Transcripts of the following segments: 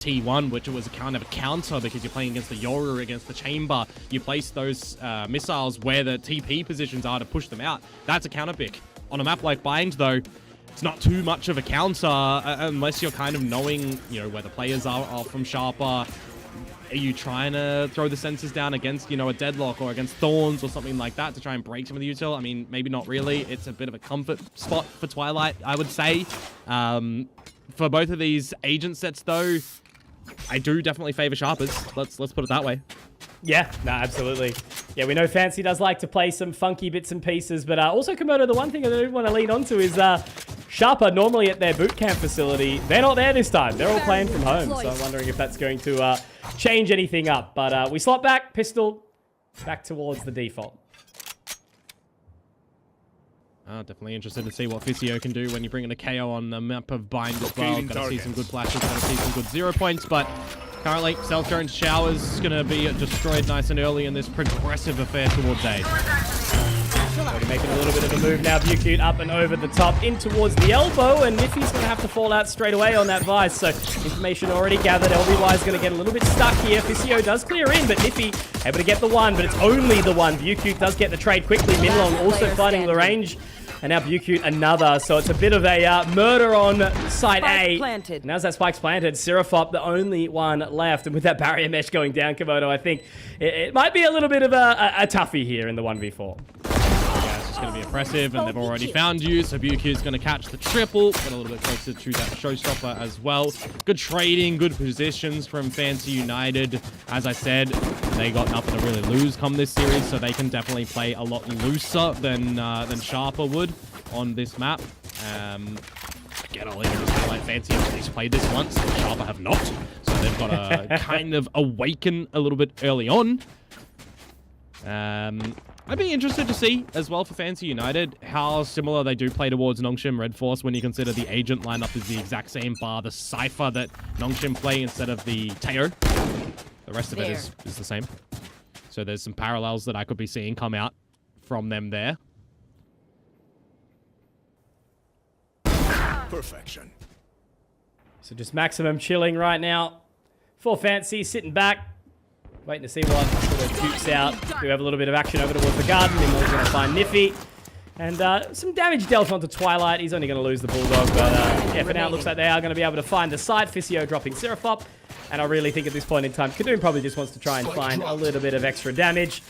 T1, which was a kind of a counter because you're playing against the Yoru, against the Chamber. You place those missiles where the TP positions are to push them out. That's a counter pick. On a map like Bind, though, it's not too much of a counter unless you're kind of knowing, you know, where the players are from Sharper. Are you trying to throw the sensors down against, you know, a Deadlock or against Thorns or something like that to try and break some of the util? I mean, maybe not really. It's a bit of a comfort spot for Twilight, I would say. For both of these agent sets, though, I do definitely favor Sharpers. Let's put it that way. Yeah, no, absolutely. Yeah, we know Fancy does like to play some funky bits and pieces, but also, Komodo, the one thing I do want to lean onto is Sharper, normally at their boot camp facility, they're not there this time. They're all playing from home, so I'm wondering if that's going to change anything up. But we slot back, pistol, back towards the default. Definitely interested to see what FCY can do when you bring in a KO on the map of Bind as well. Got to see some good flashes, got to see some good 0 points, but currently, self-drone showers is going to be destroyed nice and early in this progressive affair towards A. Already making a little bit of a move now. Bukute up and over the top, in towards the elbow, and Niffy's going to have to fall out straight away on that Vice. So, information already gathered. LBY is going to get a little bit stuck here. FCY does clear in, but Niffy able to get the one, but it's only the one. Bukute does get the trade quickly. Minlong also fighting the range. And now Bukute another, so it's a bit of a murder on site A. Planted. Now as that spike's planted, Seraphop, the only one left. And with that barrier mesh going down, Komodo, I think it might be a little bit of a toughie here in the 1v4. Yeah, it's just going to be oppressive, and they've already found you, so Bukute's going to catch the triple. Get a little bit closer to that showstopper as well. Good trading, good positions from Fancy United. As I said, they got nothing to really lose come this series, so they can definitely play a lot looser than Sharper would on this map. Again, I'll even just highlight Fancy have at least played this once, and Sharper have not. So they've got to kind of awaken a little bit early on. I'd be interested to see, as well for Fancy United, how similar they do play towards Nongshim Red Force when you consider the agent lineup is the exact same, bar the Cypher that Nongshim play instead of the Teo. The rest of it is the same. So there's some parallels that I could be seeing come out from them there. Perfection. So just maximum chilling right now for Fancy, sitting back, waiting to see what sort of jukes out. Do have a little bit of action over towards the garden. Nimmo's going to find Niffy. And some damage dealt onto Twilight. He's only going to lose the Bulldog, but yeah, for now it looks like they are going to be able to find the side. FCY dropping Seraphop. And I really think at this point in time, Kadoon probably just wants to try and find a little bit of extra damage.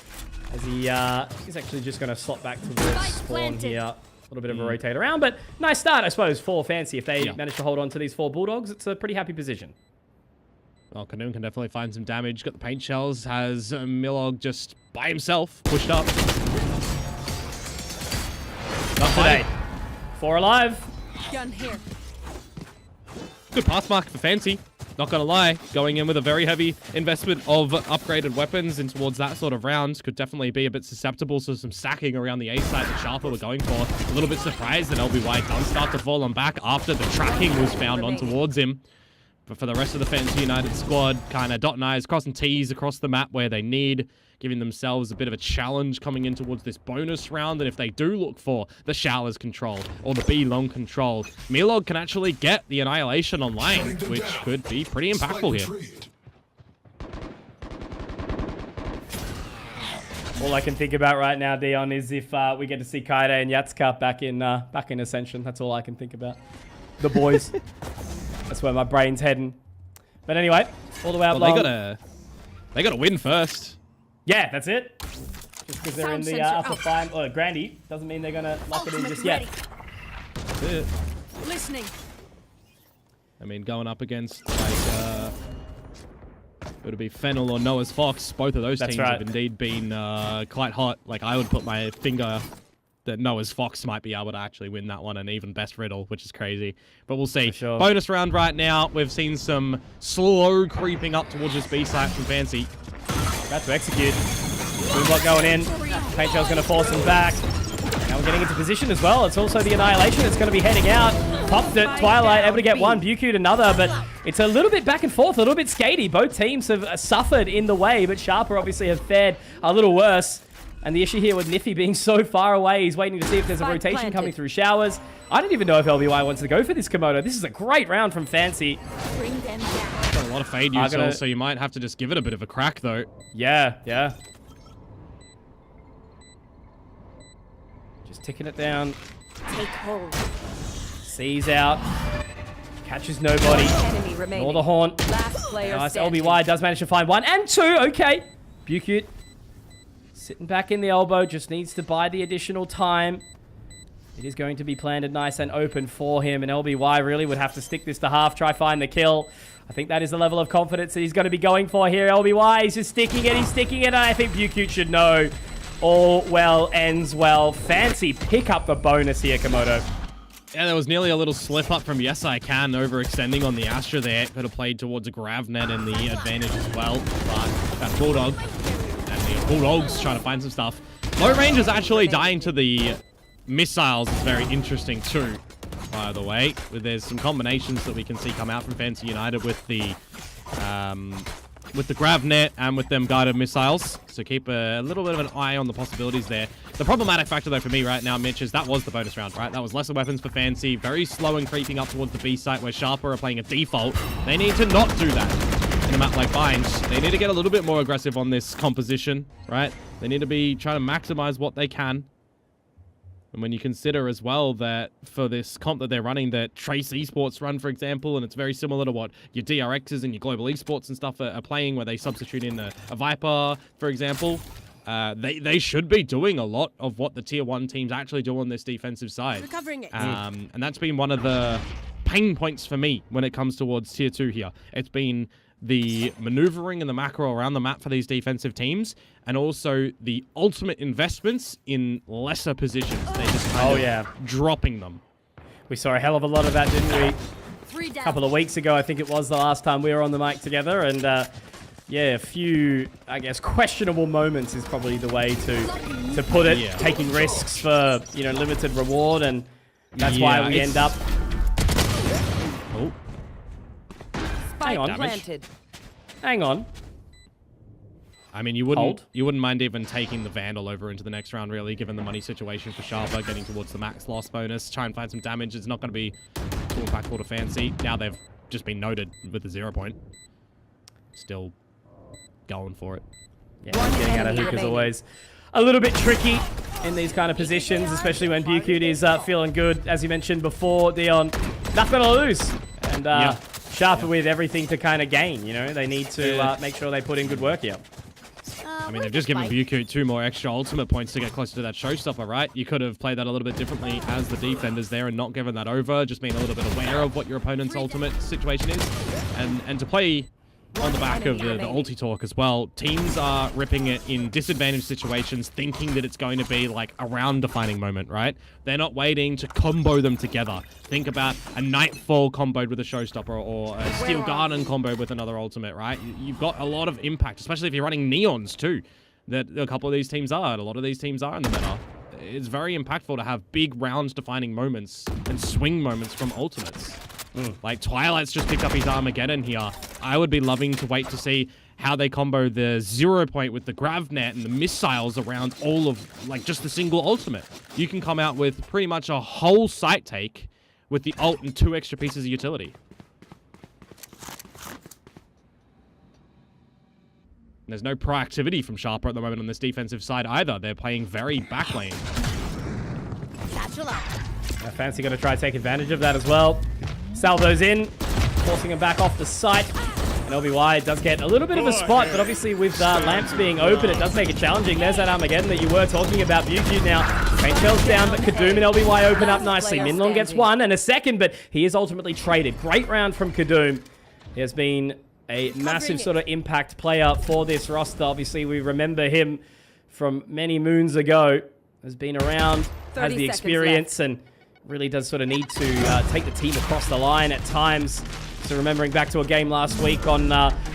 As he's actually just going to slot back towards spawn here. A little bit of a rotate around, but nice start, I suppose, for Fancy. If they manage to hold on to these 4 Bulldogs, it's a pretty happy position. Well, Kadoon can definitely find some damage. Got the paint shells. Has Milog just by himself pushed up. Not today. 4 alive. Gun here. Good path mark for Fancy. Not gonna lie, going in with a very heavy investment of upgraded weapons in towards that sort of round could definitely be a bit susceptible to some sacking around the A side that Sharper were going for. A little bit surprised that LBY does start to fall on back after the tracking was found on towards him. But for the rest of the Fancy United squad, kind of dotting I's, crossing T's across the map where they need, giving themselves a bit of a challenge coming in towards this bonus round. And if they do look for the Showers control or the B long control, Milog can actually get the Annihilation online, which could be pretty impactful here. All I can think about right now, Dion, is if we get to see Kaide and Yatsuka back in Ascension. That's all I can think about. The boys. That's where my brain's heading. But anyway, all the way up long. They gotta win first. Yeah, that's it. Just because they're in the upper final, or Grandy, doesn't mean they're gonna lock it in just yet. That's it. Listening. I mean, going up against like it would be Fennel or Noah's Fox. Both of those teams have indeed been quite hot. Like, I would put my finger that Noah's Fox might be able to actually win that one, and even Best Riddle, which is crazy. But we'll see. Sure. Bonus round right now. We've seen some slow creeping up towards this B site from Fancy. About to execute. Moonblock going in. Paint Shell's going to force him back. Now we're getting into position as well. It's also the Annihilation that's going to be heading out. Popped it. Twilight able to get one. Bukute another, but it's a little bit back and forth, a little bit skatey. Both teams have suffered in the way, but Sharper obviously have fared a little worse. And the issue here with Niffy being so far away, he's waiting to see if there's a rotation coming through Showers. I don't even know if LBY wants to go for this Komodo. This is a great round from Fancy. Bring them down. Trying to a lot of fade use, so you might have to just give it a bit of a crack, though. Yeah, yeah. Just ticking it down. Take hold. Sees out. Catches nobody. Nor the haunt. Nice. LBY does manage to find 1 and 2. Okay. Bukut sitting back in the elbow. Just needs to buy the additional time. It is going to be planted nice and open for him. And LBY really would have to stick this to half. Try find the kill. I think that is the level of confidence that he's going to be going for here. LBY is just sticking it. He's sticking it. And I think Bukut should know. All well ends well. Fancy pick up the bonus here, Komodo. Yeah, there was nearly a little slip up from Yes I Can, overextending on the Astra there. Could have played towards a grav net and the advantage as well. But that Bulldog and the Bulldogs trying to find some stuff. Low range is actually dying to the missiles. Is very interesting too, by the way. There's some combinations that we can see come out from Fancy United with the grav net and with them guided missiles. So keep a little bit of an eye on the possibilities there. The problematic factor, though, for me right now, Mitch, is that was the bonus round, right? That was lesser weapons for Fancy. Very slow and creeping up towards the B site where Sharper are playing a default. They need to not do that in a map like Binds. They need to get a little bit more aggressive on this composition, right? They need to be trying to maximize what they can. And when you consider as well that for this comp that they're running, that Trace Esports run, for example, and it's very similar to what your DRXs and your Global Esports and stuff are playing, where they substitute in a Viper, for example, they should be doing a lot of what the Tier 1 teams actually do on this defensive side. Recovering it. And that's been one of the pain points for me when it comes towards Tier 2 here. It's been the maneuvering and the macro around the map for these defensive teams, and also the ultimate investments in lesser positions. They just kind of dropping them. We saw a hell of a lot of that, didn't we? A couple of weeks ago, I think it was the last time we were on the mic together, and yeah, a few, I guess, questionable moments is probably the way to put it. Yeah. Taking risks for, you know, limited reward, and that's why we end up. Oh. Hang on. Planted. Hang on. I mean, you wouldn't mind even taking the Vandal over into the next round, really, given the money situation for Sharper, getting towards the max loss bonus. Try and find some damage. It's not going to be too impactful to Fancy. Now they've just been noted with the 0 point. Still going for it. Yeah, getting out of hook is always a little bit tricky in these kind of positions, especially when Bukut is feeling good. As you mentioned before, Dion, nothing to lose. And Sharper with everything to kind of gain, you know? They need to make sure they put in good work here. I mean, they've just given Bukut 2 more extra ultimate points to get closer to that showstopper, right? You could have played that a little bit differently as the defenders there and not given that over, just being a little bit aware of what your opponent's ultimate situation is. And to play on the back of the ulti talk as well, teams are ripping it in disadvantaged situations, thinking that it's going to be like a round-defining moment, right? They're not waiting to combo them together. Think about a Nightfall comboed with a Showstopper or a Steel Garden comboed with another ultimate, right? You've got a lot of impact, especially if you're running Neons too, that a couple of these teams are, and a lot of these teams are in the meta. It's very impactful to have big round-defining moments and swing moments from ultimates. Like, Twilight's just picked up his Armageddon here. I would be loving to wait to see how they combo the 0 point with the Gravnet and the missiles around all of, like, just the single ultimate. You can come out with pretty much a whole site take with the ult and 2 extra pieces of utility. There's no proactivity from Sharper at the moment on this defensive side either. They're playing very backlane. Fancy going to try to take advantage of that as well. Salvo's in, forcing him back off the site. And LBY does get a little bit of a spot, but obviously with lamps being open, it does make it challenging. There's that Armageddon that you were talking about. Bukut now. Paint Shell's down, but Kadum and LBY open up nicely. Minlong gets 1 and a second, but he is ultimately traded. Great round from Kadum. He has been a massive sort of impact player for this roster. Obviously, we remember him from many moons ago. Has been around, has the experience, and really does sort of need to take the team across the line at times. So remembering back to a game last week on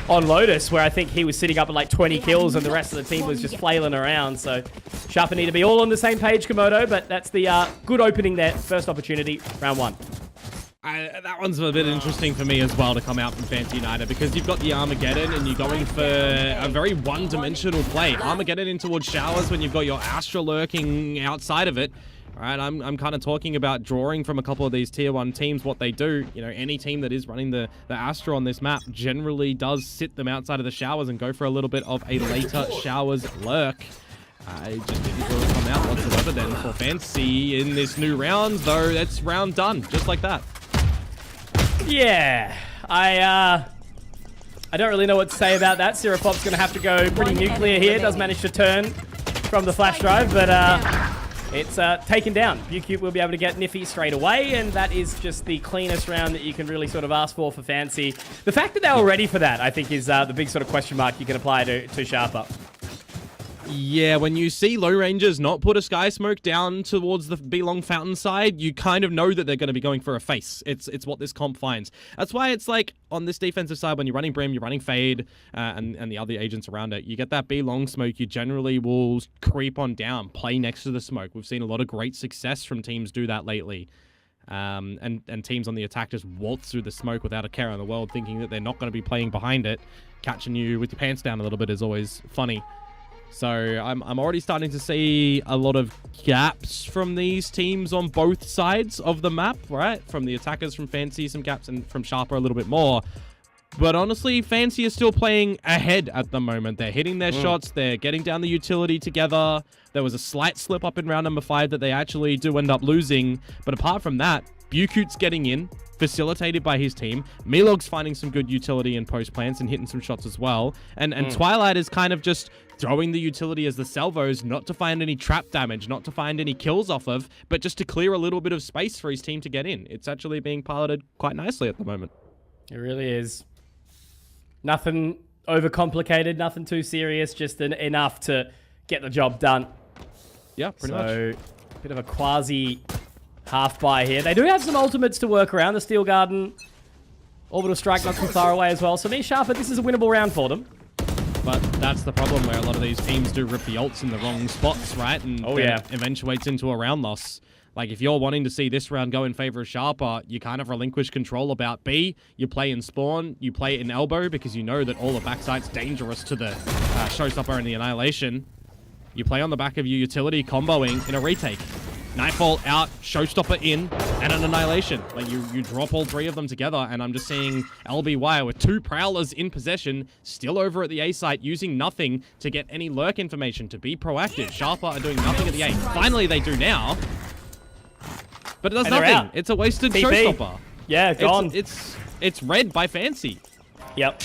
Lotus, where I think he was sitting up at like 20 kills and the rest of the team was just flailing around. So Sharper need to be all on the same page, Komodo, but that's the good opening there. First opportunity, round 1. That one's a bit interesting for me as well to come out from Fancy United, because you've got the Armageddon and you're going for a very one-dimensional play. Armageddon in towards showers when you've got your Astra lurking outside of it. All right, I'm kind of talking about drawing from a couple of these tier 1 teams, what they do. You know, any team that is running the Astra on this map generally does sit them outside of the showers and go for a little bit of a later showers lurk. It just didn't really come out whatsoever then for Fancy in this new round, though that's round done, just like that. Yeah, I don't really know what to say about that. Sirapop's going to have to go pretty nuclear here. Does manage to turn from the flash drive, but it's taken down. BuQcute will be able to get Niffy straight away, and that is just the cleanest round that you can really sort of ask for Fancy. The fact that they were ready for that, I think, is the big sort of question mark you can apply to Sharper. Yeah, when you see low rangers not put a sky smoke down towards the B-Long fountain side, you kind of know that they're going to be going for a face. It's what this comp finds. That's why it's like on this defensive side, when you're running Brim, you're running Fade, and the other agents around it, you get that B-Long smoke, you generally will creep on down, play next to the smoke. We've seen a lot of great success from teams do that lately. And teams on the attack just waltz through the smoke without a care in the world, thinking that they're not going to be playing behind it. Catching you with your pants down a little bit is always funny. So I'm already starting to see a lot of gaps from these teams on both sides of the map, right? From the attackers, from Fancy, some gaps, and from Sharper a little bit more. But honestly, Fancy is still playing ahead at the moment. They're hitting their shots. They're getting down the utility together. There was a slight slip up in round number 5 that they actually do end up losing. But apart from that, BuQcute's getting in, facilitated by his team. Milog's finding some good utility in post plants and hitting some shots as well. And Twilight is kind of just throwing the utility as the salvos, not to find any trap damage, not to find any kills off of, but just to clear a little bit of space for his team to get in. It's actually being piloted quite nicely at the moment. It really is. Nothing overcomplicated, nothing too serious, just enough to get the job done. Yeah, pretty much. So, bit of a quasi half buy here. They do have some ultimates to work around. The Steel Garden, Orbital Strike not too far away as well. So me, Sharper, this is a winnable round for them. But that's the problem where a lot of these teams do rip the ults in the wrong spots, right? And it eventuates into a round loss. Like, if you're wanting to see this round go in favor of Sharper, you kind of relinquish control about B. You play in Spawn, you play in Elbow, because you know that all the backside's dangerous to the Showstopper and the Annihilation. You play on the back of your utility, comboing in a retake. Nightfall out, Showstopper in, and an Annihilation. Like, you drop all 3 of them together, and I'm just seeing LBY with 2 Prowlers in possession, still over at the A site, using nothing to get any lurk information, to be proactive. Sharper are doing nothing at the A. Finally, they do now. But it does nothing. It's a wasted Showstopper. Yeah, gone. It's red by Fancy. Yep.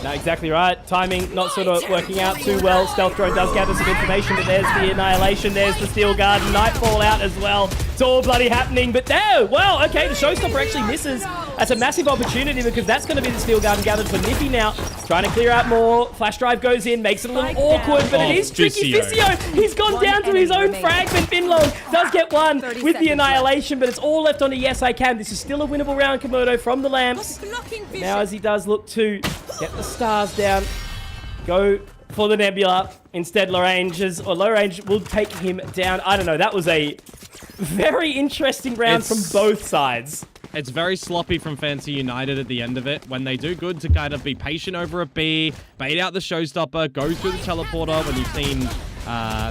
No, exactly right. Timing not sort of working out too well. Stealth Drone does gather some information, but there's the Annihilation, there's the Steel Garden, Nightfall out as well. It's all bloody happening, but there, well, okay, the Showstopper actually misses. That's a massive opportunity because that's going to be the Steel Garden gathered for Niffy now. Trying to clear out more. Flash Drive goes in, makes it a little awkward, but it is tricky. Fisio, he's gone down to his own fragment. Binlong does get one with the Annihilation, but it's all left on a yes, I can. This is still a winnable round, Komodo, from the lamps. Now as he does look to get the stars down, go for the Nebula. Instead, low range will take him down. I don't know. That was a very interesting round from both sides. It's very sloppy from Fancy United at the end of it. When they do good to kind of be patient over a B, bait out the Showstopper, go through the teleporter. When you've seen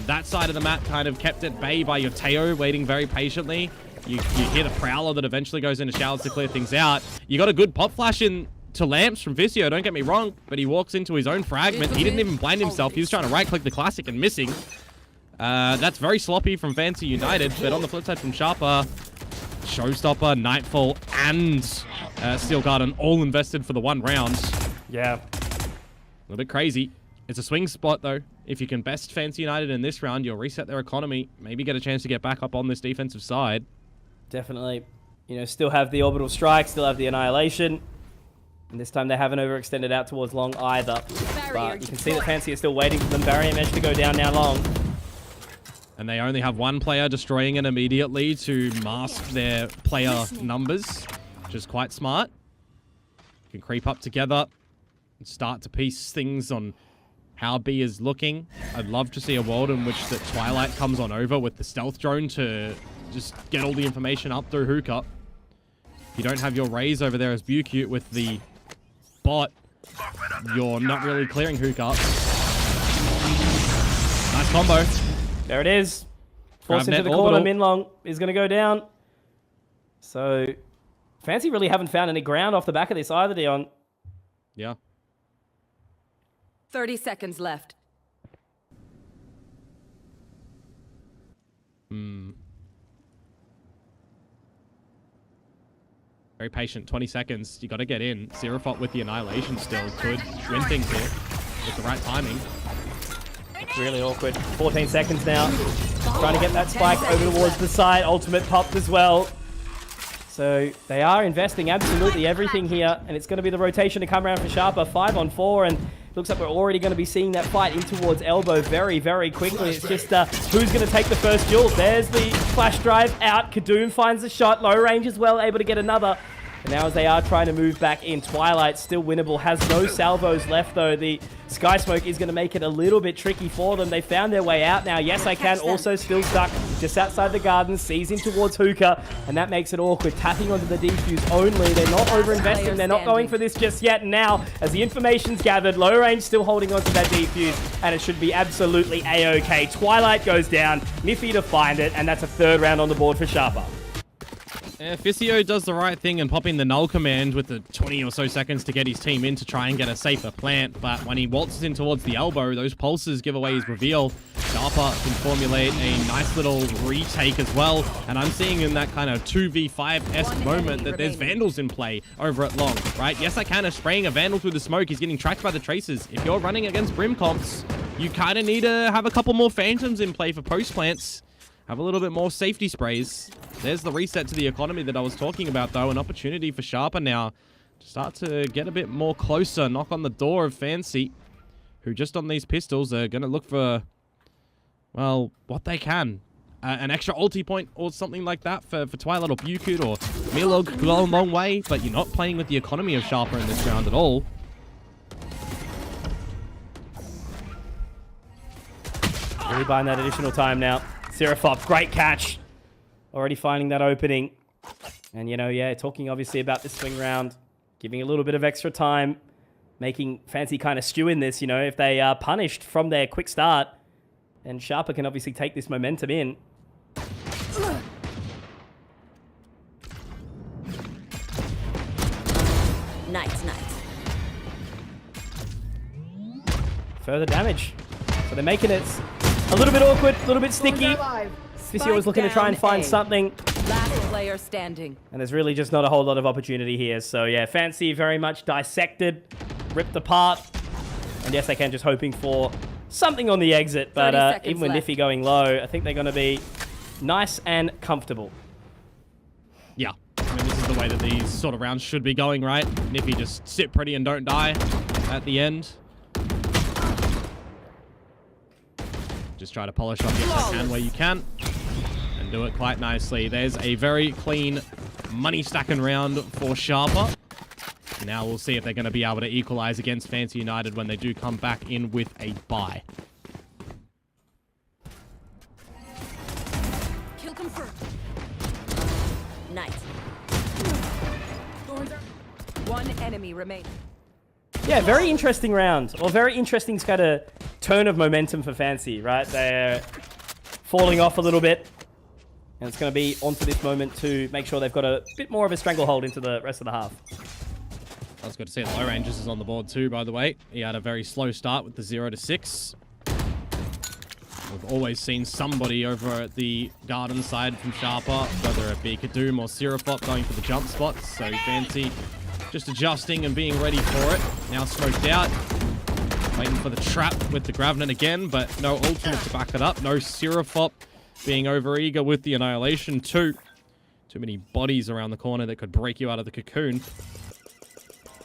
that side of the map kind of kept at bay by your Teo, waiting very patiently. You hit a Prowler that eventually goes into showers to clear things out. You got a good pop flash in to lamps from Visio, don't get me wrong, but he walks into his own fragment. He didn't even blind himself. He was trying to right-click the classic and missing. That's very sloppy from Fancy United, but on the flip side from Sharper, Showstopper, Nightfall, and Steel Garden all invested for the 1 round. Yeah. A little bit crazy. It's a swing spot, though. If you can best Fancy United in this round, you'll reset their economy, maybe get a chance to get back up on this defensive side. Definitely. You know, still have the Orbital Strike, still have the Annihilation. And this time they haven't overextended out towards long either. But you can see that Fancy is still waiting for them. Barrier mesh to go down now long. And they only have 1 player destroying it immediately to mask their player numbers, which is quite smart. You can creep up together and start to piece things on how B is looking. I'd love to see a world in which the Twilight comes on over with the stealth drone to just get all the information up through Hookah. If you don't have your Raze over there as BuQcute with the bot, you're not really clearing Hookah. Nice combo. There it is. Forced into the corner. Minlong is going to go down. So, Fancy really haven't found any ground off the back of this either, Dion. Yeah. 30 seconds left. Very patient. 20 seconds. You got to get in. Xerofot with the Annihilation still could win things here with the right timing. It's really awkward. 14 seconds now. Trying to get that spike over towards the side. Ultimate popped as well. So they are investing absolutely everything here, and it's going to be the rotation to come around for Sharper. 5 on 4, and looks like we're already going to be seeing that fight in towards Elbow very, very quickly. It's just who's going to take the first duel. There's the flash drive out. Kadoom finds the shot. Low range as well, able to get another. And now as they are trying to move back in, Twilight still winnable. Has no salvos left, though. The Sky Smoke is going to make it a little bit tricky for them. They found their way out now. Yes, I Can also still stuck just outside the garden. Sees in towards Hookah, and that makes it awkward. Tapping onto the defuse only. They're not over-investing. They're not going for this just yet. Now, as the information's gathered, Low Range still holding onto that defuse, and it should be absolutely A-OK. Twilight goes down. Niffy to find it, and that's a third round on the board for Sharper. Fisio does the right thing and popping the null command with the 20 or so seconds to get his team in to try and get a safer plant. But when he waltzes in towards the elbow, those pulses give away his reveal. Sharper can formulate a nice little retake as well. And I'm seeing in that kind of 2v5-esque moment that there's Vandals in play over at long, right? Yes, I Can spraying a Vandal through the smoke. He's getting tracked by the Tracers. If you're running against Brim comps, you kind of need to have a couple more Phantoms in play for post plants. Have a little bit more safety sprays. There's the reset to the economy that I was talking about, though. An opportunity for Sharper now to start to get a bit more closer. Knock on the door of Fancy, who just on these pistols are going to look for, well, what they can. An extra ulti point or something like that for Twilight or Bukut or Milog could go a long way, but you're not playing with the economy of Sharper in this round at all. Really buying that additional time now. Xerofop, great catch. Already finding that opening. And, you know, yeah, talking obviously about the swing round. Giving a little bit of extra time. Making Fancy kind of stew in this, you know. If they are punished from their quick start, then Sharper can obviously take this momentum in. Nice. Further damage. So they're making it a little bit awkward, a little bit sticky. Fisio is looking to try and find something. Last player standing. And there's really just not a whole lot of opportunity here. So yeah, Fancy very much dissected, ripped apart. And yes, they can just hoping for something on the exit. But even with Niffy going low, I think they're going to be nice and comfortable. Yeah. I mean, this is the way that these sort of rounds should be going, right? Niffy just sit pretty and don't die at the end. Just try to polish off your can where you can and do it quite nicely. There's a very clean money stacking round for Sharper. Now we'll see if they're going to be able to equalize against Fancy United when they do come back in with a bye. Kill confirmed. Nice. One enemy remaining. Yeah, very interesting round. Or very interesting kind of turn of momentum for Fancy, right? They're falling off a little bit. And it's going to be onto this moment to make sure they've got a bit more of a stranglehold into the rest of the half. I was good to see Low Rangers is on the board too, by the way. He had a very slow start with the 0-6. We've always seen somebody over at the garden side from Sharper, whether it be Kadoom or Xerofop going for the jump spots. So Fancy just adjusting and being ready for it. Now smoked out. Waiting for the trap with the Gravnet again, but no ultimate to back it up. No Xerofop being overeager with the Annihilation too. Too many bodies around the corner that could break you out of the cocoon.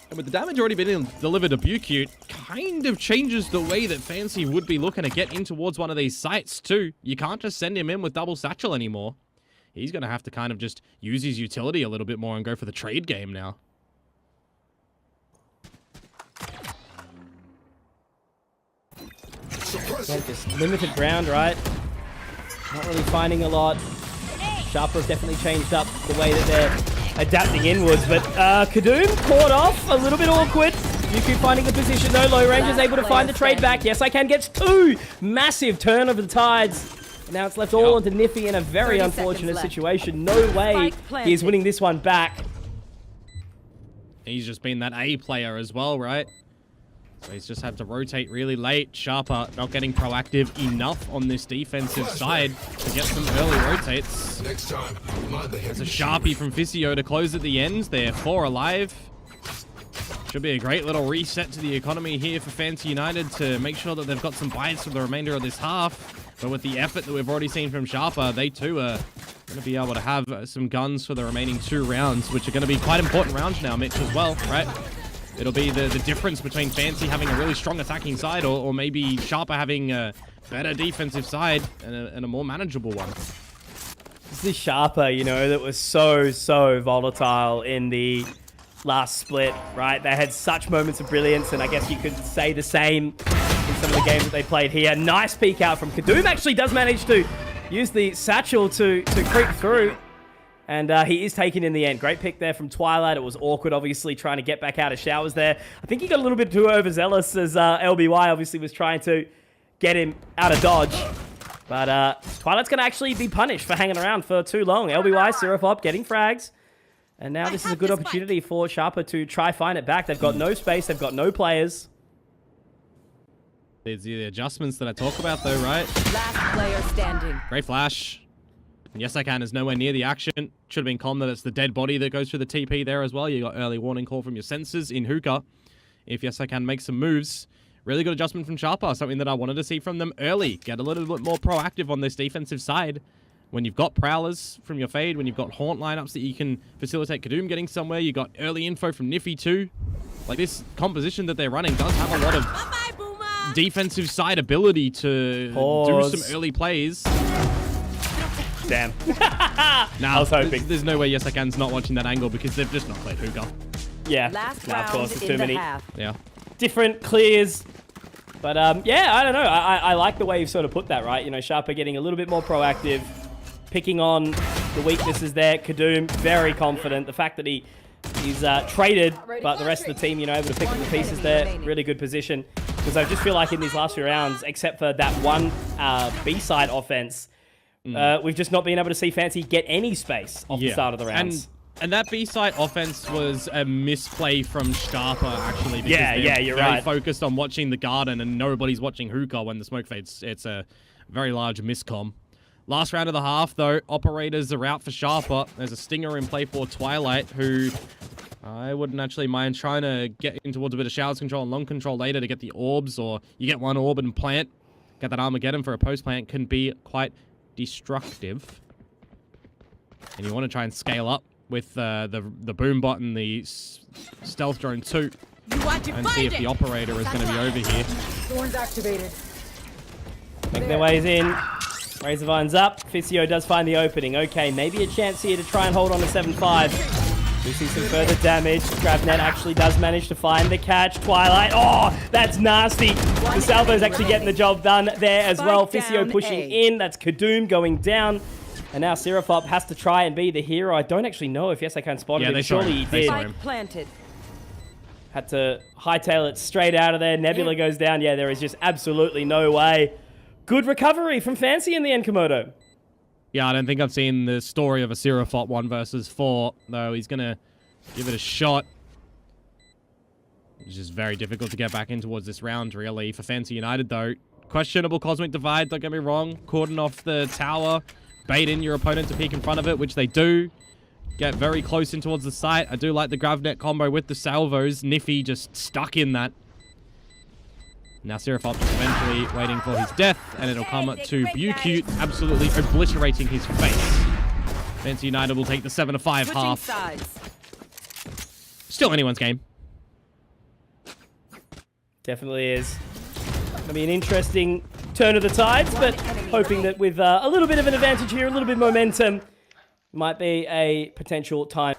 And with the damage already being delivered to Bukut, kind of changes the way that Fancy would be looking to get in towards one of these sites too. You can't just send him in with double satchel anymore. He's going to have to kind of just use his utility a little bit more and go for the trade game now. Yeah, just limited ground, right? Not really finding a lot. Sharper's definitely changed up the way that they're adapting inwards, but Kadoom caught off, a little bit awkward. Yuku finding the position though. Low Range is able to find the trade back. Yes, I Can gets two. Massive turn of the tides. Now it's left all Yep. onto Niffy in a very 30 unfortunate seconds left. situation. No way Spike planted. he is winning this one back. He's just been that A player as well, right? So he's just had to rotate really late. Sharper not getting proactive enough on this defensive side to get some early rotates. Next time, mind the There's a heavy Sharpie from Fisio to close at the end. They're 4 alive. Should be a great little reset to the economy here for Fancy United to make sure that they've got some bites for the remainder of this half. But with the effort that we've already seen from Sharper, they too are going to be able to have some guns for the remaining 2 rounds, which are going to be quite important rounds now, Mitch, as well, right? It'll be the difference between Fancy having a really strong attacking side or maybe Sharper having a better defensive side and a more manageable one. This is Sharper, you know, that was so volatile in the last split, right? They had such moments of brilliance, and I guess you could say the same in some of the games that they played here. Nice peek out from Kadoom. Actually does manage to use the satchel to creep through. And he is taken in the end. Great pick there from Twilight. It was awkward, obviously, trying to get back out of showers there. I think he got a little bit too overzealous as LBY obviously was trying to get him out of dodge. But Twilight's going to actually be punished for hanging around for too long. LBY, Seraphop getting frags. And now this is a good opportunity for Sharper to try find it back. They've got no space. They've got no players. There's the adjustments that I talk about, though, right? Last player standing. Great flash. And Yes I Can is nowhere near the action. Should have been calm that it's the dead body that goes through the TP there as well. You got early warning call from your sensors in Hookah. If Yes I Can make some moves. Really good adjustment from Sharper. Something that I wanted to see from them early. Get a little bit more proactive on this defensive side. When you've got Prowlers from your fade, when you've got Haunt lineups that you can facilitate Kadoom getting somewhere, you got early info from Niffy too. Like, this composition that they're running does have a lot of defensive side ability to do some early plays. Damn. Now, I was hoping. There's no way Yes I Can's not watching that angle because they've just not played Hookah. Yeah. Last Nah, of round course, it's in too the many half. Yeah. different clears. But yeah, I don't know. I like the way you've sort of put that, right? You know, Sharper getting a little bit more proactive, picking on the weaknesses there. Kadoom, very confident. The fact that he's traded, but the rest of the team, you know, able to pick up the pieces there. Really good position. Because I just feel like in these last few rounds, except for that one B-side offense, we've just not been able to see Fancy get any space off the start of the rounds. And that B-side offense was a misplay from Sharper, actually. Because you're very right. focused on watching the garden and nobody's watching Hookah when the smoke fades. It's a very large miscomm. Last round of the half, though, operators are out for Sharper. There's a stinger in play for Twilight, who I wouldn't actually mind trying to get in towards a bit of showers control and long control later to get the orbs, or you get one orb and plant. Get that Armageddon for a post-plant can be quite destructive. And you want to try and scale up with the boom bot and the stealth drone too, and see if the operator is going to be over here. Thorns activated. Making their ways in. Razorvine's up. Fisio does find the opening. Okay, maybe a chance here to try and hold on to 7-5. We see some further damage. Gravnet actually does manage to find the catch. Twilight. Oh, that's nasty. The Salvo's actually getting the job done there as well. Fisio pushing in. That's Kadoom going down. And now Seraphop has to try and be the hero. I don't actually know if Yes I Can spot him. Surely he did. Spike planted. Had to hightail it straight out of there. Nebula goes down. Yeah, there is just absolutely no way. Good recovery from Fancy in the end, Komodo. Yeah, I don't think I've seen the story of a Seraphop 1 versus 4, though he's going to give it a shot. It's just very difficult to get back in towards this round, really, for Fancy United, though. Questionable Cosmic Divide, don't get me wrong. Cordon off the tower. Bait in your opponent to peek in front of it, which they do. Get very close in towards the site. I do like the Gravnet combo with the salvos. Niffy just stuck in that. Now Seraphop just eventually waiting for his death, and it'll come to Bucute, absolutely obliterating his face. Fancy United will take the 7-5 half. Sides. Still anyone's game. Definitely is. Gonna be an interesting turn of the tides, but hoping that with a little bit of an advantage here, a little bit of momentum, might be a potential time.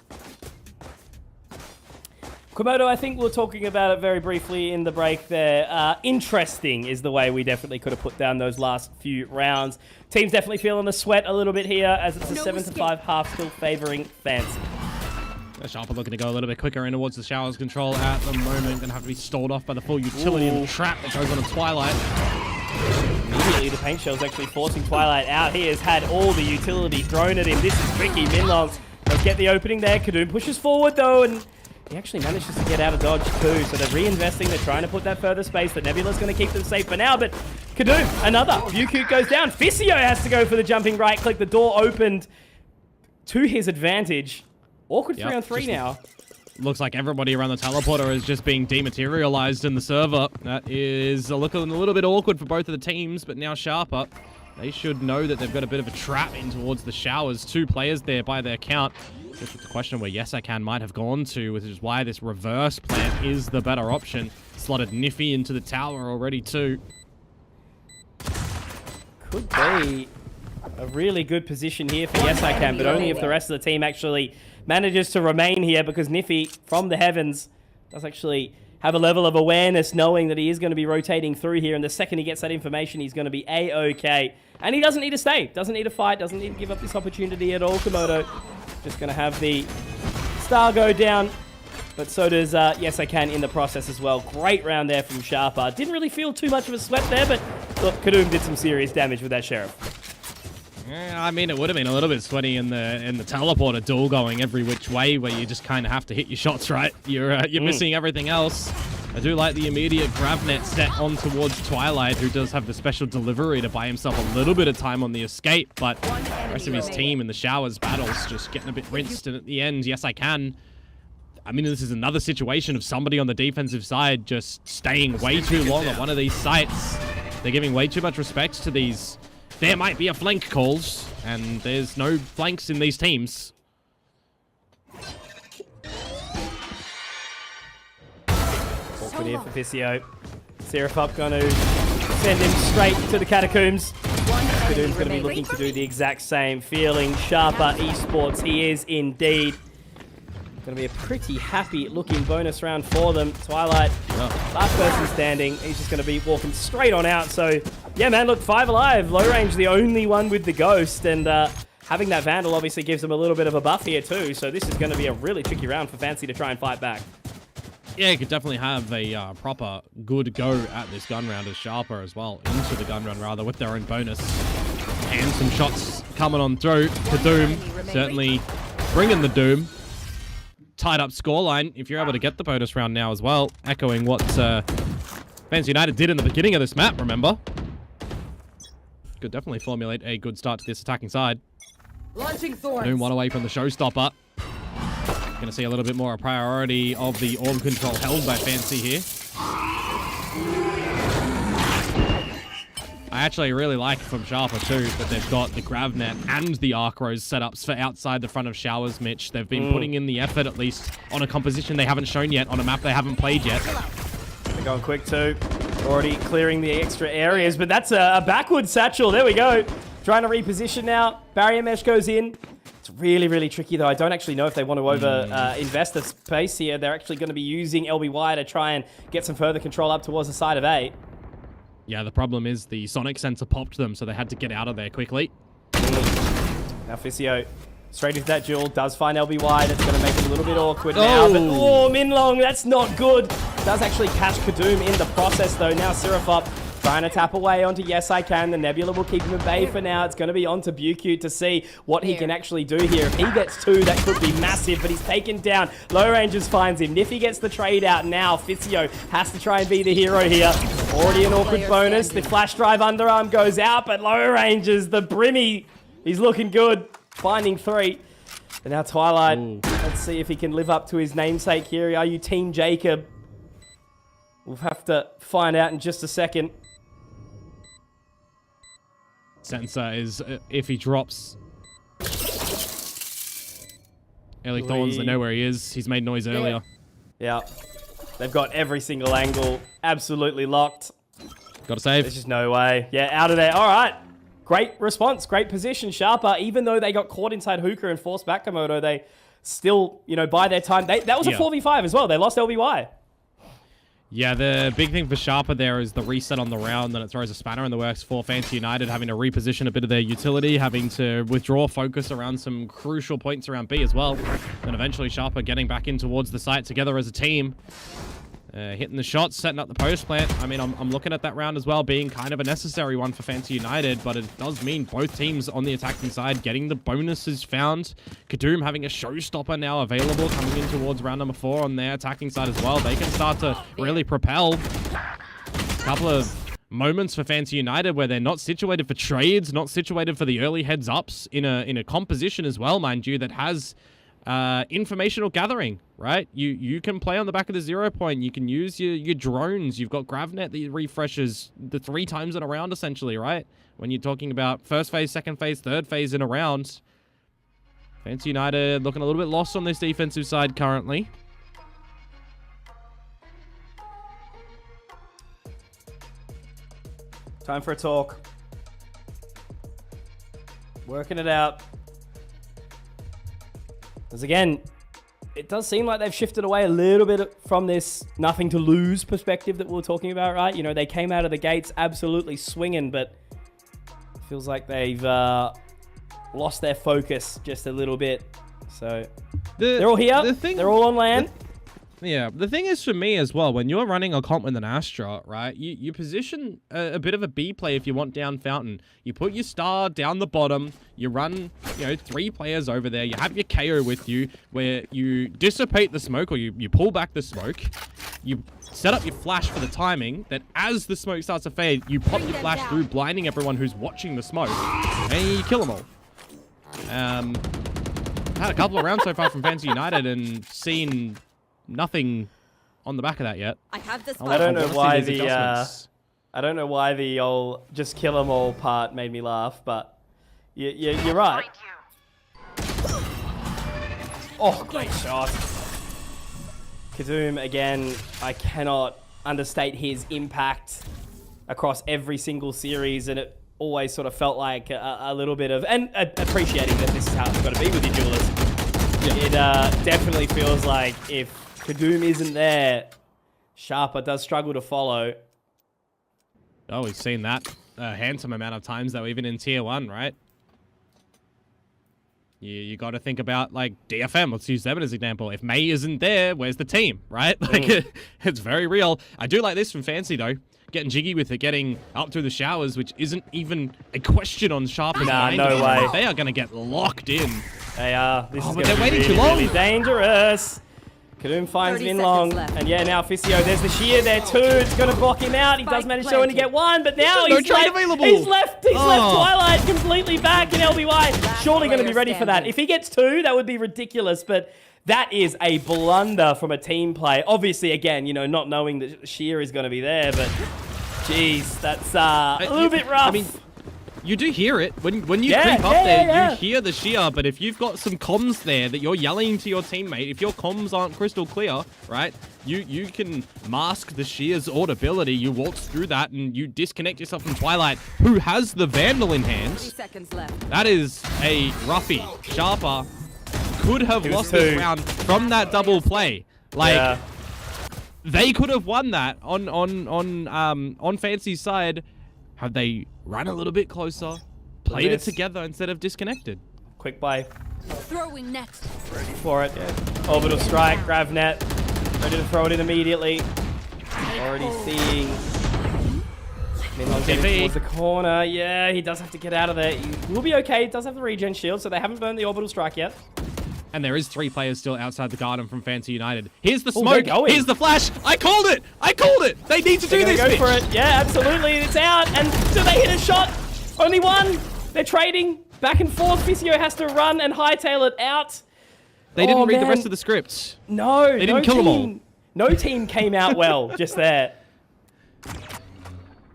Komodo, I think we were talking about it very briefly in the break there. Interesting is the way we definitely could have put down those last few rounds. Team's definitely feeling the sweat a little bit here, as it's a 7-5 half, still favoring Fancy. Sharper looking to go a little bit quicker in towards the showers control at the moment. Gonna have to be stalled off by the full utility of the trap that goes on in Twilight. Immediately, the paint shell's actually forcing Twilight out. He has had all the utility thrown at him. This is tricky. Minlong does get the opening there. Kadoom pushes forward, though, and he actually manages to get out of dodge, too. So they're reinvesting. They're trying to put that further space. The Nebula's going to keep them safe for now, but Kadoom, another. Bucute goes down. FCY has to go for the jumping right click. The door opened to his advantage. Awkward 3-on-3 now. Looks like everybody around the teleporter is just being dematerialized in the server. That is looking a little bit awkward for both of the teams, but now Sharper, they should know that they've got a bit of a trap in towards the showers. 2 players there by their count. Just with the question where Yes I Can might have gone to, which is why this reverse plant is the better option. Slotted Niffy into the tower already too. Could be a really good position here for Yes I Can, but only if the rest of the team actually manages to remain here, because Niffy from the heavens does actually have a level of awareness knowing that he is going to be rotating through here, and the second he gets that information, he's going to be A-OK. And he doesn't need to stay, doesn't need to fight, doesn't need to give up this opportunity at all. Komodo just going to have the star go down, but so does Yes I Can in the process as well. Great round there from Sharper. Didn't really feel too much of a sweat there, but look, Kadoom did some serious damage with that Sheriff. Yeah, I mean, it would have been a little bit sweaty in the teleporter duel going every which way, where you just kind of have to hit your shots right. You're missing everything else. I do like the immediate grab net set on towards Twilight, who does have the special delivery to buy himself a little bit of time on the escape, but the rest of his team in the showers battles just getting a bit rinsed, and at the end, Yes I Can. I mean, this is another situation of somebody on the defensive side just staying way too long at one of these sites. They're giving way too much respect to these. There might be a flank calls, and there's no flanks in these teams. Awkward here for Visio. Seraphup going to send him straight to the catacombs. Kadoom's going to be looking to do the exact same. Feeling Sharper Esports, he is indeed. Going to be a pretty happy looking bonus round for them. Twilight, last person standing. He's just going to be walking straight on out. So, yeah, man, look, 5 alive. Low range, the only one with the ghost. And having that Vandal obviously gives them a little bit of a buff here too. So this is going to be a really tricky round for Fancy to try and fight back. Yeah, you could definitely have a proper good go at this gun round as Sharper as well. Into the gun round, rather, with their own bonus. And some shots coming on through. Kadoom certainly bringing the doom. Tied up scoreline if you're able to get the bonus round now as well, echoing what Fancy United did in the beginning of this map, remember? Could definitely formulate a good start to this attacking side. Launching thorns. Doom 1 away from the showstopper. Gonna see a little bit more a priority of the orb control held by Fancy here. I actually really like from Sharper too that they've got the Gravnet and the Arcros setups for outside the front of showers, Mitch. They've been putting in the effort, at least on a composition they haven't shown yet, on a map they haven't played yet. They're going quick too. Already clearing the extra areas, but that's a backward satchel. There we go. Trying to reposition now. Barrier mesh goes in. It's really, really tricky though. I don't actually know if they want to invest the space here. They're actually going to be using LBY to try and get some further control up towards the side of A. Yeah, the problem is the sonic sensor popped them, so they had to get out of there quickly. Now Fisio straight into that duel, does find LBY. That's going to make it a little bit awkward now. But, oh, Minlong, that's not good. Does actually catch Kadoom in the process, though. Now Seraphup trying to tap away onto Yes I Can. The Nebula will keep him at bay for now. It's going to be onto Bucute to see what he can actually do here. If he gets 2, that could be massive, but he's taken down. Low Rangers finds him. Niffy gets the trade out now. Fisio has to try and be the hero here. Already an awkward bonus. The flash drive underarm goes out, but Low Rangers, the Brimmy, he's looking good. Finding 3. And now Twilight. Let's see if he can live up to his namesake here. Are you Team Jacob? We'll have to find out in just a second. Sensor is, if he drops early Thorns, they know where he is. He's made noise earlier. Yeah. They've got every single angle absolutely locked. Got to save. There's just no way. Yeah, out of there. All right. Great response. Great position. Sharper, even though they got caught inside Hookah and forced back Komodo, they still, you know, by their time. That was a 4v5 as well. They lost LBY. Yeah, the big thing for Sharper there is the reset on the round, then it throws a spanner in the works for Fancy United, having to reposition a bit of their utility, having to withdraw focus around some crucial points around B as well. And eventually Sharper getting back in towards the site together as a team. Hitting the shots, setting up the post plant. I mean, I'm looking at that round as well being kind of a necessary one for Fancy United, but it does mean both teams on the attacking side getting the bonuses found. Kadoom having a showstopper now available coming in towards round number 4 on their attacking side as well. They can start to really propel. A couple of moments for Fancy United where they're not situated for trades, not situated for the early heads-ups in a composition as well, mind you, that has informational gathering, right? You can play on the back of the 0 point. You can use your drones. You've got GravNet that refreshes the 3 times in a round, essentially, right? When you're talking about first phase, second phase, third phase in a round. Fancy United looking a little bit lost on this defensive side currently. Time for a talk. Working it out. Because again, it does seem like they've shifted away a little bit from this nothing to lose perspective that we were talking about, right? You know, they came out of the gates absolutely swinging, but it feels like they've lost their focus just a little bit. So they're all here. They're all on land. Yeah, the thing is for me as well, when you're running a comp with an Astra, right, you position a bit of a B play if you want down Fountain. You put your star down the bottom, you run, 3 players over there, you have your KO with you, where you dissipate the smoke, or you pull back the smoke, you set up your flash for the timing, that as the smoke starts to fade, you pop your flash through, blinding everyone who's watching the smoke, and you kill them all. Had a couple of rounds so far from Fancy United, and seen nothing on the back of that yet. I have this. I don't know why the old just kill them all part made me laugh, but you're right. Oh, great shot. Kadoom again. I cannot understate his impact across every single series, and it always sort of felt like a little bit of, and appreciating that this is how it's got to be with your duelist. Yeah. It definitely feels like if Kadoom isn't there, Sharper does struggle to follow. Oh, we've seen that a handsome amount of times, though, even in Tier 1, right? You got to think about, like, DFM. Let's use them as an example. If May isn't there, where's the team, right? Like, it's very real. I do like this from Fancy, though. Getting jiggy with it, getting up through the showers, which isn't even a question on Sharper's mind. No way. They are going to get locked in. They are. This is but they're waiting too long. Really dangerous. Kadoom finds Min Long, and yeah, now Fisio, there's the shear there too. It's going to block him out. He does manage to only get one, but now he's left Twilight completely back in LBY. Surely going to be ready for that. If he gets 2, that would be ridiculous, but that is a blunder from a team play. Obviously, again, not knowing that shear is going to be there, but geez, that's a little bit rough. I mean, you do hear it. When you creep up there, you hear the shear, but if you've got some comms there that you're yelling to your teammate, if your comms aren't crystal clear, right, you can mask the shear's audibility. You waltz through that and you disconnect yourself from Twilight, who has the Vandal in hand. 30 seconds left. That is a roughie. Sharper could have lost this round from that double play. Like, they could have won that on Fancy's side. Have they run a little bit closer, played it together instead of disconnected? Quick play. Throwing next. Ready for it. Yeah. Orbital strike, GravNet. Ready to throw it in immediately. Already seeing Minlong getting towards the corner. Yeah, he does have to get out of there. He will be okay. He does have the regen shield, so they haven't burned the orbital strike yet. And there is 3 players still outside the garden from Fancy United. Here's the smoke. Here's the flash. I called it. I called it. They need to do this. Go for it. Yeah, absolutely. It's out. And do they hit a shot? Only one. They're trading back and forth. Fisio has to run and hightail it out. They didn't read the rest of the scripts. No. They didn't kill them all. No team came out well just there.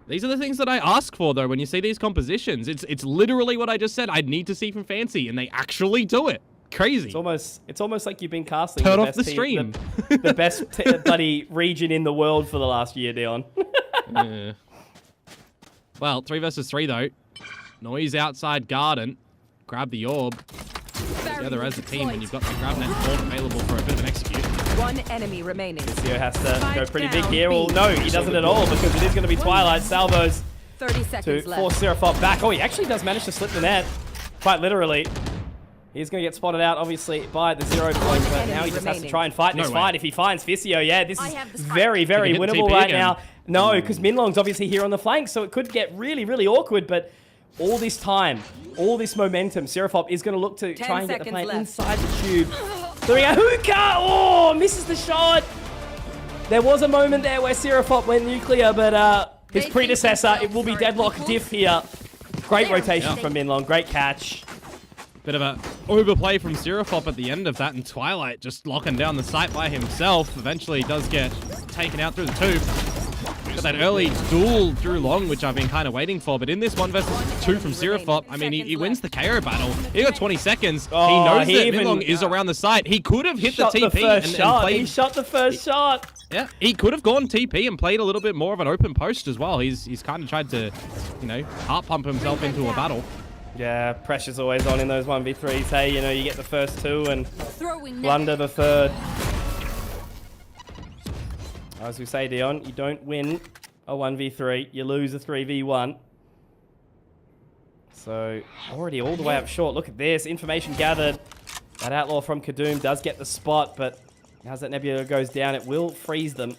These are the things that I ask for, though, when you see these compositions. It's literally what I just said I'd need to see from Fancy, and they actually do it. Crazy. It's almost like you've been casting Turn off the stream. The best bloody region in the world for the last year, Dion. Yeah. Well, 3 versus 3 though. Noise outside garden. Grab the orb. Together as a team, and you've got the GravNet orb available for a bit of an execute. 1 enemy remaining. Fisio has to go pretty big here. Well, no, he doesn't at all, because it is going to be Twilight. Salvos 30 seconds to left. force Seraphot back. Oh, he actually does manage to slip the net. Quite literally. He's going to get spotted out, obviously, by the 0 point, but now he just has to try and fight this fight. If he finds Fisio, yeah, this is very, very winnable right now. No, because Minlong's obviously here on the flank, so it could get really, really awkward, but all this time, all this momentum, Seraphop is going to look to try and get the plant inside the tube. Throwing a hookah! Oh, misses the shot! There was a moment there where Seraphop went nuclear, but his predecessor, it will be Deadlock Diff here. Great rotation from Minlong, great catch. Bit of a overplay from Seraphop at the end of that, and Twilight just locking down the site by himself. Eventually does get taken out through the tube. Got that early duel through long, which I've been kind of waiting for, but in this 1 versus 2 from Seraphop, I mean, he wins the KO battle. He got 20 seconds. Oh, he knows that Minlong is around the site. He could have hit the TP and played... He shot the first shot. Yeah, he could have gone TP and played a little bit more of an open post as well. He's kind of tried to, you know, heart pump himself into a battle. Yeah, pressure's always on in those 1v3s. Hey, you know, you get the first 2 and blunder the third. As we say, Dion, you don't win a 1v3, you lose a 3v1. So, already all the way up short. Look at this, information gathered. That outlaw from Kadoom does get the spot, but as that Nebula goes down, it will freeze them.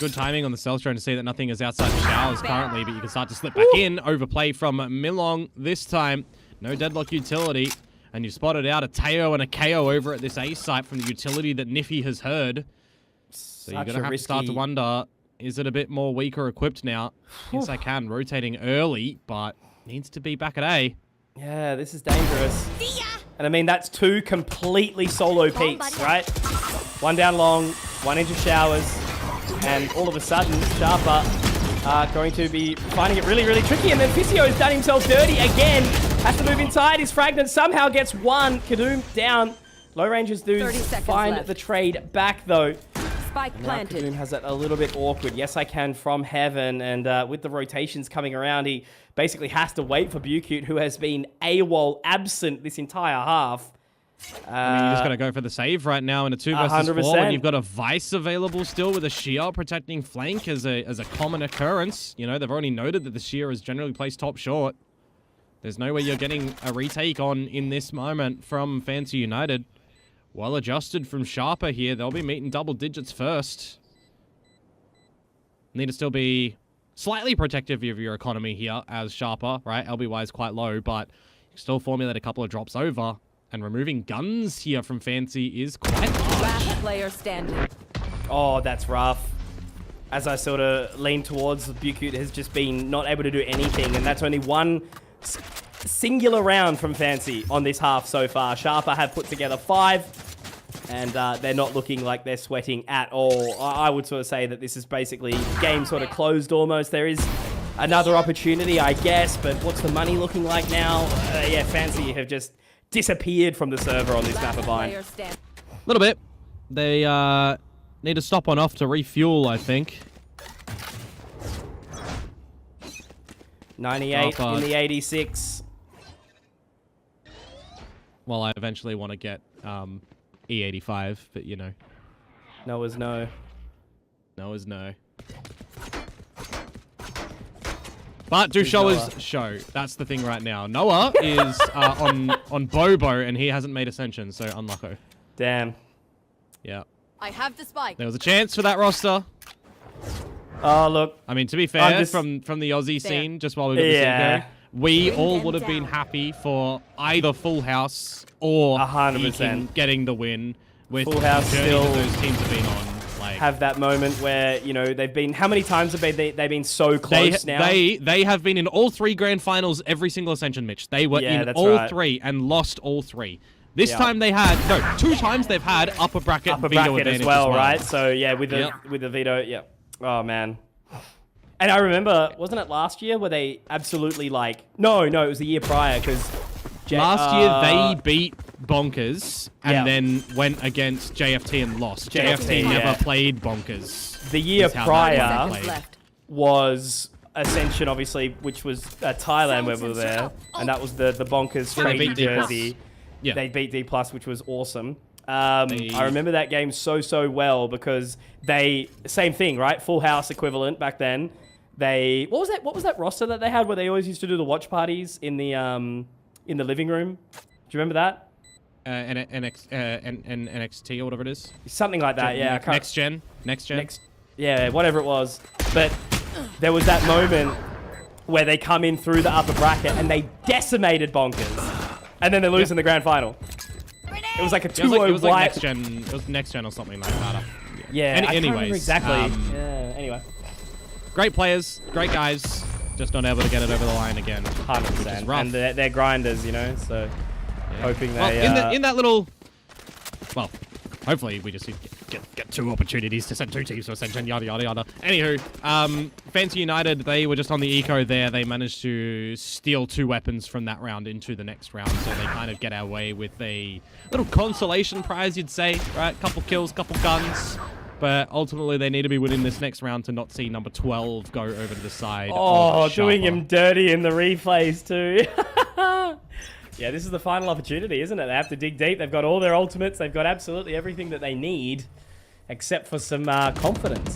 Good timing on the Stealth drone to see that nothing is outside the showers currently, but you can start to slip back in. Overplay from Minlong this time. No Deadlock utility. And you've spotted out a Teo and a KO over at this A site from the utility that Niffy has heard. So you're going to have to start to wonder, is it a bit more weaker equipped now? Yes, I can. Rotating early, but needs to be back at A. Yeah, this is dangerous. And I mean, that's 2 completely solo peaks, right? 1 down long, 1 into showers. And all of a sudden, Sharper are going to be finding it really, really tricky. And then Fisio has done himself dirty again. Has to move inside. His fragment somehow gets 1. Kadoom down. Low Rangers do find the trade back, though. Spike planted. Kadoom has that a little bit awkward. Yes, I can from heaven. And with the rotations coming around, he basically has to wait for Bukute, who has been AWOL absent this entire half. I mean, you just got to go for the save right now in a 2 versus 4 when you've got a Vice available still with a Sheer protecting flank as a common occurrence. You know, they've already noted that the Sheer is generally placed top short. There's no way you're getting a retake on in this moment from Fancy United. Well adjusted from Sharper here. They'll be meeting double digits first. Need to still be slightly protective of your economy here as Sharper, right? LBY is quite low, but you can still formulate a couple of drops over. And removing guns here from Fancy is quite large. Last player standing. Oh, that's rough. As I sort of lean towards, Bukute has just been not able to do anything, and that's only 1 singular round from Fancy on this half so far. Sharper have put together 5, and they're not looking like they're sweating at all. I would sort of say that this is basically game sort of closed almost. There is another opportunity, I guess, but what's the money looking like now? Yeah, Fancy have just disappeared from the server on this map of mine. A little bit. They need to stop on off to refuel, I think. 98 in the 86. Well, I eventually want to get E85, but you know. No is no. No is no. But do showers show. That's the thing right now. Noah is on Bobo, and he hasn't made Ascension, so unlucky. Damn. Yeah. I have the spike. There was a chance for that roster. Oh, look. I mean, to be fair, from the Aussie scene, just while we got the Cinco, we all would have been happy for either Full House or 100% getting the win with Full House the journey still that those teams have been on. Have that moment where, you know, they've been... How many times have they've been so close now? They have been in all 3 grand finals every single Ascension, Mitch. They were in all 3 and lost all 3. This time they had... No, 2 times they've had upper bracket veto advantage as well, right? So, yeah, with the veto, yeah. Oh, man. And I remember, wasn't it last year where they absolutely, like... No, it was the year prior, because... Last year, they beat Bonkers and then went against JFT and lost. JFT never played Bonkers. The year prior was Ascension, obviously, which was Thailand where we were there. And that was the Bonkers crazy jersey. Yeah. They beat D+, which was awesome. I remember that game so well because they... Same thing, right? Full House equivalent back then. They... What was that roster that they had where they always used to do the watch parties in the... in the living room. Do you remember that? NXT or whatever it is. Something like that, yeah. Next gen. Yeah, whatever it was. But there was that moment where they come in through the upper bracket and they decimated Bonkers. And then they lose in the grand final. It was like a 2-0 it was like next gen. It was next gen or something like that. Yeah, I can't remember anyways, exactly. Anyway. Great players, great guys, just not able to get it over the line again. 100%. Which is rough. And they're grinders, you know, so hoping they... Well, in that little... Well, hopefully we just get 2 opportunities to send 2 teams to Ascension, yada, yada, yada. Anywho, Fancy United, they were just on the eco there. They managed to steal 2 weapons from that round into the next round, so they kind of get away with a little consolation prize, you'd say, right? Couple kills, couple guns. But ultimately, they need to be winning this next round to not see number 12 go over to the side. Oh, doing him dirty in the replays too. Yeah, this is the final opportunity, isn't it? They have to dig deep. They've got all their ultimates. They've got absolutely everything that they need, except for some confidence.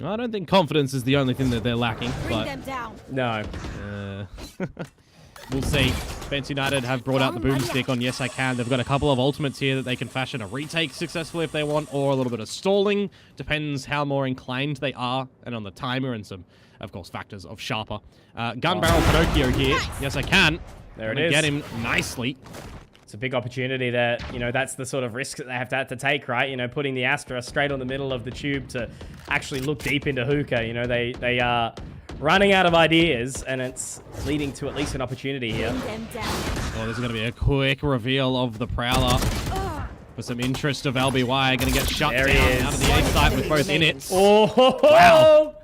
I don't think confidence is the only thing that they're lacking. Bring but them down. No. We'll see. Fancy United have brought out the boomstick on Yes I Can. They've got a couple of ultimates here that they can fashion a retake successfully if they want, or a little bit of stalling. Depends how more inclined they are, and on the timer and some, of course, factors of sharper. Gun Barrel Pinocchio here. Yes I Can. There it is. Get him nicely. It's a big opportunity that, you know, that's the sort of risk that they have to take, right? You know, putting the Astra straight on the middle of the tube to actually look deep into hookah. You know, they are running out of ideas, and it's leading to at least an opportunity here. Oh, this is going to be a quick reveal of the Prowler. For some interest of LBY, going to get shut down out of the A site with both in it. Oh, wow.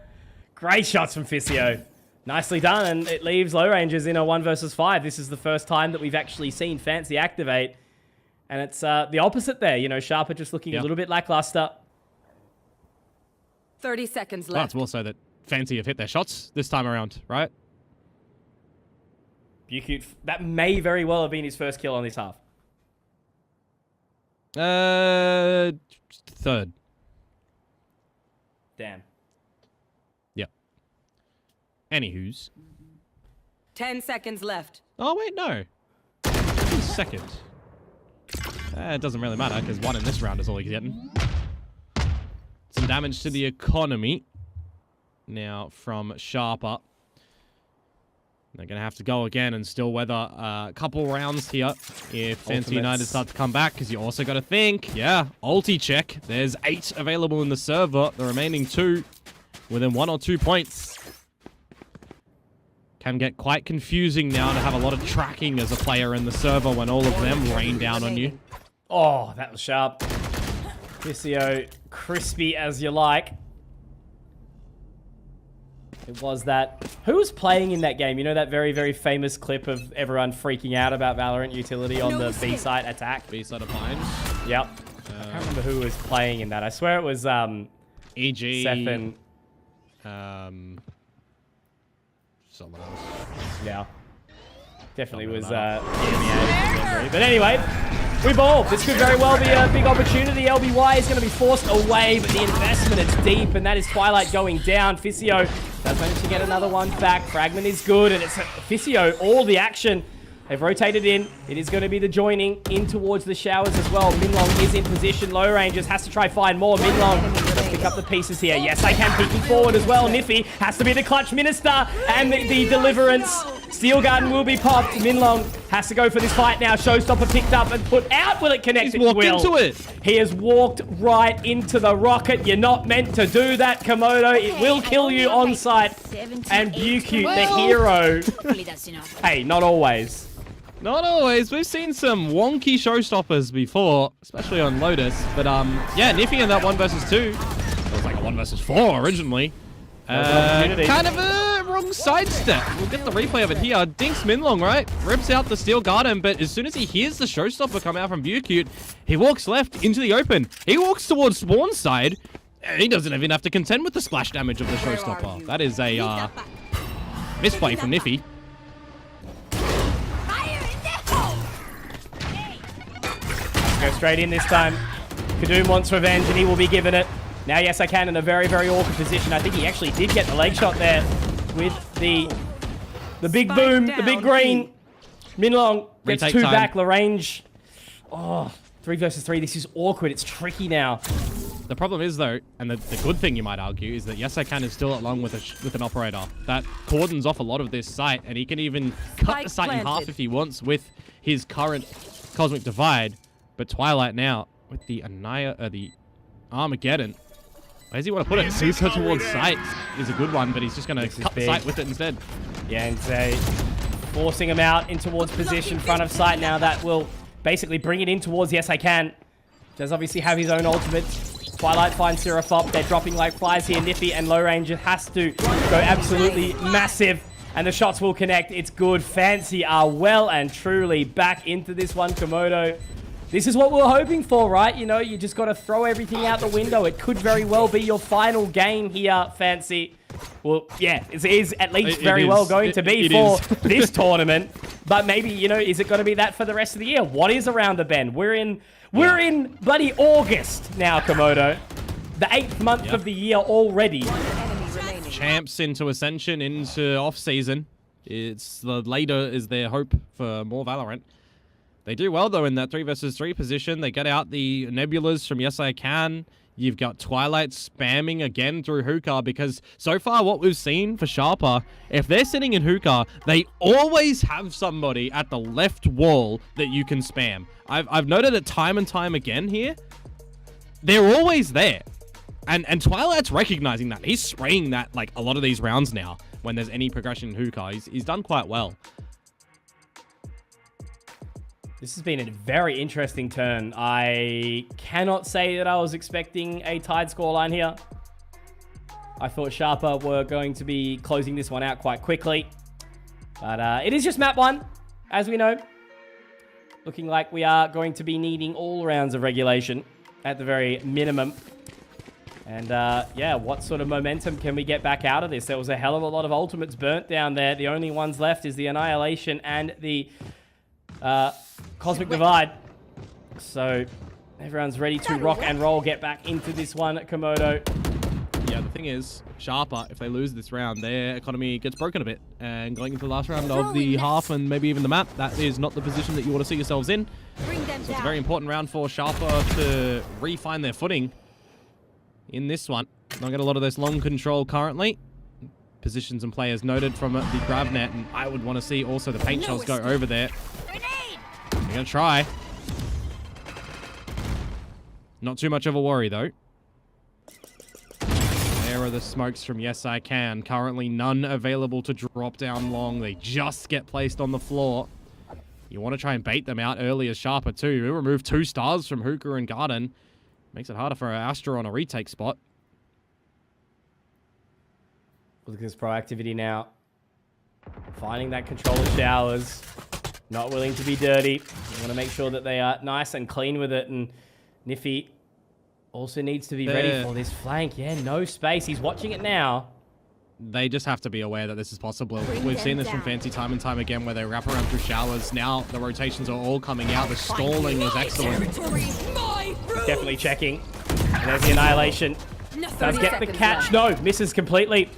Great shots from Fisio. Nicely done, and it leaves Low Rangers in a 1 versus 5. This is the first time that we've actually seen Fancy activate, and it's the opposite there. You know, Sharper just looking a little bit lackluster. 30 seconds Well, left. it's more so that Fancy have hit their shots this time around, right? Bucute, that may very well have been his first kill on this half. Third. Damn. Yep. Anywho's. 10 seconds left. Oh, wait, no. Second. It doesn't really matter, because 1 in this round is all he's getting. Some damage to the economy. Now from Sharper. They're going to have to go again and still weather a couple rounds here if Fancy United start to come back, because you also got to think, yeah, ulti check. There's 8 available in the server. The remaining 2 within 1 or 2 points. Can get quite confusing now to have a lot of tracking as a player in the server when all of them rain down on you. Oh, that was sharp. Fisio, crispy as you like. It was that. Who was playing in that game? You know that very, very famous clip of everyone freaking out about Valorant utility on the B-site attack? B-site of Pines? Yep. I can't remember who was playing in that. I swear it was EG. Seth and... someone else. Yeah. Definitely was EMEA. But anyway, we ball. This could very well be a big opportunity. LBY is going to be forced away, but the investment is deep, and that is Twilight going down. Fisio does manage to get another one back. Fragment is good, and it's Fisio, all the action. They've rotated in. It is going to be the joining in towards the showers as well. Minlong is in position. Low Rangers has to try find more. Minlong, let's pick up the pieces here. Yes, I can. Peeking forward as well. Niffy has to be the clutch minister and the deliverance. Steel Garden will be popped. Minlong has to go for this fight now. Showstopper picked up and put out. Will it connect? He's walked into it. He has walked right into the rocket. You're not meant to do that, Komodo. It will kill you on sight. And Bucute, the hero. Hey, not always. Not always. We've seen some wonky showstoppers before, especially on Lotus. But yeah, Niffy in that 1 versus 2. It was like a 1 versus 4 originally. Kind of a wrong sidestep. We'll get the replay of it here. Dinks Minlong, right? Rips out the Steel Garden, but as soon as he hears the showstopper come out from Bucute, he walks left into the open. He walks towards spawn side. He doesn't even have to contend with the splash damage of the showstopper. That is a misplay from Niffy. Go straight in this time. Kadoom wants revenge, and he will be given it. Now, yes, I can in a very, very awkward position. I think he actually did get the leg shot there with the big Spike boom, the down, big green. Minlong gets Retake 2 time. back. Lagrange. Oh, 3 versus 3. This is awkward. It's tricky now. The problem is, though, and the good thing you might argue, is that Yes I Can is still along with with an operator. That cordons off a lot of this site, and he can even cut the site in half if he wants with his current Cosmic Divide. But Twilight now, with the the Armageddon, where does he want to put it? Super towards site is a good one, but he's just going to cut the site with it instead. Yeah, and forcing him out in towards position, front of sight now. That will basically bring it in towards Yes I Can. Does obviously have his own ultimate. Twilight finds Seraphop. They're dropping like flies here. Nifty and Low Range has to go absolutely massive. And the shots will connect. It's good. Fancy are well and truly back into this one, Komodo. This is what we're hoping for, right? You know, you just got to throw everything out the window. It could very well be your final game here, Fancy. Well, yeah, it is at least very well going to be for this tournament. But maybe, you know, is it going to be that for the rest of the year? What is around the bend? We're in bloody August now, Komodo. The 8th month of the year already. Champs into Ascension, into off-season. It's the later is their hope for more Valorant. They do well, though, in that 3 versus 3 position. They get out the Nebulas from Yes I Can. You've got Twilight spamming again through Hookah, because so far what we've seen for Sharper, if they're sitting in Hookah, they always have somebody at the left wall that you can spam. I've noted it time and time again here. They're always there. And Twilight's recognizing that. He's spraying that, like, a lot of these rounds now when there's any progression in Hookah. He's done quite well. This has been a very interesting turn. I cannot say that I was expecting a tied scoreline here. I thought Sharper were going to be closing this one out quite quickly. But it is just map 1, as we know. Looking like we are going to be needing all rounds of regulation at the very minimum. And yeah, what sort of momentum can we get back out of this? There was a hell of a lot of ultimates burnt down there. The only ones left is the Annihilation and the Cosmic Divide. So everyone's ready to rock and roll, get back into this one, Komodo. Yeah, the thing is, Sharper, if they lose this round, their economy gets broken a bit. And going into the last round of the half and maybe even the map, that is not the position that you want to see yourselves in. So it's a very important round for Sharper to re-find their footing in this one. Not get a lot of this long control currently. Positions and players noted from the grab net, and I would want to see also the paint shells go over there. They're going to try. Not too much of a worry, though. There are the smokes from Yes I Can. Currently none available to drop down long. They just get placed on the floor. You want to try and bait them out early as Sharper, too. You remove 2 stars from Hookah and Garden. Makes it harder for Astra on a retake spot. Look at this proactivity now. Finding that controller showers. Not willing to be dirty. They want to make sure that they are nice and clean with it. And Niffy also needs to be ready for this flank. Yeah, no space. He's watching it now. They just have to be aware that this is possible. We've seen this from Fancy time and time again where they wrap around through showers. Now the rotations are all coming out. The stalling is excellent. Definitely checking. And there's the Annihilation. Does get the catch. No, misses completely.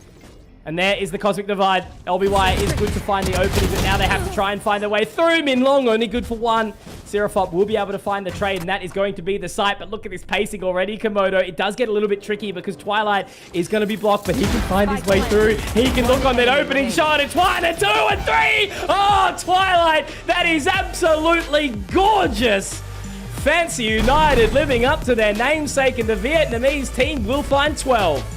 And there is the Cosmic Divide. LBY is good to find the opening, but now they have to try and find their way through. Minlong only good for 1. Seraphop will be able to find the trade, and that is going to be the site. But look at this pacing already, Komodo. It does get a little bit tricky because Twilight is going to be blocked, but he can find his way through. He can look on that opening shot. It's 1 and 2 and 3. Oh, Twilight. That is absolutely gorgeous. Fancy United living up to their namesake, and the Vietnamese team will find 12.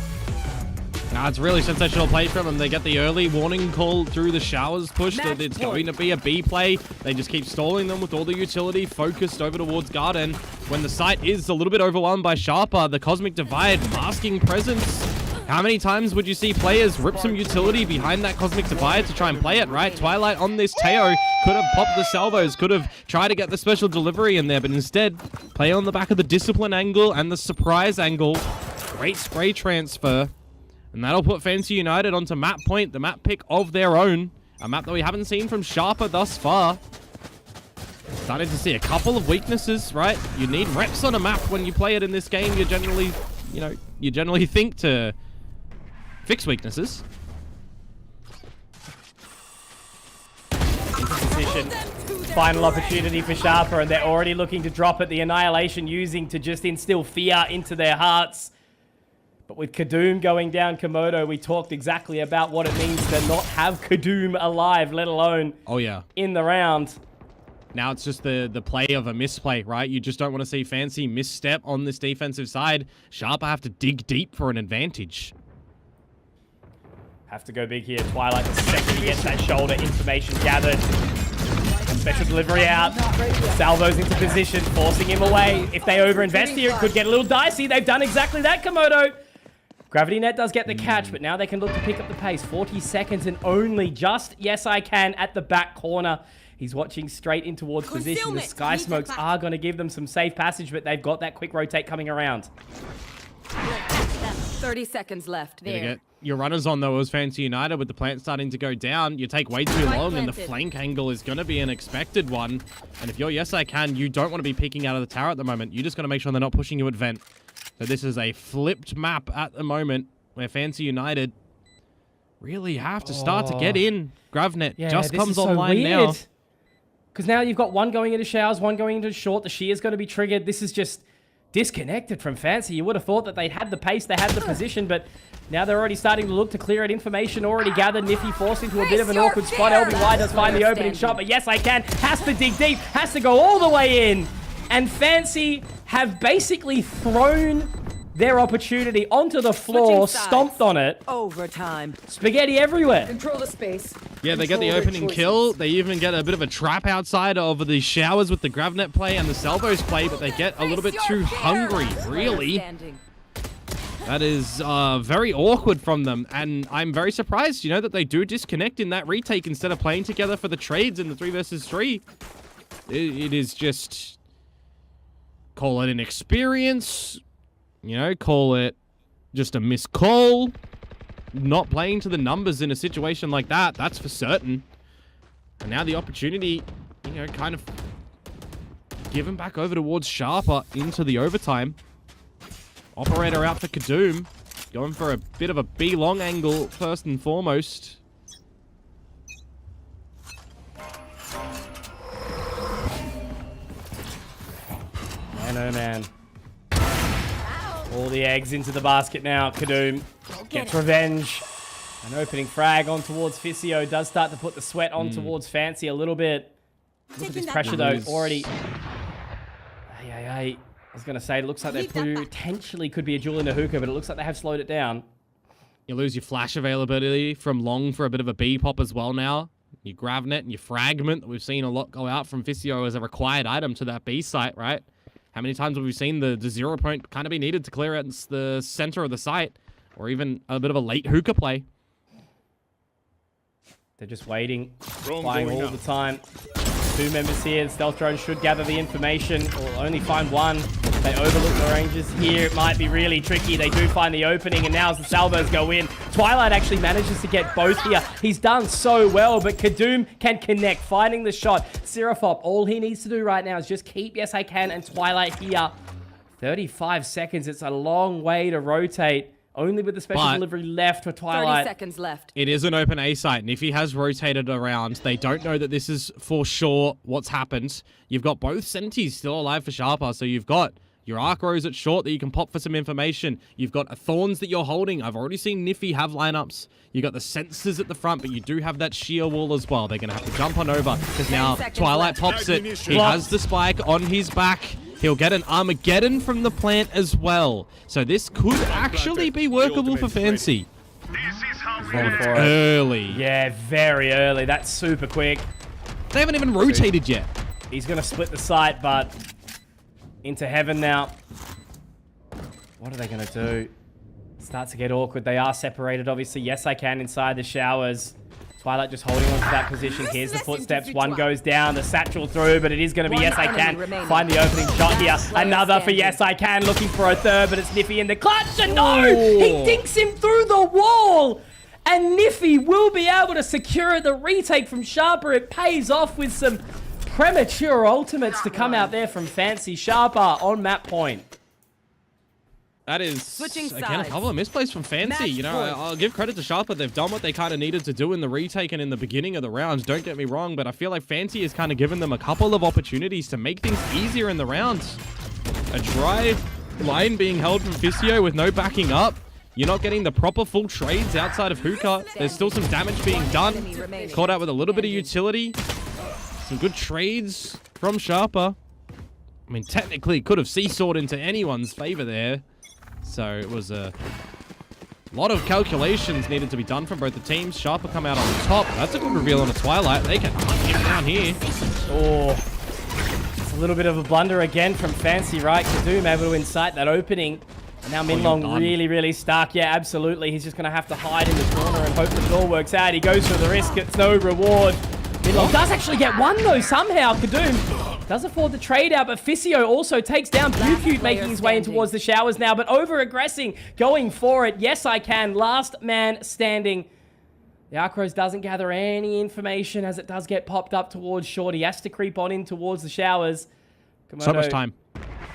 Nah, it's really sensational play from them. They get the early warning call through the showers push that it's going to be a B play. They just keep stalling them with all the utility focused over towards Garden. When the site is a little bit overwhelmed by Sharper, the Cosmic Divide masking presence. How many times would you see players rip some utility behind that Cosmic Divide to try and play it, right? Twilight on this Teo could have popped the salvos, could have tried to get the special delivery in there, but instead, play on the back of the discipline angle and the surprise angle. Great spray transfer. And that'll put Fancy United onto map point, the map pick of their own. A map that we haven't seen from Sharper thus far. Starting to see a couple of weaknesses, right? You need reps on a map when you play it in this game. You're generally you know, you generally think to fix weaknesses. Position. Final opportunity for Sharper, and they're already looking to drop it. The Annihilation using to just instill fear into their hearts. But with Kadoom going down Komodo, we talked exactly about what it means to not have Kadoom alive, let alone in the round. Now it's just the play of a misplay, right? You just don't want to see Fancy misstep on this defensive side. Sharper have to dig deep for an advantage. Have to go big here. Twilight, the second he gets that shoulder, information gathered. Special delivery out. Salvos into position, forcing him away. If they overinvest here, it could get a little dicey. They've done exactly that, Komodo. Gravity Net does get the catch, but now they can look to pick up the pace. 40 seconds and only just Yes I Can at the back corner. He's watching straight in towards position. The Sky Smokes are going to give them some safe passage, but they've got that quick rotate coming around. 30 seconds left. There. Get your runners on, though, as Fancy United with the plant starting to go down. You take way too long, and the flank angle is going to be an expected one. And if you're Yes I Can, you don't want to be peeking out of the tower at the moment. You just got to make sure they're not pushing you at vent. So this is a flipped map at the moment where Fancy United really have to start to get in. Gravnet just comes online now. Because now you've got one going into showers, one going into short. The shear's going to be triggered. This is just disconnected from Fancy. You would have thought that they had the pace, they had the position, but now they're already starting to look to clear it. Information already gathered. Niffy forced into a bit of an awkward spot. LBY does find the opening shot, but Yes I Can has to dig deep, has to go all the way in. And Fancy have basically thrown their opportunity onto the floor, stomped on it. Overtime. Spaghetti everywhere. Control the space. Yeah, they get the opening kill. They even get a bit of a trap outside of the showers with the Gravnet play and the Salvos play, but they get a little bit too hungry, really. That is very awkward from them, and I'm very surprised, you know, that they do disconnect in that retake instead of playing together for the trades in the 3 versus 3. It is just... Call it inexperience, you know, call it just a missed call. Not playing to the numbers in a situation like that, that's for certain. And now the opportunity, you know, kind of given back over towards Sharper into the overtime. Operator out for Kadoom, going for a bit of a B-long angle first and foremost. Man, oh man. All the eggs into the basket now. Kadoom gets revenge. An opening frag on towards Fisio. Does start to put the sweat on towards Fancy a little bit. Look at this pressure though. Already. I was going to say, it looks like they potentially could be a duel in a hookah, but it looks like they have slowed it down. You lose your flash availability from long for a bit of a B pop as well now. Your Gravnet and your Fragment that we've seen a lot go out from Fisio as a required item to that B site, right? How many times have we seen the 0 point kind of be needed to clear out the center of the site? Or even a bit of a late hookah play. They're just waiting, flying all the time. 2 members here. Stealth drone should gather the information. Or only find one. They overlook the ranges here. It might be really tricky. They do find the opening, and now as the salvos go in, Twilight actually manages to get both here. He's done so well, but Kadoom can connect, finding the shot. Seraphop, all he needs to do right now is just keep Yes I Can and Twilight here. 35 seconds. It's a long way to rotate. Only with the special delivery left for Twilight. 30 seconds left. It is an open A site, and if he has rotated around, they don't know that this is for sure what's happened. You've got both Sentis still alive for Sharper, so you've got your Arc Rose at short that you can pop for some information. You've got a Thorns that you're holding. I've already seen Niffy have lineups. You've got the Sensors at the front, but you do have that sheer wall as well. They're going to have to jump on over, because now Twilight pops it. He has the spike on his back. He'll get an Armageddon from the plant as well. So this could actually be workable for Fancy. Early. Yeah, very early. That's super quick. They haven't even rotated yet. He's going to split the site, but into heaven now. What are they going to do? Starts to get awkward. They are separated, obviously. Yes, I Can inside the showers. Twilight just holding on to that position. Here's the footsteps. One goes down. The satchel through, but it is going to be Yes, I Can. Find the opening shot here. Another for Yes, I Can. Looking for a third, but it's Niffy in the clutch. And no! He dinks him through the wall! And Niffy will be able to secure the retake from Sharper. It pays off with some premature ultimates to come out there from Fancy. Sharper on map point. That is, Switching again, a sides. couple of misplays from Fancy. Match You know, point. I'll give credit to Sharper. They've done what they kind of needed to do in the retake and in the beginning of the rounds. Don't get me wrong, but I feel like Fancy has kind of given them a couple of opportunities to make things easier in the rounds. A dry line being held from FCY with no backing up. You're not getting the proper full trades outside of Hookah. There's still some damage being done. Caught out with a little bit of utility. Some good trades from Sharper. I mean, technically, could have seesawed into anyone's favor there. So it was a lot of calculations needed to be done from both the teams. Sharper come out on top. That's a good reveal on a Twilight. They can hunt him down here. Oh, it's a little bit of a blunder again from Fancy, right? Kadoom able to incite that opening. And now Minlong really stuck. Yeah, absolutely. He's just going to have to hide in the corner and hope that it all works out. He goes for the risk. It's no reward. Minlong does actually get one, though, somehow. Kadoom does afford the trade out, but FCY also takes down Bucute, making his way in towards the showers now, but over-aggressing, going for it. Yes, I can. Last man standing. The Arcros doesn't gather any information as it does get popped up towards short. He has to creep on in towards the showers. Komodo, So much time.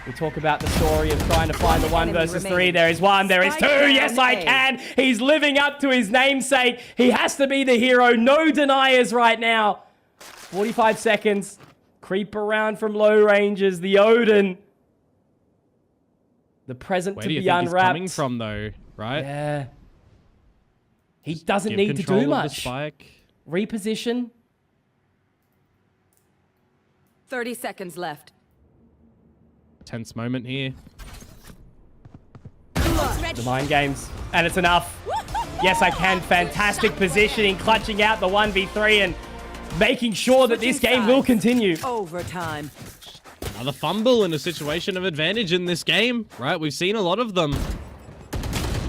we talk about the story of trying to find the 1 versus 3. There is 1, there is 2. Yes, I can. He's living up to his namesake. He has to be the hero. No deniers right now. 45 seconds. Creep around from low ranges. The Odin. The present Where to do you be think unwrapped. he's coming from, though? Right? Yeah. He doesn't Give need to control do of the much. spike. Reposition. 30 seconds left. Tense moment here. The mind games. And it's enough. Yes, I can. Fantastic positioning. Clutching out the 1v3 and making sure that this game will continue. Overtime. Another fumble in a situation of advantage in this game, right? We've seen a lot of them.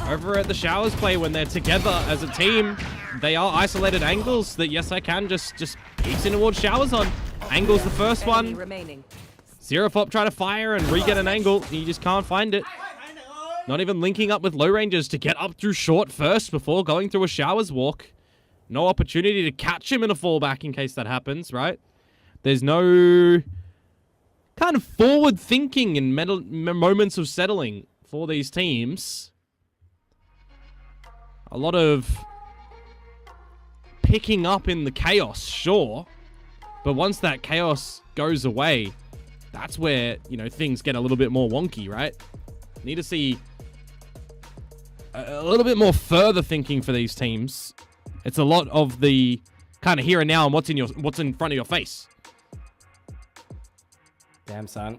Over at the Showers play, when they're together as a team, they are isolated angles that Yes I Can just peeks in towards Showers on. Angle's the first one. Zero Pop try to fire and re-get an angle. He just can't find it. Not even linking up with low rangers to get up through short first before going through a Showers walk. No opportunity to catch him in a fallback in case that happens, right? There's no kind of forward thinking in moments of settling for these teams. A lot of picking up in the chaos, sure. But once that chaos goes away, that's where, you know, things get a little bit more wonky, right? Need to see a little bit more further thinking for these teams. It's a lot of the kind of here and now and what's in front of your face. Damn, son.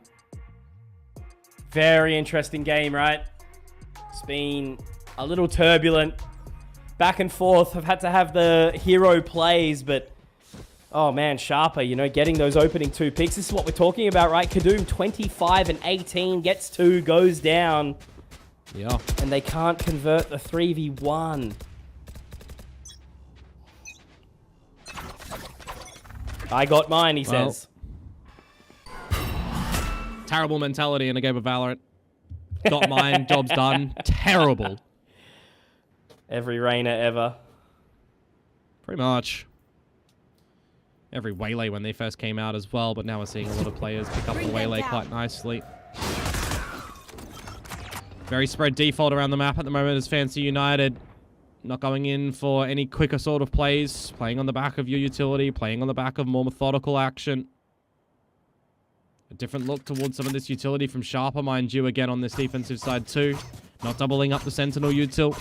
Very interesting game, right? It's been a little turbulent. Back and forth. I've had to have the hero plays, but oh man, Sharper, you know, getting those opening 2 picks. This is what we're talking about, right? Kadoom 25 and 18, gets 2, goes down. Yeah. And they can't convert the 3v1. I got mine, he says. Terrible mentality in a game of Valorant. Got mine, job's done. Terrible. Every Reyna ever. Pretty much. Every Waylay when they first came out as well, but now we're seeing a lot of players pick up the Waylay quite nicely. Very spread default around the map at the moment as Fancy United. Not going in for any quicker sort of plays. Playing on the back of your utility. Playing on the back of more methodical action. A different look towards some of this utility from Sharper, mind you, again on this defensive side too. Not doubling up the Sentinel util.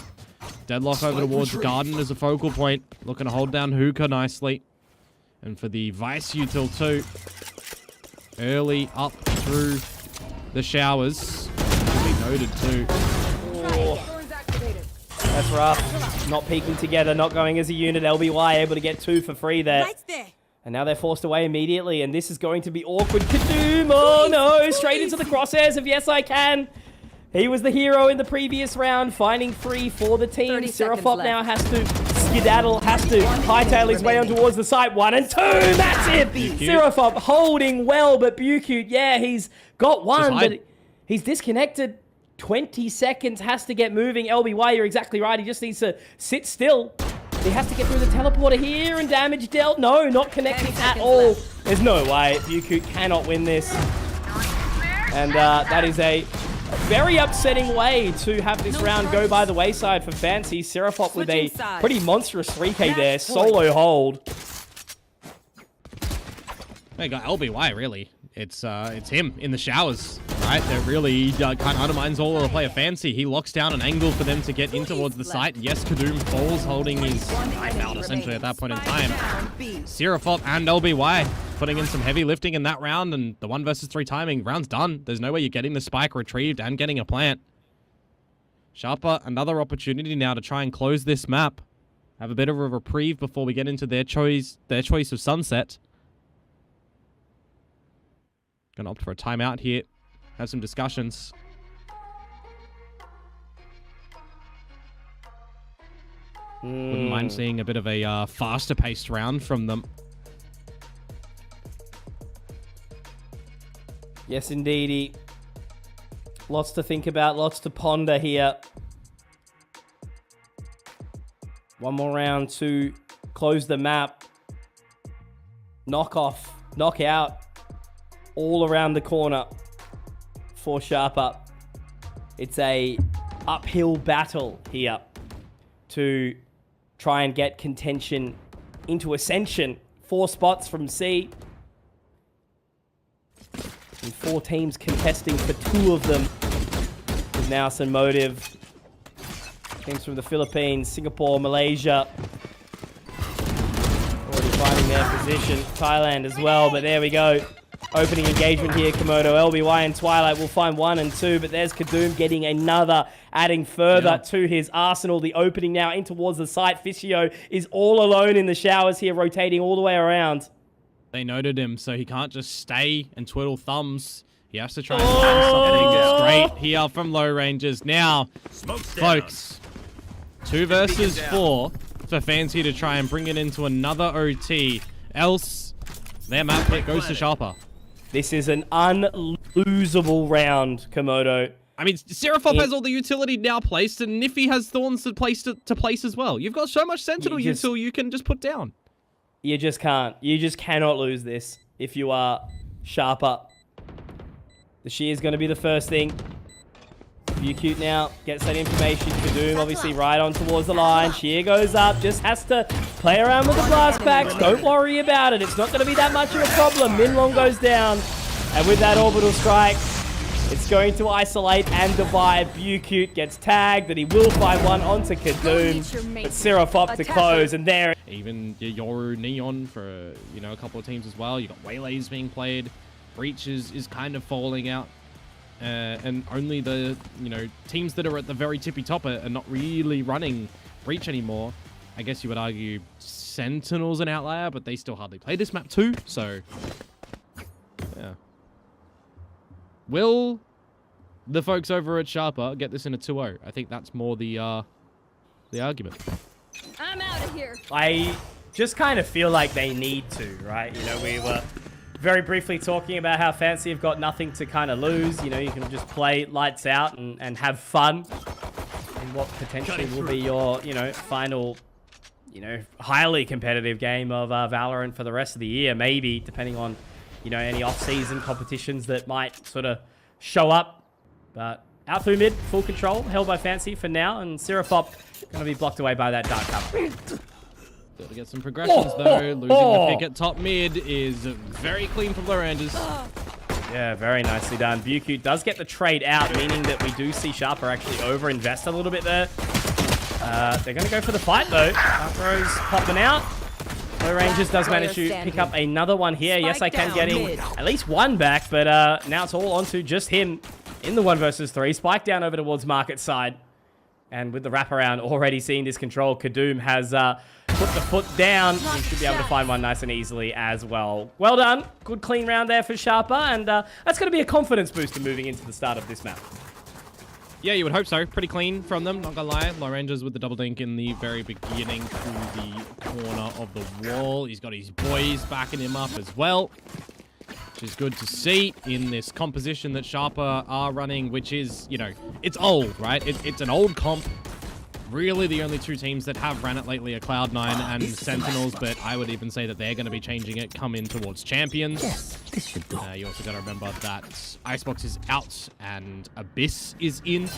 Deadlock over towards Garden as a focal point. Looking to hold down Hookah nicely. And for the Vice util too. Early up through the Showers. To be noted too. Oh, that's rough. Not peeking together, not going as a unit. LBY able to get 2 for free there. And now they're forced away immediately, and this is going to be awkward. Kadoom! Oh no! Straight into the crosshairs of Yes I Can. He was the hero in the previous round, finding 3 for the team. Seraphop now has to skedaddle, has to hightail his way on towards the site. 1 and 2! That's it! Seraphop holding well, but Bucute, yeah, he's got 1, but he's disconnected. 20 seconds, has to get moving. LBY, you're exactly right. He just needs to sit still. He has to get through the teleporter here and damage dealt. No, not connecting at all. There's no way. Bucute cannot win this. And that is a very upsetting way to have this round go by the wayside for Fancy. Seraphop with a pretty monstrous 3K there. Solo hold. They got LBY, really. It's him in the showers, right? That really kind of undermines all of the player Fancy. He locks down an angle for them to get in towards the site. Yes, Kadoom falls, holding his knife out essentially at that point in time. Seraphop and LBY putting in some heavy lifting in that round, and the 1 versus 3 timing. Round's done. There's no way you're getting the spike retrieved and getting a plant. Sharper, another opportunity now to try and close this map. Have a bit of a reprieve before we get into their choice of sunset. Gonna opt for a timeout here. Have some discussions. Wouldn't mind seeing a bit of a faster paced round from them. Yes, indeedy. Lots to think about, lots to ponder here. One more round to close the map. Knock off, knock out. All around the corner for Sharper. It's a uphill battle here to try and get contention into Ascension. 4 spots from C. And 4 teams contesting for 2 of them. With now some motive. Teams from the Philippines, Singapore, Malaysia. Already finding their position. Thailand as well, but there we go. Opening engagement here, Komodo. LBY and Twilight will find 1 and 2, but there's Kadoom getting another, adding further to his arsenal. The opening now in towards the site. Ficio is all alone in the showers here, rotating all the way around. They noted him, so he can't just stay and twiddle thumbs. He has to try and find something straight here from low ranges. Now, folks, 2 versus 4 for Fancy to try and bring it into another OT. Else, their map pick goes to Sharper. This is an unlosable round, Komodo. I mean, Seraphop has all the utility now placed, and Niffy has Thorns to place as well. You've got so much Sentinel util you can just put down. You just can't. You just cannot lose this if you are Sharper. The shear is going to be the first thing. Cute now gets that information. Kadoom obviously right on towards the line. Shear goes up. Just has to play around with the blast packs. Don't worry about it. It's not going to be that much of a problem. Minlong goes down. And with that orbital strike, it's going to isolate and divide. Cute gets tagged, but he will find one onto Kadoom. But Seraphop to close, and there. Even Yoru Neon for a couple of teams as well. You got Waylays being played. Breach is kind of falling out. And only the teams that are at the very tippy top are not really running Breach anymore. I guess you would argue Sentinel's an outlier, but they still hardly play this map too. So, yeah. Will the folks over at Sharper get this in a 2-0? I think that's more the argument. I'm out of here. I just kind of feel like they need to, right? We were very briefly talking about how Fancy have got nothing to kind of lose. You can just play lights out and have fun in what potentially will be your, final, highly competitive game of Valorant for the rest of the year, maybe, depending on, any off-season competitions that might sort of show up. But out through mid, full control, held by Fancy for now, and Seraphop going to be blocked away by that dark cover. Got to get some progressions, though. Losing the pick at top mid is very clean from Loranges. Yeah, very nicely done. Buku does get the trade out, meaning that we do see Sharper actually over-invest a little bit there. They're going to go for the fight, though. Rose popping out. Low Rangers does manage to pick up another one here. Yes, I can get him at least 1 back, but now it's all onto just him in the 1 versus 3. Spike down over towards market side. And with the wraparound already seeing this control, Kadoom has put the foot down. He should be able to find one nice and easily as well. Well done. Good clean round there for Sharper. And that's going to be a confidence booster moving into the start of this map. Yeah, you would hope so. Pretty clean from them, not gonna lie. Low Rangers with the double dink in the very beginning through the corner of the wall. He's got his boys backing him up as well, which is good to see in this composition that Sharper are running, which is, it's old, right? It's an old comp. Really, the only two teams that have ran it lately are Cloud9 and Sentinels, but I would even say that they're going to be changing it come in towards Champions. Yes, this should do. You also got to remember that Icebox is out and Abyss is in.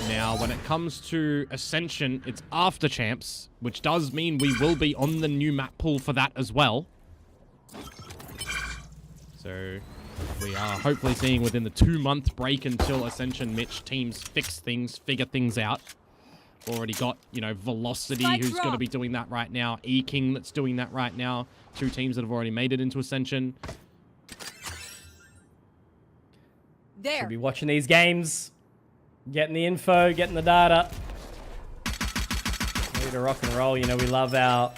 Now, when it comes to Ascension, it's after Champs, which does mean we will be on the new map pool for that as well. So we are hopefully seeing within the 2-month break until Ascension Mitch teams fix things, figure things out. Already got, you know, Velocity, who's going to be doing that right now. E-King that's doing that right now. 2 teams that have already made it into Ascension. There. Should be watching these games, getting the info, getting the data. Ready to rock and roll. You know, we love our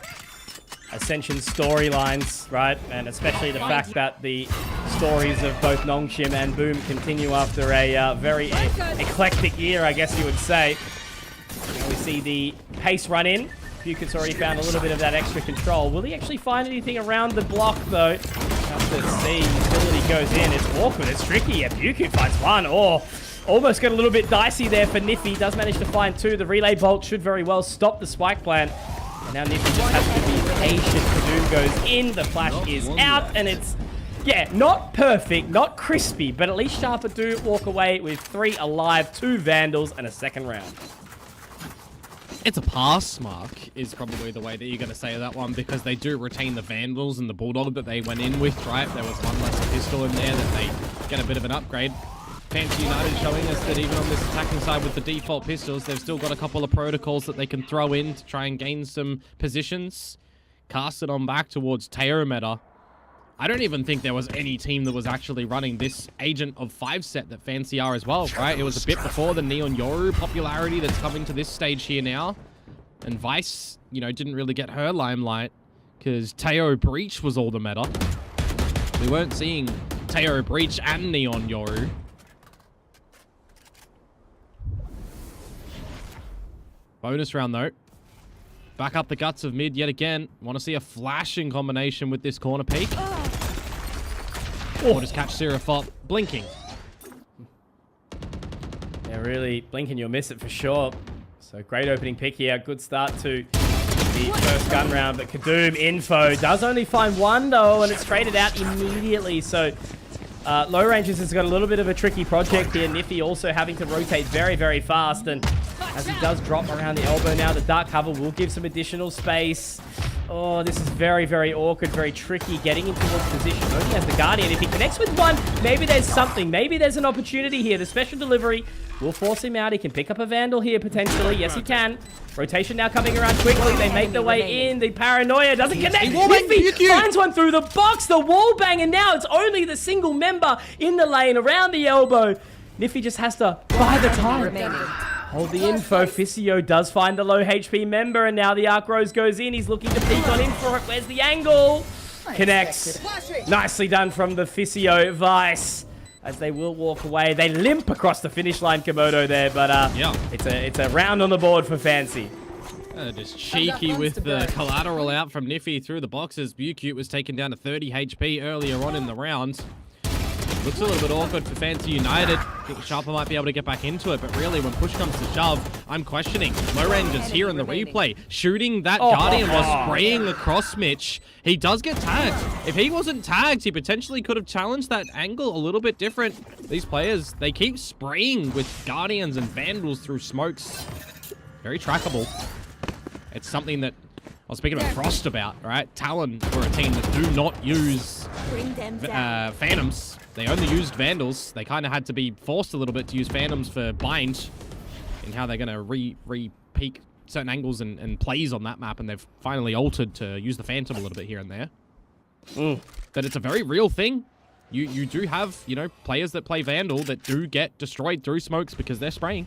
Ascension storylines, right? And especially the fact that the stories of both Nongshim and Boom continue after a very eclectic year, I guess you would say. We see the pace run in. Bukit's already found a little bit of that extra control. Will he actually find anything around the block, though? Have to see. Utility goes in. It's awkward. It's tricky. Yeah, Bukit finds one. Oh, almost got a little bit dicey there for Niffy. Does manage to find 2. The relay bolt should very well stop the spike plan. And now Niffy just has to be patient. Kadoom goes in. The flash is out. And it's, yeah, not perfect, not crispy, but at least Sharper do walk away with 3 alive, 2 Vandals, and a second round. It's a pass mark is probably the way that you're going to say that one, because they do retain the Vandals and the Bulldog that they went in with, right? There was one less pistol in there that they get a bit of an upgrade. Fancy United showing us that even on this attacking side with the default pistols, they've still got a couple of protocols that they can throw in to try and gain some positions. Cast it on back towards Teo meta. I don't even think there was any team that was actually running this Agent of 5 set that Fancy are as well, right? It was a bit before the Neon Yoru popularity that's coming to this stage here now. And Vice, you know, didn't really get her limelight because Teo Breach was all the meta. We weren't seeing Teo Breach and Neon Yoru. Bonus round, though. Back up the guts of mid yet again. Want to see a flashing combination with this corner peek. Or just catch Seraphop blinking. Yeah, really, blinking, you'll miss it for sure. So great opening pick here. Good start to the first gun round. But Kadoom info does only find 1 though, and it's traded out immediately. So Low Rangers has got a little bit of a tricky project here. Niffy also having to rotate very, very fast. And as he does drop around the elbow now, the dark cover will give some additional space. Oh, this is very, very awkward, very tricky. Getting into towards position. Only has the Guardian. If he connects with 1, maybe there's something. Maybe there's an opportunity here. The special delivery will force him out. He can pick up a Vandal here, potentially. Yes, he can. Rotation now coming around quickly. They make their way in. The Paranoia doesn't connect. Niffy finds one through the box. The wall bang, and now it's only the single member in the lane around the elbow. Niffy just has to buy the time. Hold the info. Fisio does find the low HP member, and now the Arc Rose goes in. He's looking to peek on in for it. Where's the angle? Connects. Nicely done from the Fisio Vice. As they will walk away. They limp across the finish line, Komodo there, but yeah, it's a round on the board for Fancy. Just cheeky with the collateral out from Niffy through the boxes. Bukit was taken down to 30 HP earlier on in the round. Looks a little bit awkward for Fancy United. I think Sharper might be able to get back into it, but really, when push comes to shove, I'm questioning. Low Rangers here in the replay, shooting that Guardian while spraying across Mitch. He does get tagged. If he wasn't tagged, he potentially could have challenged that angle a little bit different. These players, they keep spraying with Guardians and Vandals through smokes. Very trackable. It's something that I was speaking about Frost about, right? Talon were a team that do not use Phantoms. They only used Vandals. They kind of had to be forced a little bit to use Phantoms for bind and how they're going to re-peak certain angles and plays on that map, and they've finally altered to use the Phantom a little bit here and there. But it's a very real thing. You do have, you know, players that play Vandal that do get destroyed through smokes because they're spraying.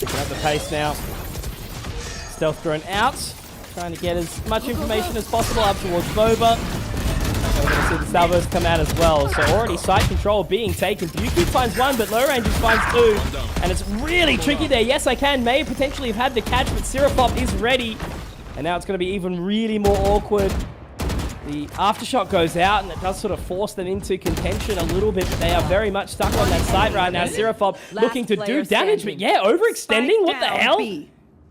At the pace now. Stealth drone out. Trying to get as much information as possible up towards Boba. We're going to see the salvos come out as well. So already site control being taken. Bukit finds 1, but Low Rangers finds 2. And it's really tricky there. Yes, I can. May potentially have had the catch, but Seraphop is ready. And now it's going to be even really more awkward. The aftershock goes out, and it does sort of force them into contention a little bit, but they are very much stuck on that site right now. Xerofob looking to do damage, but yeah, overextending? What the hell?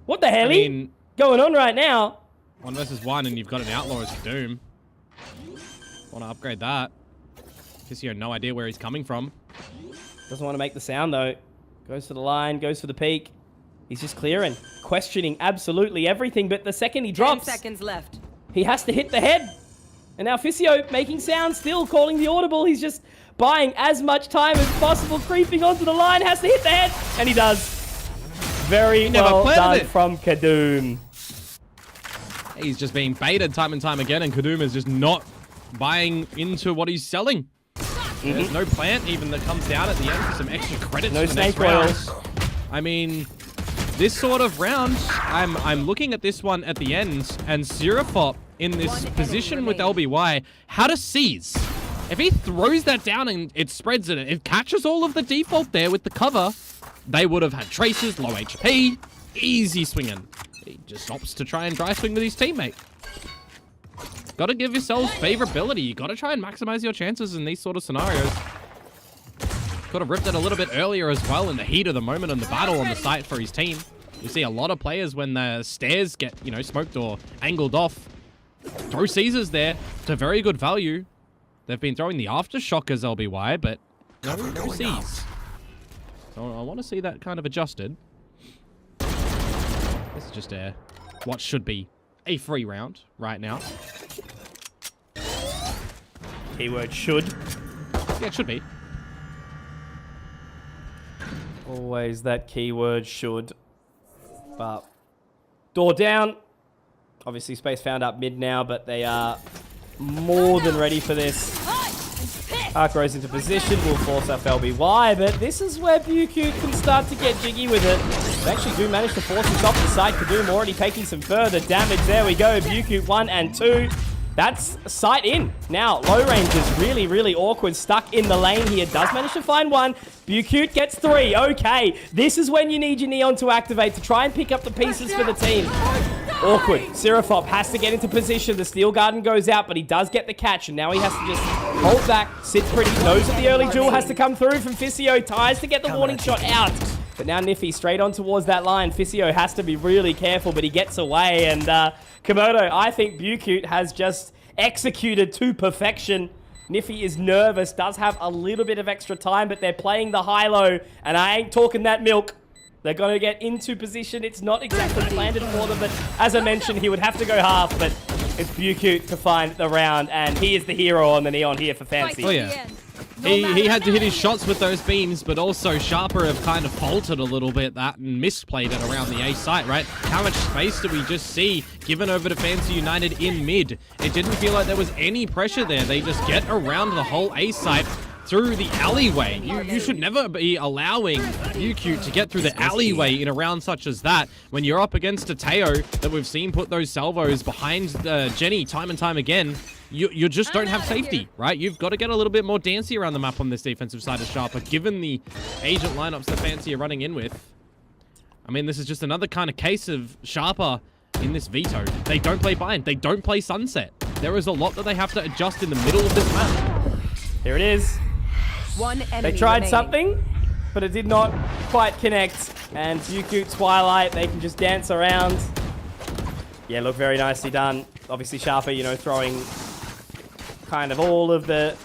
What the hell? I mean, going on right now? 1 versus 1, and you've got an Outlaw as Doom. Want to upgrade that. Guess you have no idea where he's coming from. Doesn't want to make the sound, though. Goes for the line, goes for the peak. He's just clearing, questioning absolutely everything, but the second he drops... 10 seconds left. He has to hit the head. And now FCY making sound, still calling the audible. He's just buying as much time as possible, creeping onto the line, has to hit the head, and he does. Very well done from Kadoom. He's just being baited time and time again, and Kadoom is just not buying into what he's selling. There's no plant even that comes down at the end for some extra credits for the next round. I mean, this sort of round, I'm looking at this one at the end, and Xerofob in this position with LBY, how to seize. If he throws that down and it spreads it, it catches all of the default there with the cover, they would have had traces, low HP, easy swinging. He just opts to try and dry swing with his teammate. Got to give yourselves favorability. You got to try and maximize your chances in these sort of scenarios. Could have ripped it a little bit earlier as well in the heat of the moment and the battle on the site for his team. You see a lot of players when the stairs get, you know, smoked or angled off, throw Caesars there to very good value. They've been throwing the aftershock as LBY, but no C's. So I want to see that kind of adjusted. This is just what should be a free round right now. Keyword should. Yeah, it should be. Always that keyword should. But door down. Obviously space found up mid now, but they are more than ready for this. Arc goes into position, will force up LBY, but this is where Bucute can start to get jiggy with it. They actually do manage to force this off the side. Kadoom already taking some further damage. There we go. Bucute 1 and 2. That's sight in. Now, low range is really, really awkward. Stuck in the lane here. Does manage to find one. Bucute gets 3. Okay. This is when you need your Neon to activate to try and pick up the pieces for the team. Awkward. Xerofob has to get into position. The Steel Garden goes out, but he does get the catch, and now he has to just hold back, sit pretty, knows that the early duel has to come through from FCY. Tries to get the warning shot out. But now Niffy straight on towards that line. FCY has to be really careful, but he gets away. And Komodo, I think Bucute has just executed to perfection. Niffy is nervous, does have a little bit of extra time, but they're playing the high-low, and I ain't talking that milk. They're going to get into position. It's not exactly planted for them, but as I mentioned, he would have to go half, but it's Bucute to find the round, and he is the hero on the Neon here for Fancy. Oh, yeah. He had to hit his shots with those beams, but also Sharper have kind of faltered a little bit that and misplayed it around the A site, right? How much space did we just see given over to Fancy United in mid? It didn't feel like there was any pressure there. They just get around the whole A site through the alleyway. You should never be allowing Bucute to get through the alleyway in a round such as that when you're up against a Teo that we've seen put those salvos behind Jenny time and time again. You just don't have safety, right? You've got to get a little bit more dancy around the map on this defensive side of Sharper, given the agent lineups that Fancy are running in with. I mean, this is just another kind of case of Sharper in this veto. They don't play Bind. They don't play Sunset. There is a lot that they have to adjust in the middle of this map. Here it is. One enemy they tried remaining. something, but it did not quite connect. And Bucute, Twilight, they can just dance around. Yeah, look, very nicely done. Obviously, Sharper, you know, throwing kind of all of the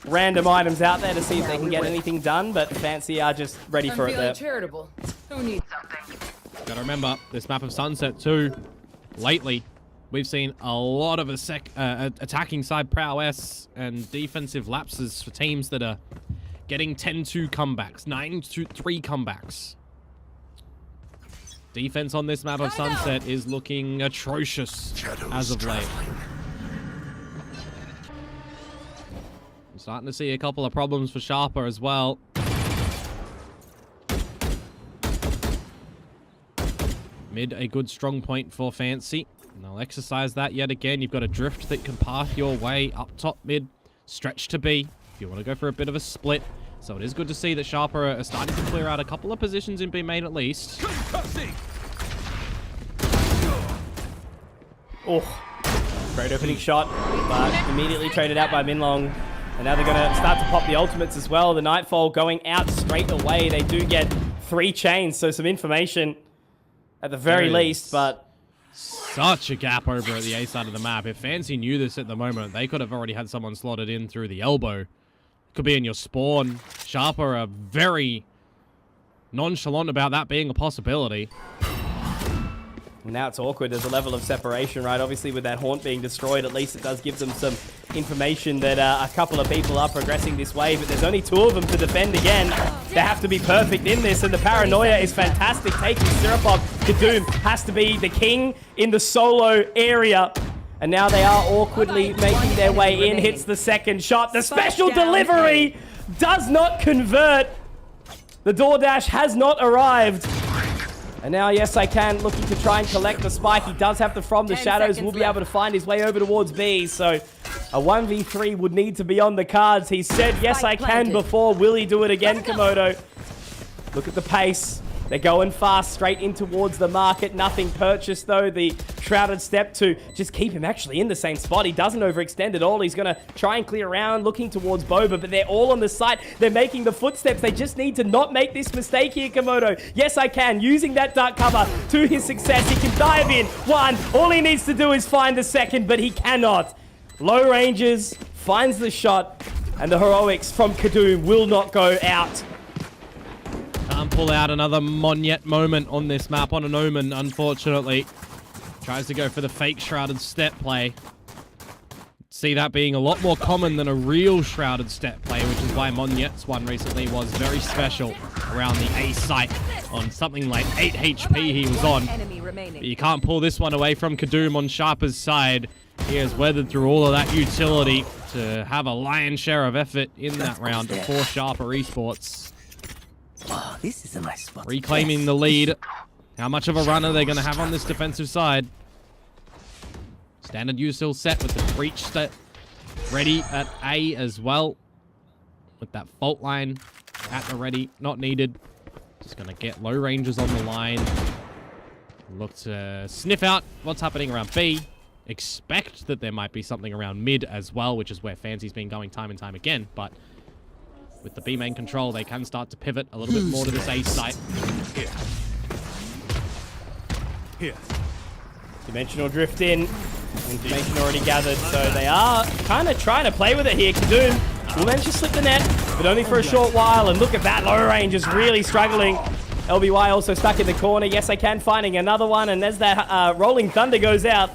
random items out there to see if they can get anything done, but Fancy are just ready for it there. Charitable. Who needs something? Gotta remember, this map of Sunset too, lately, we've seen a lot of attacking side prowess and defensive lapses for teams that are getting 10-2 comebacks, 9-3 comebacks. Defense on this map of Sunset is looking atrocious as of late. I'm starting to see a couple of problems for Sharper as well. Mid, a good strong point for Fancy. And they'll exercise that yet again. You've got a drift that can path your way up top mid. Stretch to B if you want to go for a bit of a split. So it is good to see that Sharper are starting to clear out a couple of positions in B main at least. Oh, Great opening shot, but immediately traded out by Minlong. And now they're going to start to pop the ultimates as well. The Nightfall going out straight away. They do get 3 chains, so some information at the very least, but... Such a gap over at the A side of the map. If Fancy knew this at the moment, they could have already had someone slotted in through the elbow. Could be in your spawn. Sharper are very nonchalant about that being a possibility. Now it's awkward. There's a level of separation, right? Obviously, with that haunt being destroyed, at least it does give them some information that a couple of people are progressing this way, but there's only 2 of them to defend again. They have to be perfect in this, and the paranoia is fantastic. Taking Syrup off, Kadoom has to be the king in the solo area. And now they are awkwardly making their way in. Hits the second shot. The special delivery does not convert. The DoorDash has not arrived. And now, yes, I can, looking to try and collect the spike. He does have the From the Shadows. Will be able to find his way over towards B. So a 1v3 would need to be on the cards. He said, yes, I can before. Will he do it again, Komodo? Look at the pace. They're going fast straight in towards the market. Nothing purchased, though. The Shrouded Step to just keep him actually in the same spot. He doesn't overextend at all. He's going to try and clear around, looking towards Boba, but they're all on the site. They're making the footsteps. They just need to not make this mistake here, Komodo. Yes, I can. Using that dark cover to his success. He can dive in. 1. All he needs to do is find the second, but he cannot. Low ranges, finds the shot, and the heroics from Kadoom will not go out. Can't pull out another Monyet moment on this map on an Omen, unfortunately. Tries to go for the fake Shrouded Step play. See that being a lot more common than a real Shrouded Step play, which is why Monyet's one recently was very special around the A site on something like 8 HP he was on. But you can't pull this one away from Kadoom on Sharper's side. He has weathered through all of that utility to have a lion's share of effort in that round for Sharper Esports. Oh, this is a nice spot. Reclaiming the lead. How much of a run are they going to have on this defensive side? Standard Usil set with the breach set ready at A as well. With that fault line at the ready, not needed. Just going to get low ranges on the line. Look to sniff out what's happening around B. Expect that there might be something around mid as well, which is where Fancy's been going time and time again, but with the B main control, they can start to pivot a little bit more to this A site. Here. Dimensional drift in. Information already gathered, so they are kind of trying to play with it here. Kadoom will manage to slip the net, but only for a short while. And look at that, low range is really struggling. LBY also stuck in the corner. Yes, I can, finding another one. And as that Rolling Thunder goes out,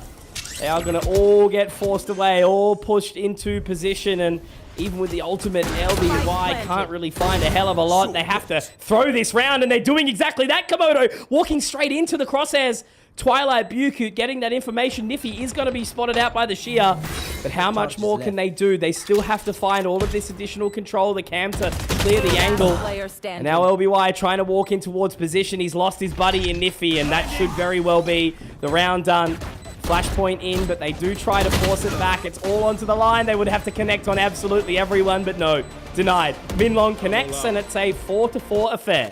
they are going to all get forced away, all pushed into position. And even with the ultimate, LBY can't really find a hell of a lot. They have to throw this round, and they're doing exactly that. Komodo walking straight into the crosshairs. Twilight Buku getting that information. Niffy is going to be spotted out by the Shia. But how much more can they do? They still have to find all of this additional control. The cam to clear the angle. And now LBY trying to walk in towards position. He's lost his buddy in Niffy, and that should very well be the round done. Flashpoint in, but they do try to force it back. It's all onto the line. They would have to connect on absolutely everyone, but no. Denied. Minlong connects, and it's a 4-4 affair.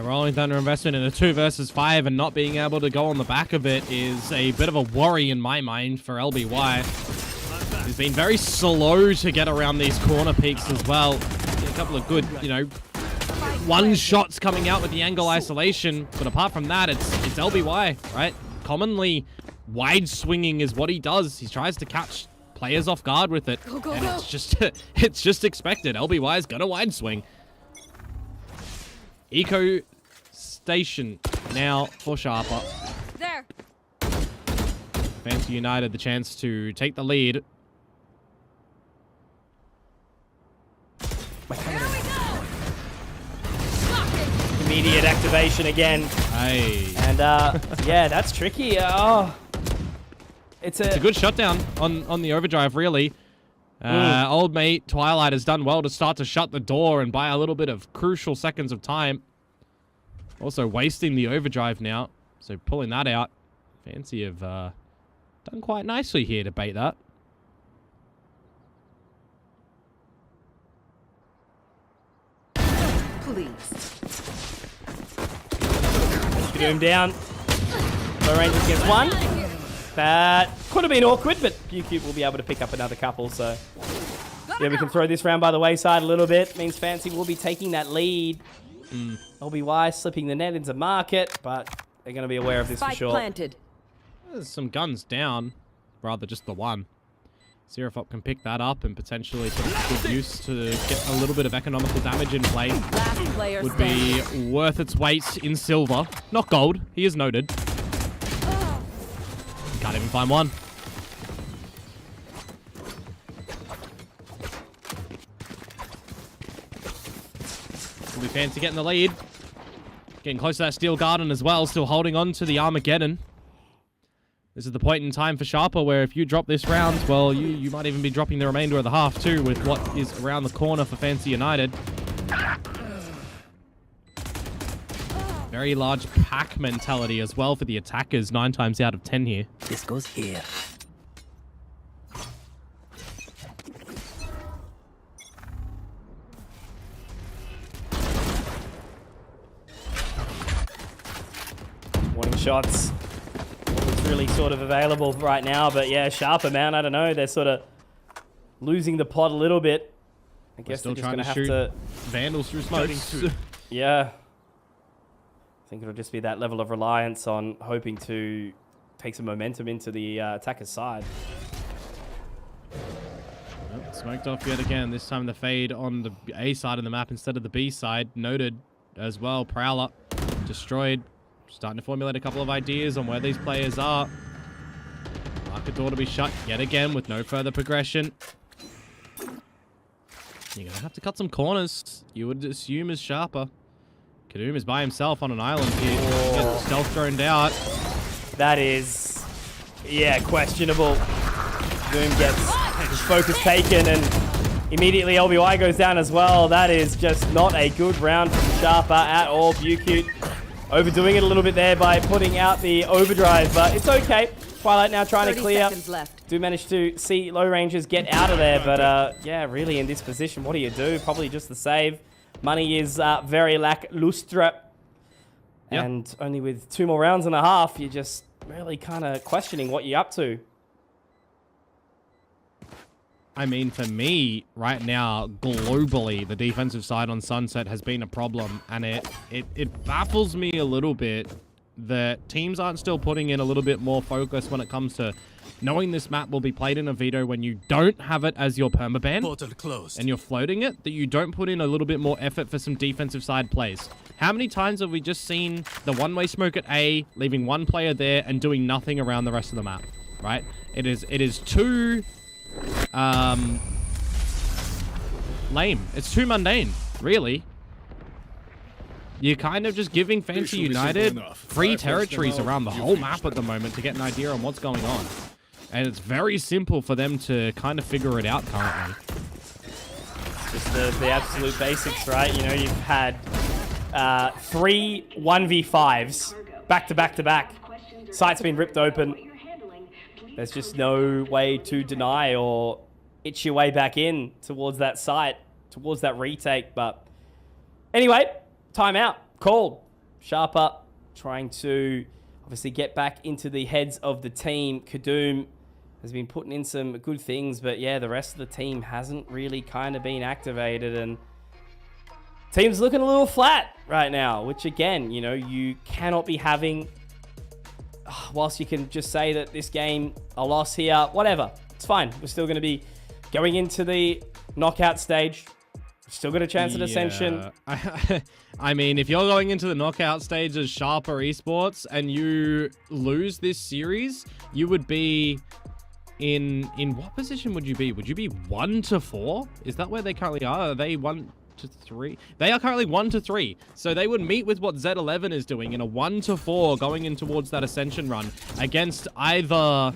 Rolling Thunder investment in a 2 versus 5 and not being able to go on the back of it is a bit of a worry in my mind for LBY. He's been very slow to get around these corner peaks as well. A couple of good, one shots coming out with the angle isolation, but apart from that, it's LBY, right? Commonly, wide swinging is what he does. He tries to catch players off guard with it, and it's just expected. LBY is gonna wide swing. Eco Station now for Sharper. There. Fancy United the chance to take the lead. Immediate activation again. Hey. And yeah, that's tricky. It's a good shutdown on the overdrive, really. Old mate Twilight has done well to start to shut the door and buy a little bit of crucial seconds of time. Also wasting the overdrive now, so pulling that out. Fancy have done quite nicely here to bait that. Please. Kadoom down. Low Rangers gets one. That could have been awkward, but QQ will be able to pick up another couple, so... Yeah, we can throw this round by the wayside a little bit. Means Fancy will be taking that lead. LBY slipping the net into market, but they're going to be aware of this for sure. Planted. There's some guns down, rather just the one. Xerofop can pick that up and potentially put it to good use to get a little bit of economical damage in play. Last player Would be worth its weight in silver. Not gold, he is noted. Can't even find one. Will be Fancy getting the lead. Getting close to that steel garden as well, still holding on to the Armageddon. This is the point in time for Sharper where if you drop this round, well, you might even be dropping the remainder of the half too with what is around the corner for Fancy United. Very large pack mentality as well for the attackers, 9 times out of 10 here. This goes here. Warning shots. It's really sort of available right now, but yeah, Sharper, man, I don't know. They're sort of losing the plot a little bit. I guess they're just going to have to... Vandals through smokes. Yeah. I think it'll just be that level of reliance on hoping to take some momentum into the attacker's side. Smoked off yet again. This time the fade on the A side of the map instead of the B side. Noted as well. Prowler destroyed. Starting to formulate a couple of ideas on where these players are. Market door to be shut yet again with no further progression. You're going to have to cut some corners. You would assume as Sharper. Kadoom is by himself on an island here. Gets stealth droned out. That is, yeah, questionable. Kadoom gets his focus taken and immediately LBY goes down as well. That is just not a good round from Sharper at all. Bucute overdoing it a little bit there by putting out the overdrive, but it's okay. Twilight now trying to clear. Left. Do manage to see low rangers get out of there, but yeah, really in this position, what do you do? Probably just the save. Money is very lackluster. Yep. And only with 2 more rounds and a half, you're just really kind of questioning what you're up to. I mean, for me, right now, globally, the defensive side on Sunset has been a problem, and it baffles me a little bit that teams aren't still putting in a little bit more focus when it comes to knowing this map will be played in a veto when you don't have it as your permaban Portal closed. and you're floating it, that you don't put in a little bit more effort for some defensive side plays. How many times have we just seen the one-way smoke at A, leaving one player there and doing nothing around the rest of the map, right? It is too... lame. It's too mundane, really. You're kind of just giving Fancy United free territories around the whole map at the moment to get an idea on what's going on. And it's very simple for them to kind of figure it out currently. Just the absolute basics, right? You know, you've had 3 1v5s back to back to back. Site's been ripped open. There's just no way to deny or itch your way back in towards that site, towards that retake. But anyway, timeout called. Sharper trying to obviously get back into the heads of the team. Kadoom has been putting in some good things, but yeah, the rest of the team hasn't really kind of been activated, and team's looking a little flat right now, which again, you know, you cannot be having. Whilst you can just say that this game, a loss here, whatever, it's fine. We're still going to be going into the knockout stage. Still got a chance at Ascension. I mean, if you're going into the knockout stage as Sharper Esports and you lose this series, you would be in what position would you be? Would you be 1-4? Is that where they currently are? Are they 1-3? They are currently 1-3. So they would meet with what Z11 is doing in a 1-4 going in towards that Ascension run against either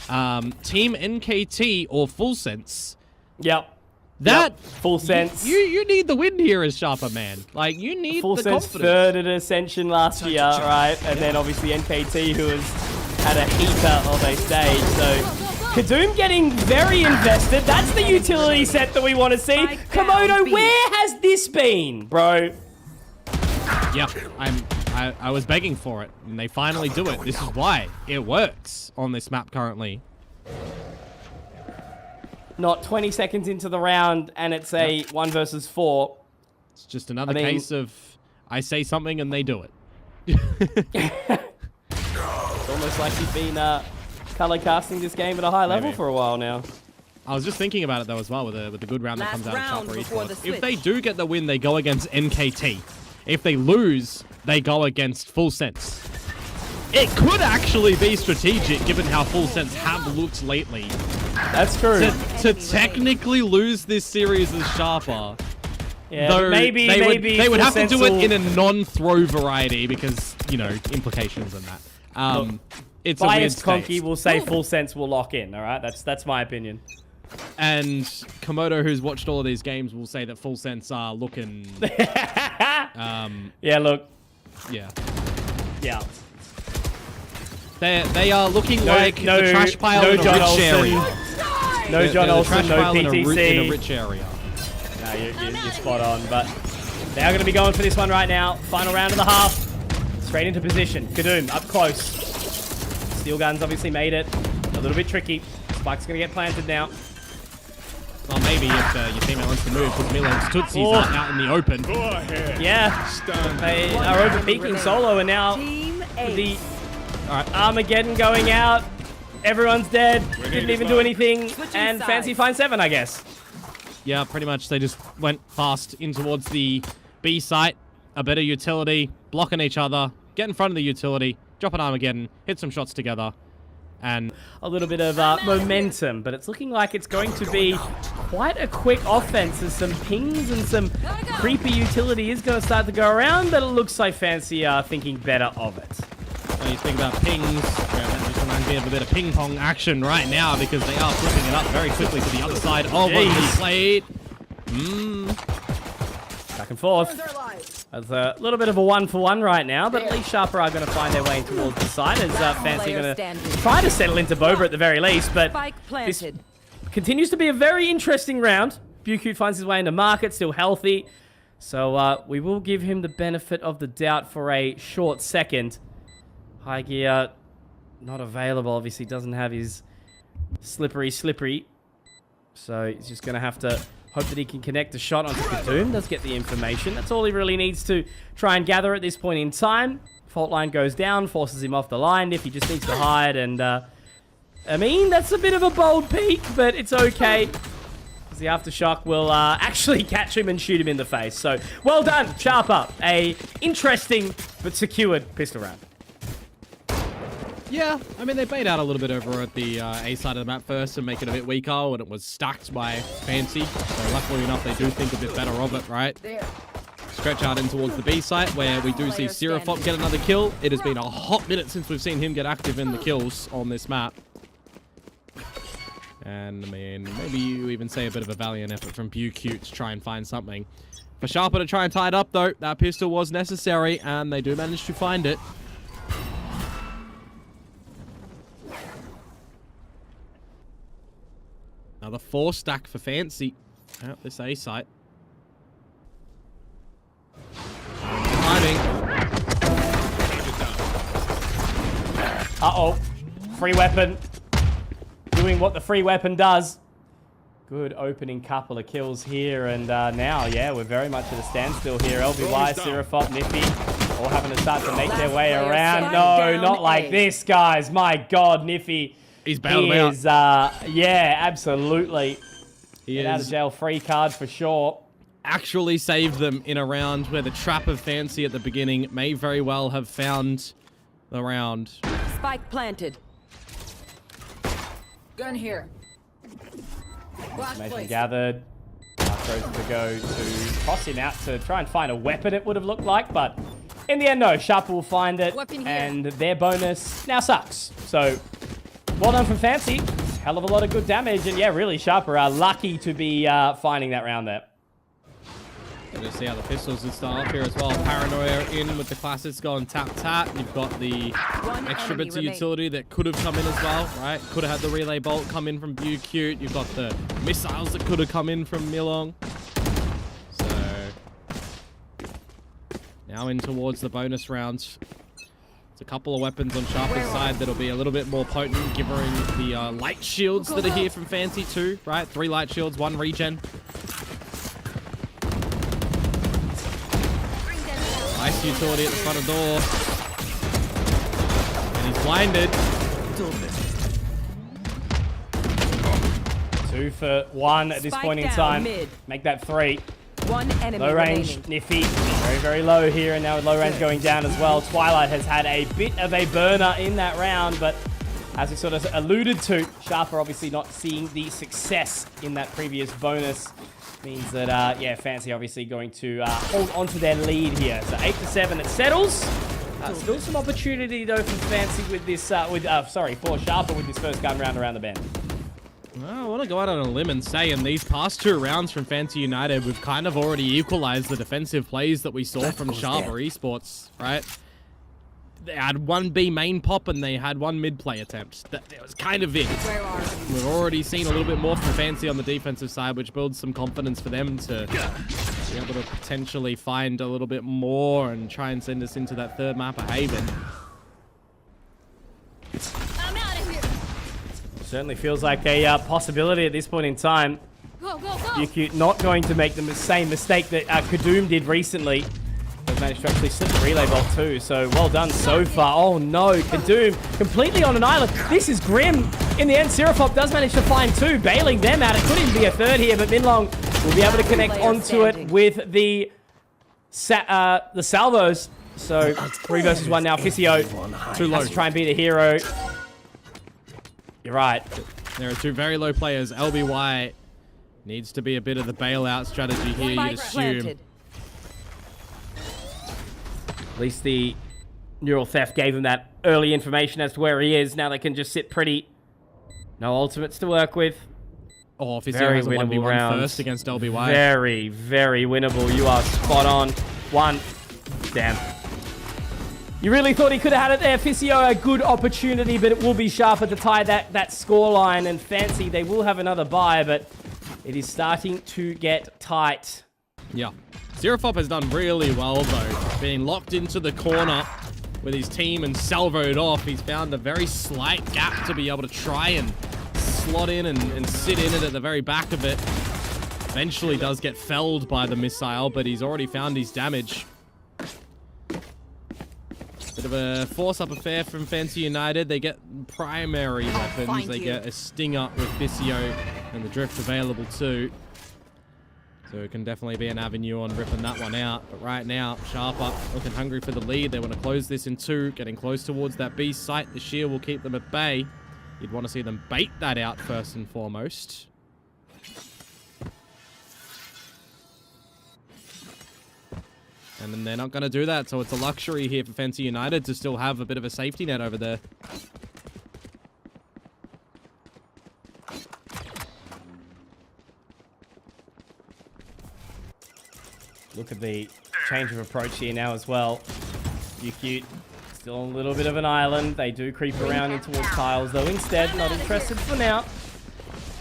Team NKT or Full Sense. Yep. That Full Sense. You need the win here as Sharper, man. Like, you need Full the Sense confidence. third at Ascension last year, right? And then obviously NKT, who has had a heater of a stage. So Kadoom getting very invested. That's the utility set that we want to see. Komodo, where has this been, bro? Yeah, I was begging for it, and they finally do it. This is why it works on this map currently. Not 20 seconds into the round, and it's a 1 versus 4. It's just another case of I say something and they do it. It's almost like you've been color casting this game at a high level for a while now. I was just thinking about it though as well with the good round that comes out of Chopper before the Esports. switch. If they do get the win, they go against NKT. If they lose, they go against Full Sense. It could actually be strategic given how Full Sense have looked lately. That's true. To technically lose this series as Sharper. Yeah, Though maybe they would Full have to Sense do it will- in a non-throw variety because, you know, implications and that. Look, it's a weird Biased state. Conky will say Full Sense will lock in, all right? That's my opinion. And Komodo, who's watched all of these games, will say that Full Sense are looking... Yeah, look. yeah. Yeah. They are looking like no- the trash pile no in a John rich Olsen. area. No They're John the Olsen, trash no pile in PTC. a rich area. No, you're spot on, but they are going to be going for this one right now. Final round of the half. Straight into position. Kadoom up close. Steel Guns obviously made it. A little bit tricky. Spike's going to get planted now. Well, maybe if your teammate wants to move, because Milan's Tootsies are out in the open. Yeah. They are over peaking solo, and now Team with A. the Armageddon going out. Everyone's dead. Didn't even do anything. And sides. Fancy find 7, I guess. Yeah, pretty much. They just went fast in towards the B site. A bit of utility, blocking each other, get in front of the utility, drop an Armageddon, hit some shots together, and A little bit of momentum, but it's looking like it's going to be quite a quick offense. There's some pings and some creepy utility is going to start to go around, but it looks like Fancy are thinking better of it. when you think about pings, that just reminds me of a bit of ping pong action right now because they are flipping it up very quickly to the other side of the plate. Back and forth. It's a little bit of a 1-for-1 right now, but at least Sharper are going to find their way towards the side as Fancy going to try to settle into Boba at the very least, but Spike this planted. continues to be a very interesting round. Bucute finds his way into market, still healthy, so we will give him the benefit of the doubt for a short second. High gear, not available, obviously doesn't have his slippery, so he's just going to have to hope that he can connect a shot onto Kadoom. Does get the information. That's all he really needs to try and gather at this point in time. Fault line goes down, forces him off the line if he just needs to hide. And, I mean, that's a bit of a bold peek, but it's okay. Because the Aftershock will actually catch him and shoot him in the face. So, well done, Sharper. A interesting but secured pistol round. Yeah, I mean, they bait out a little bit over at the A side of the map first and make it a bit weaker when it was stacked by Fancy. So luckily enough, they do think a bit better of it, right? Stretch out in towards the B site where we do see Seraphop get another kill. It has been a hot minute since we've seen him get active in the kills on this map. And, I mean, maybe you even say a bit of a valiant effort from Bucute to try and find something. For Sharper to try and tie it up, though, that pistol was necessary, and they do manage to find it. Another 4 stack for Fancy out this A site. Hiding. Uh-oh. Free weapon. Doing what the free weapon does. Good opening couple of kills here. And now, yeah, we're very much at a standstill here. LBY, Seraphop, Niffy, all having to start to make their way around. No, not like this, guys. My God, Niffy. He's bailed him out. Yeah, absolutely. He Get out of is jail free card for sure. actually saved them in a round where the trap of Fancy at the beginning may very well have found the round. Spike planted. Gun here. Information gathered. Throws to go to toss him out to try and find a weapon, it would have looked like, but in the end, no. Sharper will find it, Weapon here. and their bonus now sucks. So, well done from Fancy. Hell of a lot of good damage, and yeah, really, Sharper are lucky to be finding that round there. Going to see how the pistols will start off here as well. Paranoia in with the classics going tap. You've got the extra bits of utility that could have come in as well, right? Could have had the relay bolt come in from Bucute. You've got the missiles that could have come in from Milong. So Now in towards the bonus round. There's a couple of weapons on Sharper's side that'll be a little bit more potent, given the light shields that are here from Fancy too, right? 3 light shields, 1 regen. Nice utility at the front of the door. And he's blinded. 2 for 1 at this Spike point in down, time. mid. Make that 3. One enemy Low range, remaining. Niffy, very, very low here, and now with low range going down as well. Twilight has had a bit of a burner in that round, but as we sort of alluded to, Sharper obviously not seeing the success in that previous bonus. Means that, yeah, Fancy obviously going to hold on to their lead here. So 8-7, it settles. Still some opportunity, though, for Fancy with this, for Sharper with this first gun round around the bend. Well, I want to go out on a limb and say in these past 2 rounds from Fancy United, we've kind of already equalized the defensive plays that we saw from Sharper Esports, right? They had 1 B main pop and they had 1 mid play attempt. That was kind of it. We've already seen a little bit more from Fancy on the defensive side, which builds some confidence for them to be able to potentially find a little bit more and try and send us into that 3rd map of Haven. Certainly feels like a possibility at this point in time. Go, go, go. Yuki not going to make the same mistake that Kadoom did recently. They've managed to actually slip the relay bolt too, so well done so far. Oh no, Kadoom completely on an island. This is grim. In the end, Seraphop does manage to find 2, bailing them out. It could even be a 3rd here, but Minlong will be able to connect onto it with the salvos. So 3 versus 1 now. Physio Too low. has to try and be the hero. You're right. There are 2 very low players. LBY needs to be a bit of the bailout strategy here, you'd assume. At least the neural theft gave him that early information as to where he is. Now they can just sit pretty. No ultimates to work with. Oh, Physio Very has a winnable 1v1 round. first against LBY. Very, very winnable. You are spot on. 1. Damn. You really thought he could have had it there. Physio, a good opportunity, but it will be Sharper to tie that score line. And Fancy, they will have another buy, but it is starting to get tight. Yeah. Seraphop has done really well, though. Being locked into the corner with his team and salvoed off, he's found a very slight gap to be able to try and slot in and sit in it at the very back of it. Eventually does get felled by the missile, but he's already found his damage. Bit of a force-up affair from Fancy United. They get primary weapons. They get a Stinger with Physio and the Drift available too. So it can definitely be an avenue on ripping that one out. But right now, Sharper looking hungry for the lead. They want to close this in 2, getting close towards that B site. The shield will keep them at bay. You'd want to see them bait that out first and foremost. And then they're not going to do that, so it's a luxury here for Fancy United to still have a bit of a safety net over there. Look at the change of approach here now as well. Yuki still a little bit of an island. They do creep around in towards tiles, though instead not interested for now.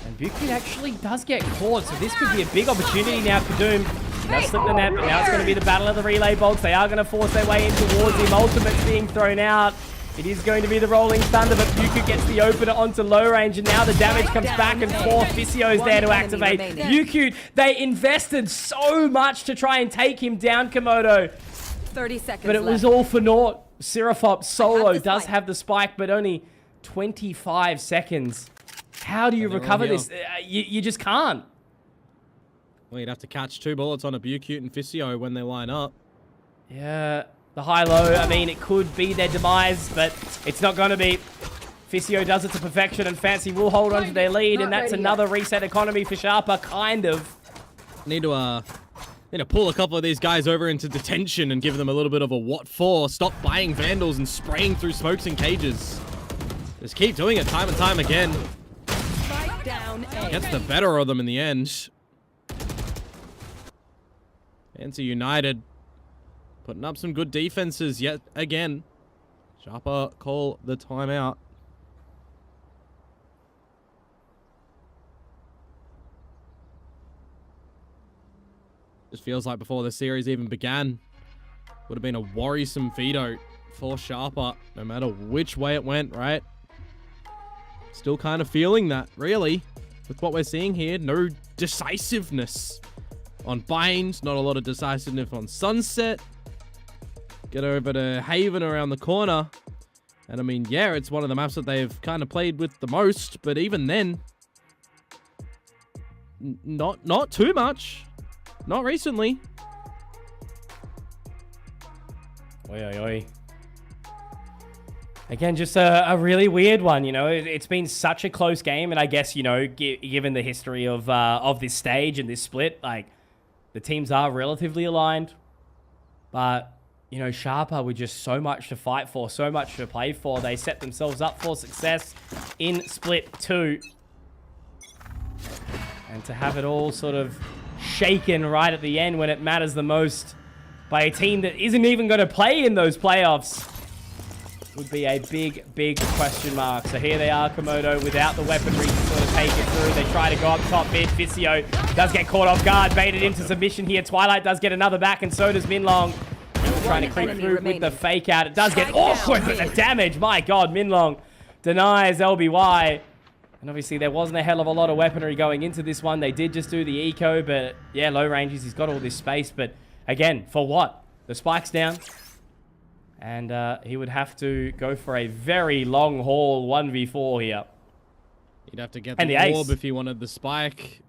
And Bukit actually does get caught, so this could be a big opportunity now. Kadoom does slip the net, but now it's going to be the battle of the relay bolts. They are going to force their way in towards him. Ultimate's being thrown out. It is going to be the Rolling Thunder, but Bukit gets the opener onto low range, and now the damage comes back and forth. Physio is there to activate. Bukit, they invested so much to try and take him down, Komodo. 30 seconds But it was all for naught. Seraphop solo does have the spike, but only 25 seconds. How do you recover this? You just can't. Well, you'd have to catch 2 bullets on a Bukit and Physio when they line up. Yeah, the high-low, I mean, it could be their demise, but it's not going to be. Physio does it to perfection, and Fancy will hold on to their lead, and that's another reset economy for Sharper, kind of. Need to pull a couple of these guys over into detention and give them a little bit of a what for. Stop buying Vandals and spraying through smokes and cages. Just keep doing it time and time again. Down A. Gets the better of them in the end. Fancy United putting up some good defenses yet again. Sharper call the timeout. Just feels like before the series even began, Would have been a worrisome veto for Sharper, no matter which way it went, right? Still kind of feeling that, really, with what we're seeing here. No decisiveness on Bind, not a lot of decisiveness on Sunset. Get over to Haven around the corner. And I mean, yeah, it's one of the maps that they've kind of played with the most, but even then, not too much. Not recently. Oi, oi, oi. Again, just a really weird one, you know. It's been such a close game, and I guess, you know, given the history of this stage and this split, like, the teams are relatively aligned, but, you know, Sharper with just so much to fight for, so much to play for. They set themselves up for success in split 2. And to have it all sort of shaken right at the end when it matters the most by a team that isn't even going to play in those playoffs would be a big, big question mark. So here they are, Komodo, without the weaponry to sort of take it through. They try to go up top mid. FCY does get caught off guard, baited into submission here. Twilight does get another back, and so does Minlong. Trying to creep through with the fake out. It does get awkward with the damage. My God, Minlong denies LBY. And obviously there wasn't a hell of a lot of weaponry going into this one. They did just do the eco, but yeah, low ranges. He's got all this space, but again, for what? The spike's down. And he would have to go for a very long haul 1v4 here. He'd have to get the orb if he wanted the spike.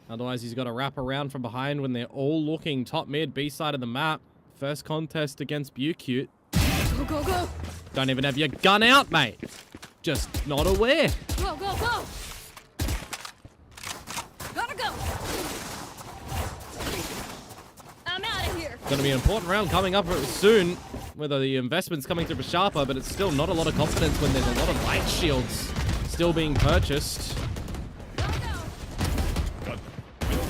Otherwise, he's got to wrap around from behind when they're all looking top mid, B side of the map. First contest against Bucute. Go, go, go. Don't even have your gun out, mate. Just not aware. Go, go, go. Gotta go. I'm out of here. Going to be an important round coming up soon. Whether the investment's coming through for Sharper, but it's still not a lot of confidence when there's a lot of light shields still being purchased.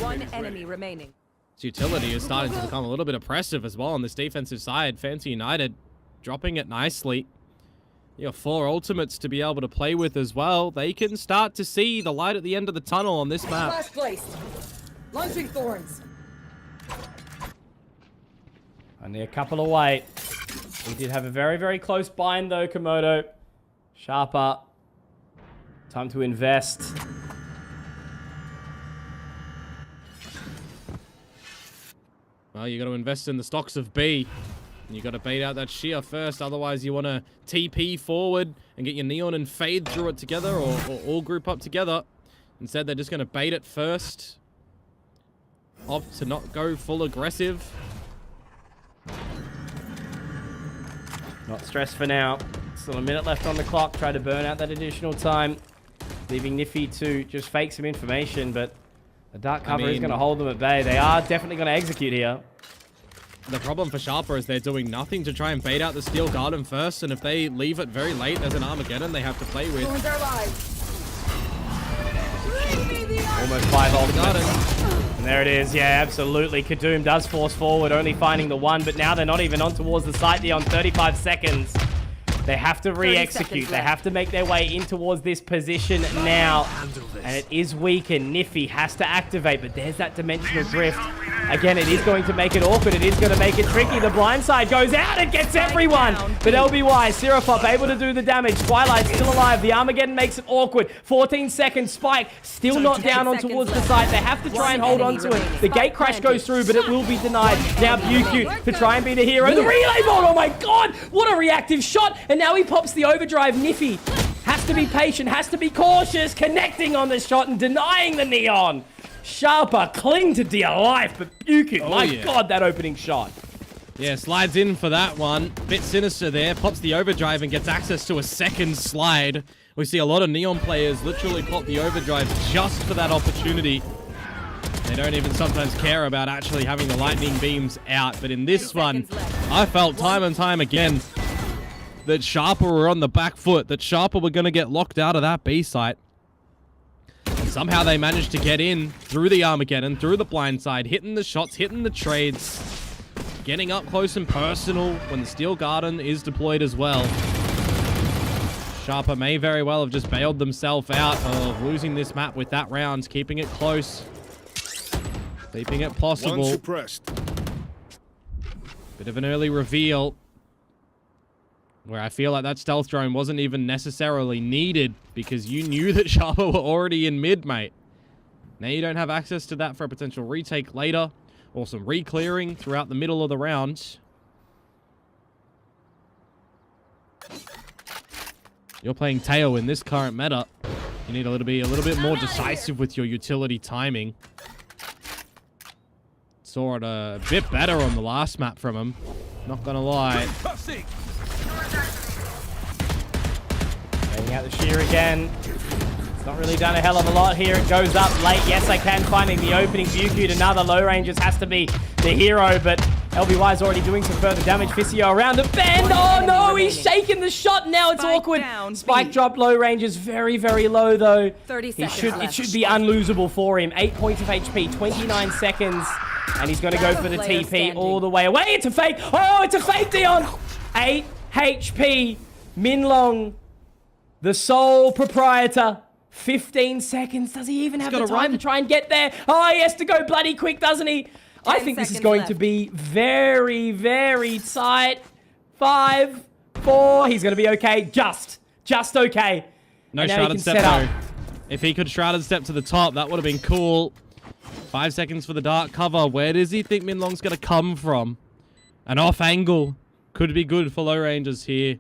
One enemy remaining. Its utility is starting to become a little bit oppressive as well on this defensive side. Fancy United dropping it nicely. You got 4 ultimates to be able to play with as well. They can start to see the light at the end of the tunnel on this map. Flash placed. Launching thorns. Only a couple away. He did have a very, very close bind though, Komodo. Sharper. Time to invest. Well, you got to invest in the stocks of B. You got to bait out that shear first. Otherwise, you want to TP forward and get your Neon and Fade through it together, or all group up together. Instead, they're just going to bait it first. Opt to not go full aggressive. Not stressed for now. Still a minute left on the clock. Try to burn out that additional time. Leaving Niffy to just fake some information, but the dark cover is going to hold them at bay. They are definitely going to execute here. The problem for Sharper is they're doing nothing to try and bait out the Steel Garden first, and if they leave it very late, there's an Armageddon they have to play with. Almost 5 ultimates. And there it is. Yeah, absolutely. Kadoom does force forward, only finding the 1, but now they're not even on towards the site there on 35 seconds. They have to re-execute. They have to make their way in towards this position now. And it is weakened. Niffy has to activate, but there's that dimensional drift. Again, it is going to make it awkward. It is going to make it tricky. The blind side goes out and gets everyone. But LBY, Syrupop able to do the damage. Twilight still alive. The Armageddon makes it awkward. 14 seconds. Spike still not down on towards the site. They have to try and hold on to it. The gate crash goes through, but it will be denied. Now Bucute to try and be the hero. The relay ball. Oh my God. What a reactive shot. And now he pops the overdrive. Niffy has to be patient, has to be cautious, connecting on the shot and denying the Neon. Sharper cling to dear life, but Bucute, my God, that opening shot. Yeah, slides in for that one. Bit sinister there. Pops the overdrive and gets access to a second slide. We see a lot of Neon players literally pop the overdrive just for that opportunity. They don't even sometimes care about actually having the lightning beams out. But in this one, I felt time and time again that Sharper were on the back foot, that Sharper were going to get locked out of that B site. And somehow they managed to get in through the Armageddon, through the blind side, hitting the shots, hitting the trades, getting up close and personal when the Steel Garden is deployed as well. Sharper may very well have just bailed themselves out of losing this map with that round, keeping it close, keeping it possible. One suppressed. Bit of an early reveal. Where I feel like that stealth drone wasn't even necessarily needed because you knew that Sharper were already in mid, mate. Now you don't have access to that for a potential retake later or some re-clearing throughout the middle of the round. You're playing Teo in this current meta. You need to be a little bit more decisive with your utility timing. Saw it a bit better on the last map from him. Not gonna lie. Taking out the shear again. It's not really done a hell of a lot here. It goes up late. Yes, I can. Finding the opening. Bucute, another low ranges, has to be the hero, but LBY's already doing some further damage. Fisio around the bend. Oh no, he's shaking the shot. Now it's awkward. Spike drop, low ranges, very, very low though. 30 seconds left. It should be unlosable for him. 8 points of HP, 29 seconds. And he's going to go for the TP all the way away. It's a fake. Oh, it's a fake, Dion. 8 HP. Minlong, the sole proprietor. 15 seconds. Does he even have the time to try and get there? Oh, he has to go bloody quick, doesn't he? I think this is going to be very, very tight. 5, 4. He's going to be okay. Just okay. No shrouded step though. If he could shrouded step to the top, that would have been cool. 5 seconds for the dark cover. Where does he think Minlong's going to come from? An off angle. Could be good for low rangers here.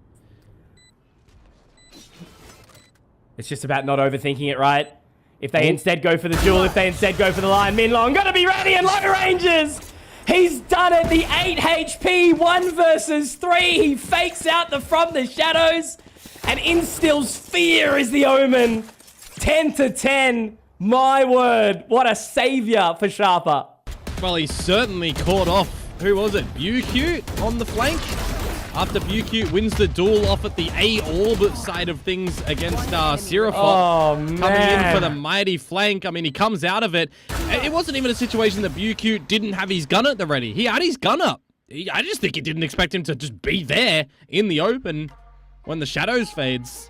It's just about not overthinking it, right? If they instead go for the duel, if they instead go for the line, Minlong gonna be ready in low ranges! He's done it! The 8 HP, 1 versus 3. He fakes out from the shadows and instills fear is the omen. 10 to 10. My word, what a savior for Sharper. Well, he certainly caught off. Who was it? Bucute on the flank? After Bucute wins the duel off at the A-orb side of things against Seraphon. Oh, man. Coming in for the mighty flank. I mean, he comes out of it. It wasn't even a situation that Bucute didn't have his gun at the ready. He had his gun up. I just think he didn't expect him to just be there in the open when the shadows fades.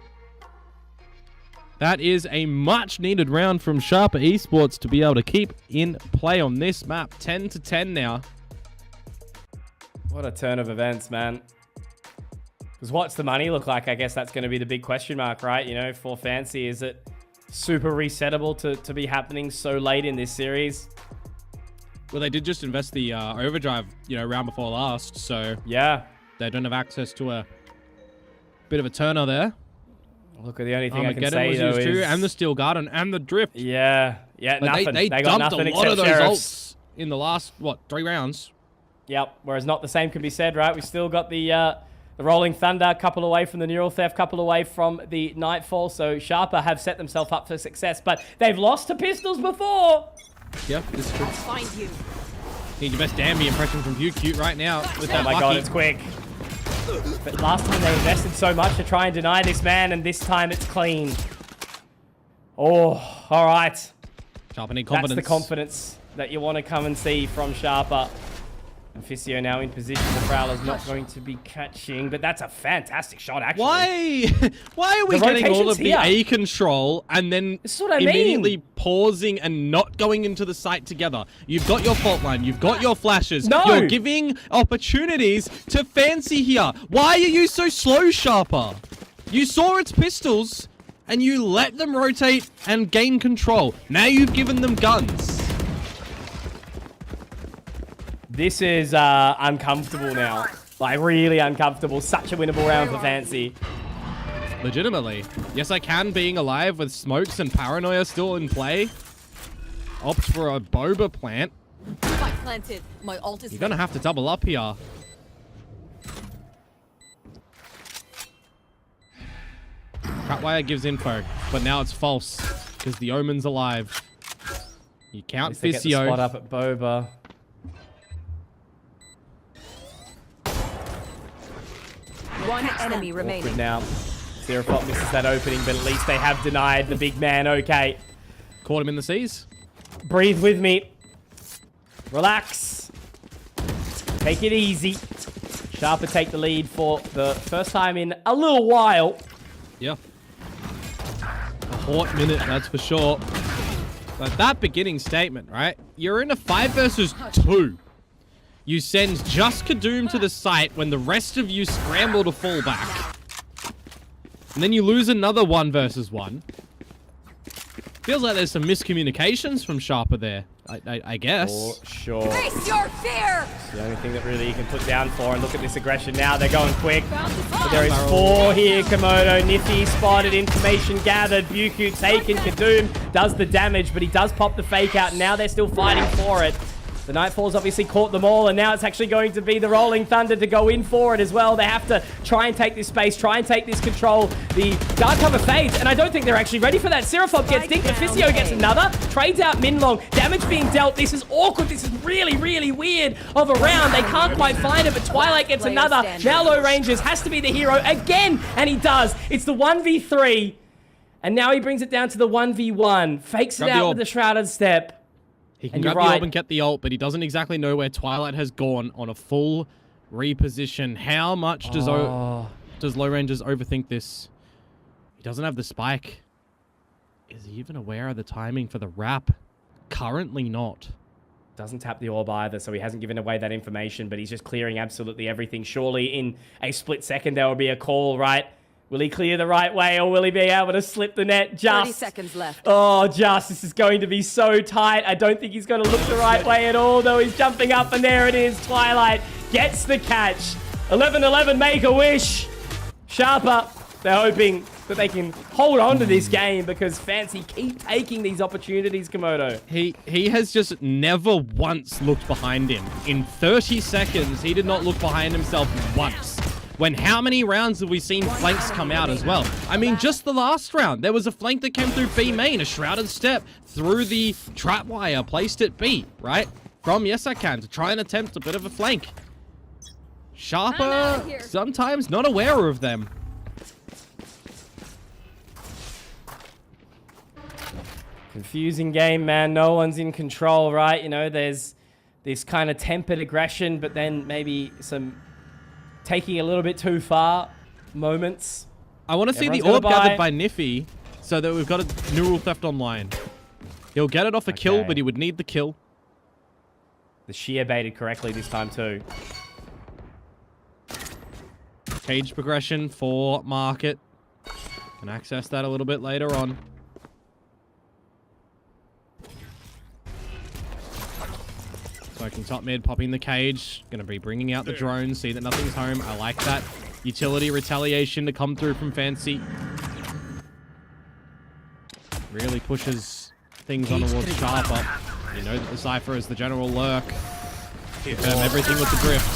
That is a much-needed round from Sharper Esports to be able to keep in play on this map. 10 to 10 now. What a turn of events, man. Because what's the money look like? I guess that's going to be the big question mark, right? You know, for Fancy, is it super resettable to be happening so late in this series? Well, they did just invest the overdrive, round before last, so yeah, they don't have access to a bit of a turner there. Look, the only thing I can say though is too, and the Steel Garden and the Drift. Yeah, nothing. They got dumped nothing a lot of those sheriffs. ults in the last 3 rounds. Yep. Whereas not the same can be said, right? We still got the Rolling Thunder, couple away from the Neural Theft, couple away from the Nightfall. So Sharper have set themselves up for success, but they've lost to Pistols before. Yep, this is true. I'll find you. Need your best Damby impression from Bucute right now with that Oh my god, it's quick. But last time they invested so much to try and deny this man, and this time it's clean. Oh, all right. Sharpening confidence. That's the confidence that you want to come and see from Sharper. And Fisio now in position. The Prowler's not going to be catching, but that's a fantastic shot, actually. Why are we getting all of the A control and then This is what I immediately mean. pausing and not going into the site together? You've got your fault line. You've got your flashes. No. You're giving opportunities to Fancy here. Why are you so slow, Sharper? You saw its pistols and you let them rotate and gain control. Now you've given them guns. This is uncomfortable now. Like, really uncomfortable. Such a winnable round for Fancy. Legitimately. Yes, I can, being alive with smokes and paranoia still in play. Opts for a boba plant. Spike planted. My ult is You're going to have to double up here. Trapwire gives info, but now it's false because the Omen's alive. You count At least they get the Fisio. spot up at Boba. one enemy remaining. Awkward now. Seraphon misses that opening, but at least they have denied the big man. Okay. Caught him in the seas. Breathe with me. Relax. Take it easy. Sharper take the lead for the first time in a little while. Yeah. A hot minute, that's for sure. But that beginning statement, right? You're in a 5 versus 2. You send just Kadoom to the site when the rest of you scramble to fall back. And then you lose another 1 versus 1. Feels like there's some miscommunications from Sharper there, I guess. For sure. Face your fear! It's the only thing that really you can put down for. And look at this aggression now. They're going quick. But there is 4 here. Komodo, Nifty spotted, information gathered. Buku taken. Kadoom does the damage, but he does pop the fake out. And now they're still fighting for it. The Nightfall's obviously caught them all, and now it's actually going to be the Rolling Thunder to go in for it as well. They have to try and take this space, try and take this control. The guard cover fades, and I don't think they're actually ready for that. Seraphop gets dinked, Officio gets another. Trades out Minlong. Damage being dealt. This is awkward. This is really, really weird of a round. They can't quite find it, but Twilight gets another. Now Low Rangers has to be the hero again, and he does. It's the 1v3, and now he brings it down to the 1v1. Fakes it out with the Shrouded Step. He can grab the orb and get the ult, but he doesn't exactly know where Twilight has gone on a full reposition. How much does Low Rangers overthink this? He doesn't have the spike. Is he even aware of the timing for the wrap? Currently not. Doesn't tap the orb either, so he hasn't given away that information, but he's just clearing absolutely everything. Surely in a split second there will be a call, right? Will he clear the right way, or will he be able to slip the net just? 30 seconds left. Oh, just. This is going to be so tight. I don't think he's going to look the right way at all, though. He's jumping up, and there it is. Twilight gets the catch. 11-11, make a wish. Sharper, they're hoping that they can hold on to this game because Fancy keep taking these opportunities, Komodo. He has just never once looked behind him. In 30 seconds, he did not look behind himself once. When how many rounds have we seen flanks come out as well? I mean, just the last round, there was a flank that came through B main, a Shrouded Step through the trap wire, placed at B, right? From Yes I Can to try and attempt a bit of a flank. Sharper, sometimes not aware of them. Confusing game, man. No one's in control, right? You know, there's this kind of tempered aggression, but then maybe some taking a little bit too far moments. I want to see the orb gathered by Niffy so that we've got a neural theft online. He'll get it off a kill, but he would need the kill. The shear baited correctly this time too. Cage progression for Market. Can access that a little bit later on. Smoking top mid, popping the cage. Gonna be bringing out the drone, see that nothing's home. I like that. Utility retaliation to come through from Fancy. Really pushes things on towards Sharper. You know that the Cypher is the general lurk. Confirm everything with the drift.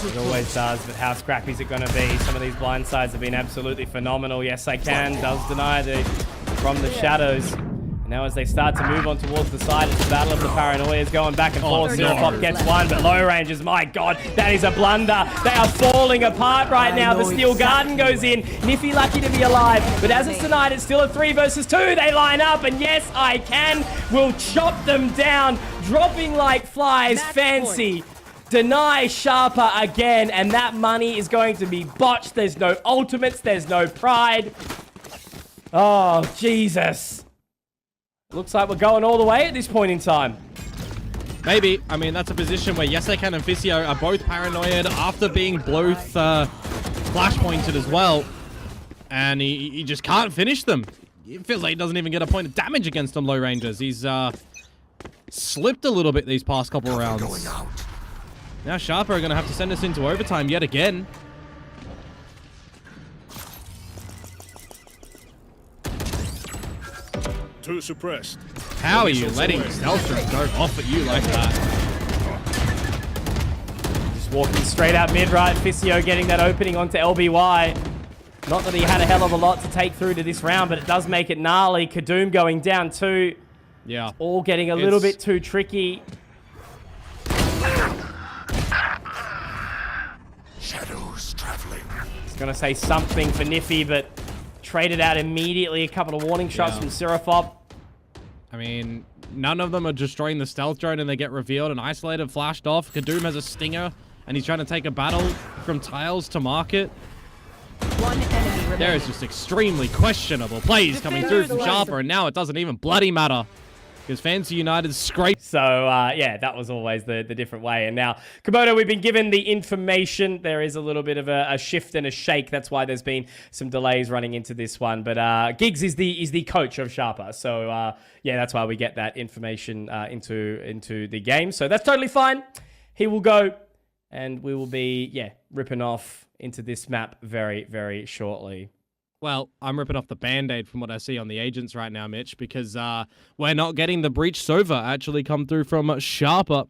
It always does, but how scrappy is it going to be? Some of these blindsides have been absolutely phenomenal. Yes, I can. Does deny from the shadows. And now as they start to move on towards the side, it's the battle of the paranoias going back and forth. Seraphop gets one, but Low Rangers, my God, that is a blunder. They are falling apart right now. The Steel Garden goes in. Niffy lucky to be alive, but as it's tonight, it's still a 3 versus 2. They line up, and Yes, I Can will chop them down, dropping like flies. Fancy deny Sharper again, and that money is going to be botched. There's no ultimates, there's no pride. Oh, Jesus. Looks like we're going all the way at this point in time. Maybe. I mean, that's a position where Yes I Can and Fisio are both paranoid after being both flash pointed as well. And he just can't finish them. It feels like he doesn't even get a point of damage against them, Low Rangers. He's slipped a little bit these past couple rounds. Now Sharper are going to have to send us into overtime yet again. Too suppressed. How are you letting Stealth go off at you like that? Just walking straight out mid, right? Fisio getting that opening onto LBY. Not that he had a hell of a lot to take through to this round, but it does make it gnarly. Kadoom going down too. Yeah. It's all getting a little bit too tricky. Shadows traveling. He's going to say something for Niffy, but traded out immediately. A couple of warning shots from Seraphop. I mean, none of them are destroying the stealth drone and they get revealed and isolated, flashed off. Kadoom has a stinger and he's trying to take a battle from Tiles to Market. One enemy remaining. There is just extremely questionable plays coming through from Sharper, and now it doesn't even bloody matter. because Fancy United scraped. So, yeah, that was always the different way. And now, Komodo, we've been given the information. There is a little bit of a shift and a shake. That's why there's been some delays running into this one. But Giggs is the coach of Sharper. So, yeah, that's why we get that information into the game. So that's totally fine. He will go, and we will be, yeah, ripping off into this map very, very shortly. Well, I'm ripping off the Band-Aid from what I see on the agents right now, Mitch, because we're not getting the Breach Sova actually come through from Sharper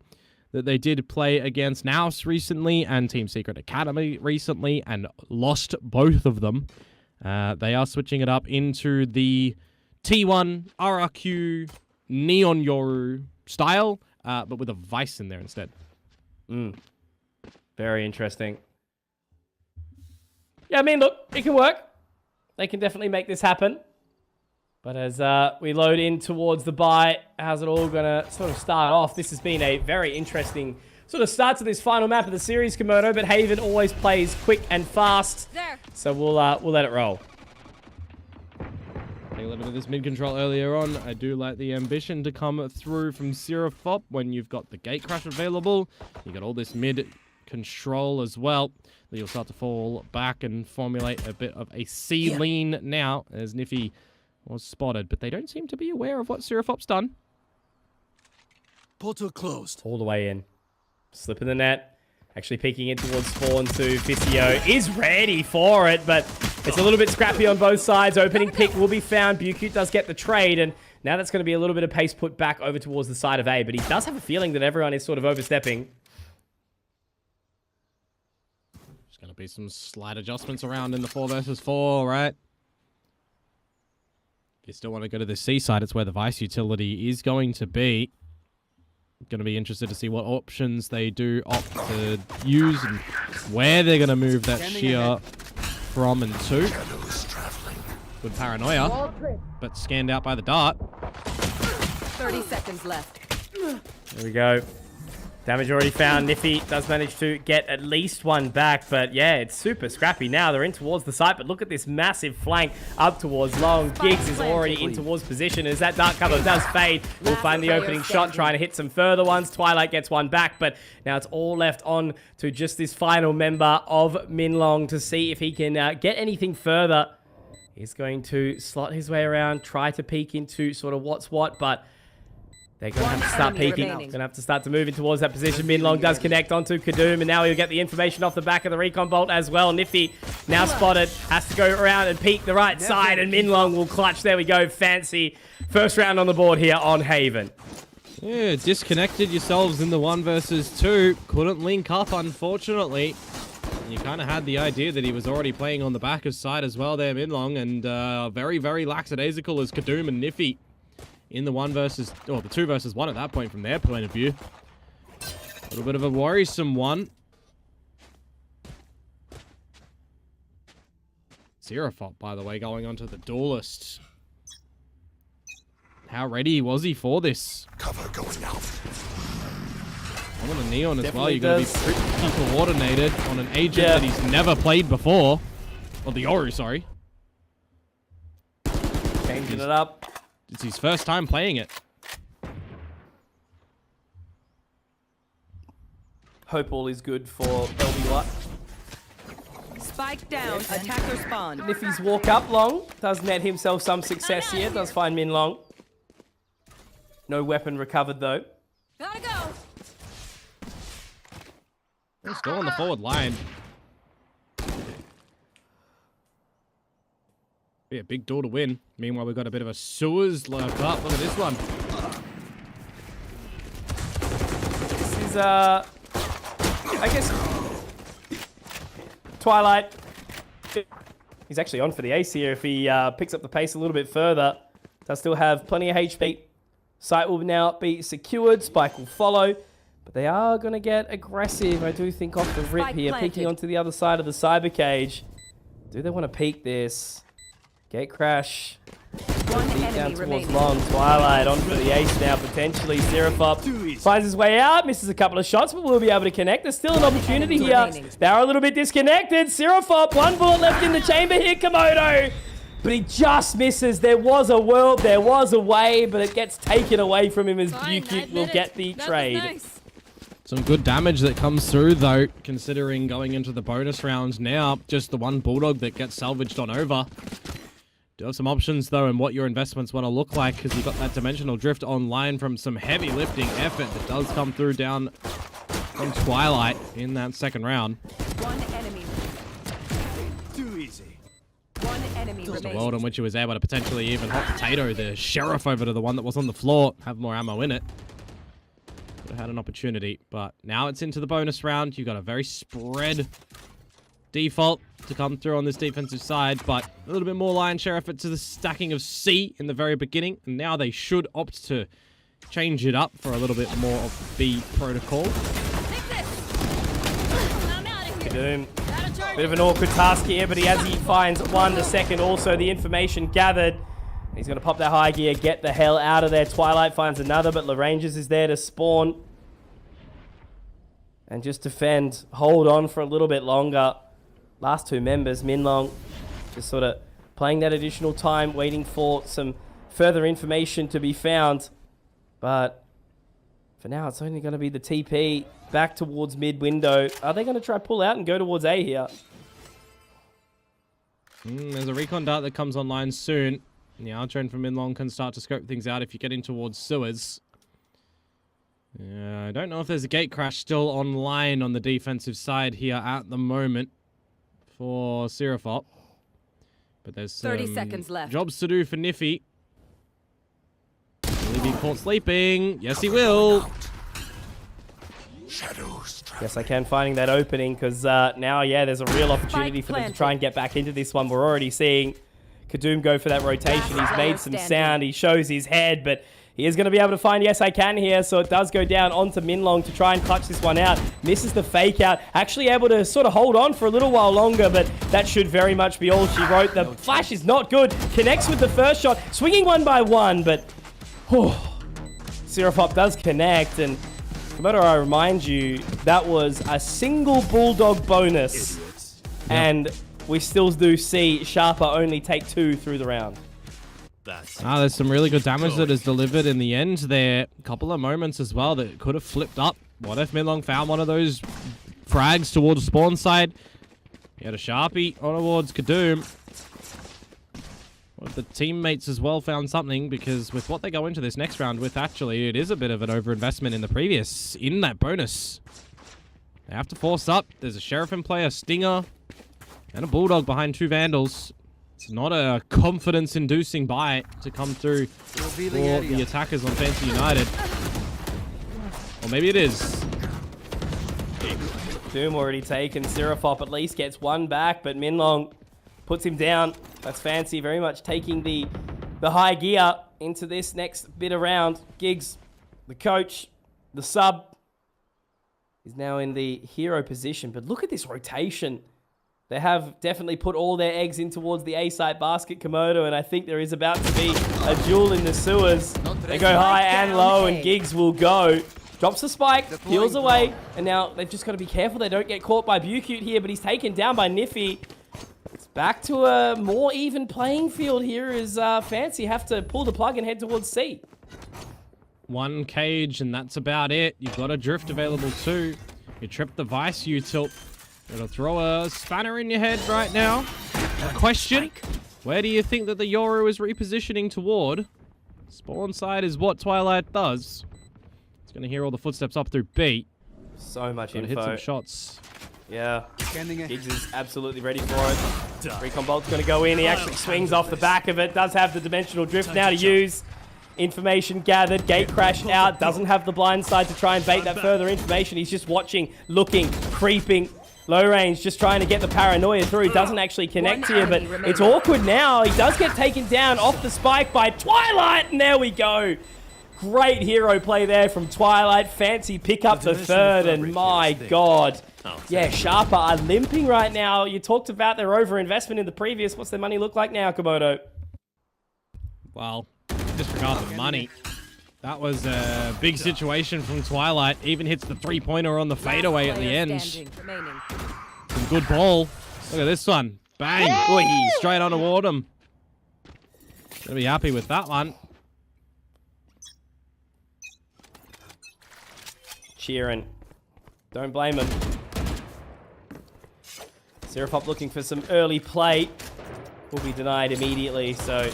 that they did play against Nous recently and Team Secret Academy recently and lost both of them. They are switching it up into the T1 RRQ Neon Yoru style, but with a Vice in there instead. Very interesting. Yeah, I mean, look, it can work. They can definitely make this happen. But as we load in towards the buy, how's it all going to sort of start off? This has been a very interesting sort of start to this final map of the series, Komodo, but Haven always plays quick and fast. There. So we'll let it roll. A little bit of this mid-control earlier on. I do like the ambition to come through from Seraphop when you've got the gate crash available. You got all this mid-control as well. You'll start to fall back and formulate a bit of a C-lean now as Niffy was spotted, but they don't seem to be aware of what Seraphop's done. Portal closed. All the way in. Slip in the net. Actually peeking in towards spawn to Fisio. Is ready for it, but it's a little bit scrappy on both sides. Opening pick will be found. Bukut does get the trade, and now that's going to be a little bit of pace put back over towards the side of A, but he does have a feeling that everyone is sort of overstepping. There's going to be some slight adjustments around in the 4 versus 4, right? If you still want to go to the C side, it's where the Vice utility is going to be. Going to be interested to see what options they do opt to use and where they're going to move that shear from and to. Good paranoia, but scanned out by the dart. 30 seconds left. There we go. Damage already found. Niffy does manage to get at least one back, but yeah, it's super scrappy now. They're in towards the site, but look at this massive flank up towards long. Giggs is already in towards position. As that dark cover does fade, we'll find the opening shot, trying to hit some further ones. Twilight gets one back, but now it's all left on to just this final member of Minlong to see if he can get anything further. He's going to slot his way around, try to peek into sort of what's what, but they're going to have to start peeking. Going to have to start to move in towards that position. Minlong does connect onto Kadum, and now he'll get the information off the back of the recon bolt as well. Niffy now spotted, has to go around and peek the right side, and Minlong will clutch. There we go. Fancy. First round on the board here on Haven. Yeah, disconnected yourselves in the 1 versus 2. Couldn't link up, unfortunately. And you kind of had the idea that he was already playing on the back of side as well there, Minlong, and very, very lackadaisical as Kadum and Niffy in the 1 versus, or the 2 versus 1 at that point from their point of view. A little bit of a worrisome one. Seraphop, by the way, going onto the duelist. How ready was he for this? Cover going out. I'm on a Neon as well. Definitely You've got to be pretty coordinated on an agent that he's never played before. Or the Yoru, sorry. Changing it up. It's his first time playing it. Hope all is good for LBY. Spike down. Attacker spawn. Niffy's walk up long does net himself some success here. Does find Minlong. No weapon recovered though. Gotta go. They're still on the forward line. Be a big door to win. Meanwhile, we've got a bit of a sewers lurk up. Look at this one. This is, I guess, Twilight. He's actually on for the ace here if he picks up the pace a little bit further. Does still have plenty of HP. Site will now be secured. Spike will follow. But they are going to get aggressive, I do think, off the rip here. Peeking onto the other side of the cyber cage. Do they want to peek this? Gate crash. One Deep enemy down towards remaining. long. Twilight on for the ace now, potentially. Seraphop finds his way out, misses a couple of shots, but we'll be able to connect. There's still an opportunity here. remaining. They are a little bit disconnected. Seraphop, 1 bullet left in the chamber here, Komodo. but he just misses. There was a world, there was a way, but it gets taken away from him as Bukit will get the trade. Nice. Some good damage that comes through, though, considering going into the bonus round now, just the one Bulldog that gets salvaged on over. Do have some options, though, and what your investments want to look like, because you've got that Dimensional Drift online from some heavy lifting effort that does come through down from Twilight in that second round. One enemy. Too easy. One enemy Just a remains. world in which he was able to potentially even hot potato the Sheriff over to the one that was on the floor, have more ammo in it. Could have had an opportunity, but now it's into the bonus round. You've got a very spread default to come through on this defensive side, but a little bit more lion share effort to the stacking of C in the very beginning, and now they should opt to change it up for a little bit more of B protocol. Take this. I'm out of here. Doom. Out of charge. Bit of an awkward task here, but as he finds one, the second also the information gathered. He's going to pop that high gear, get the hell out of there. Twilight finds another, but Larangers is there to spawn. And just defend, hold on for a little bit longer. Last two members, Minlong, just sort of playing that additional time, waiting for some further information to be found. But for now, it's only going to be the TP back towards mid window. Are they going to try pull out and go towards A here? There's a recon dart that comes online soon. The outdrain from Minlong can start to scope things out if you get in towards sewers. I don't know if there's a gate crash still online on the defensive side here at the moment for Seraphop. But there's some 30 seconds left. jobs to do for Niffy. Will he be caught sleeping? Yes, he will. Shadows traveling. Yes, I can, finding that opening, because now, yeah, there's a real opportunity for them to planted. try and get back into this one. We're already seeing Kadoom go for that rotation. He's made some sound. He shows his head, but he is going to be able to find Yes I Can here, so it does go down onto Minlong to try and clutch this one out. Misses the fake out. Actually able to sort of hold on for a little while longer, but that should very much be all she wrote. The flash is not good. Connects with the first shot. Swinging one by one, but Seraphop does connect, and Komodo, I remind you, that was a single Bulldog bonus, and we still do see Sharper only take 2 through the round. There's some really good damage that is delivered in the end there. A couple of moments as well that could have flipped up. What if Minlong found one of those frags towards spawn side? He had a Sharpie on towards Kadoom. What if the teammates as well found something? Because with what they go into this next round with, actually, it is a bit of an overinvestment in the previous, in that bonus. They have to force up. There's a Sheriff in play, a Stinger, and a Bulldog behind 2 Vandals. It's not a confidence-inducing buy to come through for the attackers on Fancy United. Or maybe it is. Doom already taken. Seraphop at least gets one back, but Minlong puts him down. That's Fancy very much taking the high gear into this next bit of round. Giggs, the coach, the sub, is now in the hero position. But look at this rotation. They have definitely put all their eggs in towards the A-side basket, Komodo, and I think there is about to be a duel in the sewers. They go high and low, and Giggs will go. Drops the spike, peels away, and now they've just got to be careful they don't get caught by Bukit here, but he's taken down by Niffy. It's back to a more even playing field here as Fancy have to pull the plug and head towards C. 1 cage, and that's about it. You've got a drift available too. You trip the Vice, you tilt. It'll throw a spanner in your head right now. A question. Where do you think that the Yoru is repositioning toward? Spawn side is what Twilight does. It's going to hear all the footsteps up through B. So much Gotta info. hit some shots. Yeah. Giggs is absolutely ready for it. Recon Bolt's going to go in. He actually swings off the back of it. Does have the Dimensional Drift now to use. Information gathered. Gate crashed out. Doesn't have the blind side to try and bait that further information. He's just watching, looking, creeping. Low range, just trying to get the paranoia through. Doesn't actually connect here, but it's awkward now. He does get taken down off the spike by Twilight, and there we go. Great hero play there from Twilight. Fancy pick up the third, and my God. Yeah, Sharper are limping right now. You talked about their overinvestment in the previous. What's their money look like now, Komodo? Well, disregard the money. That was a big situation from Twilight. Even hits the 3-pointer on the fadeaway at the end. Some good ball. Look at this one. Bang. Straight on toward him. Gonna be happy with that one. Cheering. Don't blame him. Seraphop looking for some early play. Will be denied immediately, so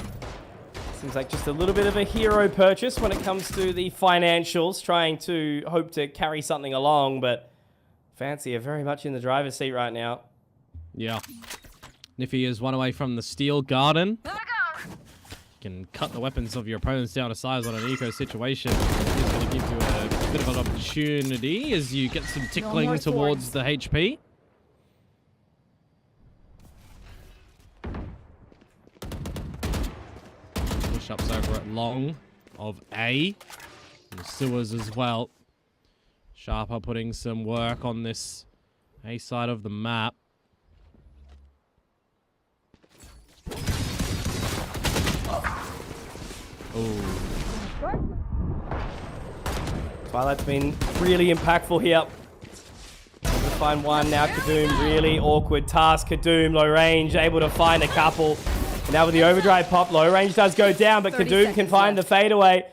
seems like just a little bit of a hero purchase when it comes to the financials, trying to hope to carry something along, but Fancy are very much in the driver's seat right now. Yeah. Niffy is one away from the Steel Garden. You can cut the weapons of your opponents down to size on an eco situation. It's going to give you a bit of an opportunity as you get some tickling towards the HP. Push-ups over at long of A. And the sewers as well. Sharper putting some work on this A side of the map. Oh. Twilight's been really impactful here. Able to find one now. Kadoom, really awkward task. Kadoom, low range, able to find a couple. And now with the overdrive pop, low range does go down, but Kadoom can find the fadeaway.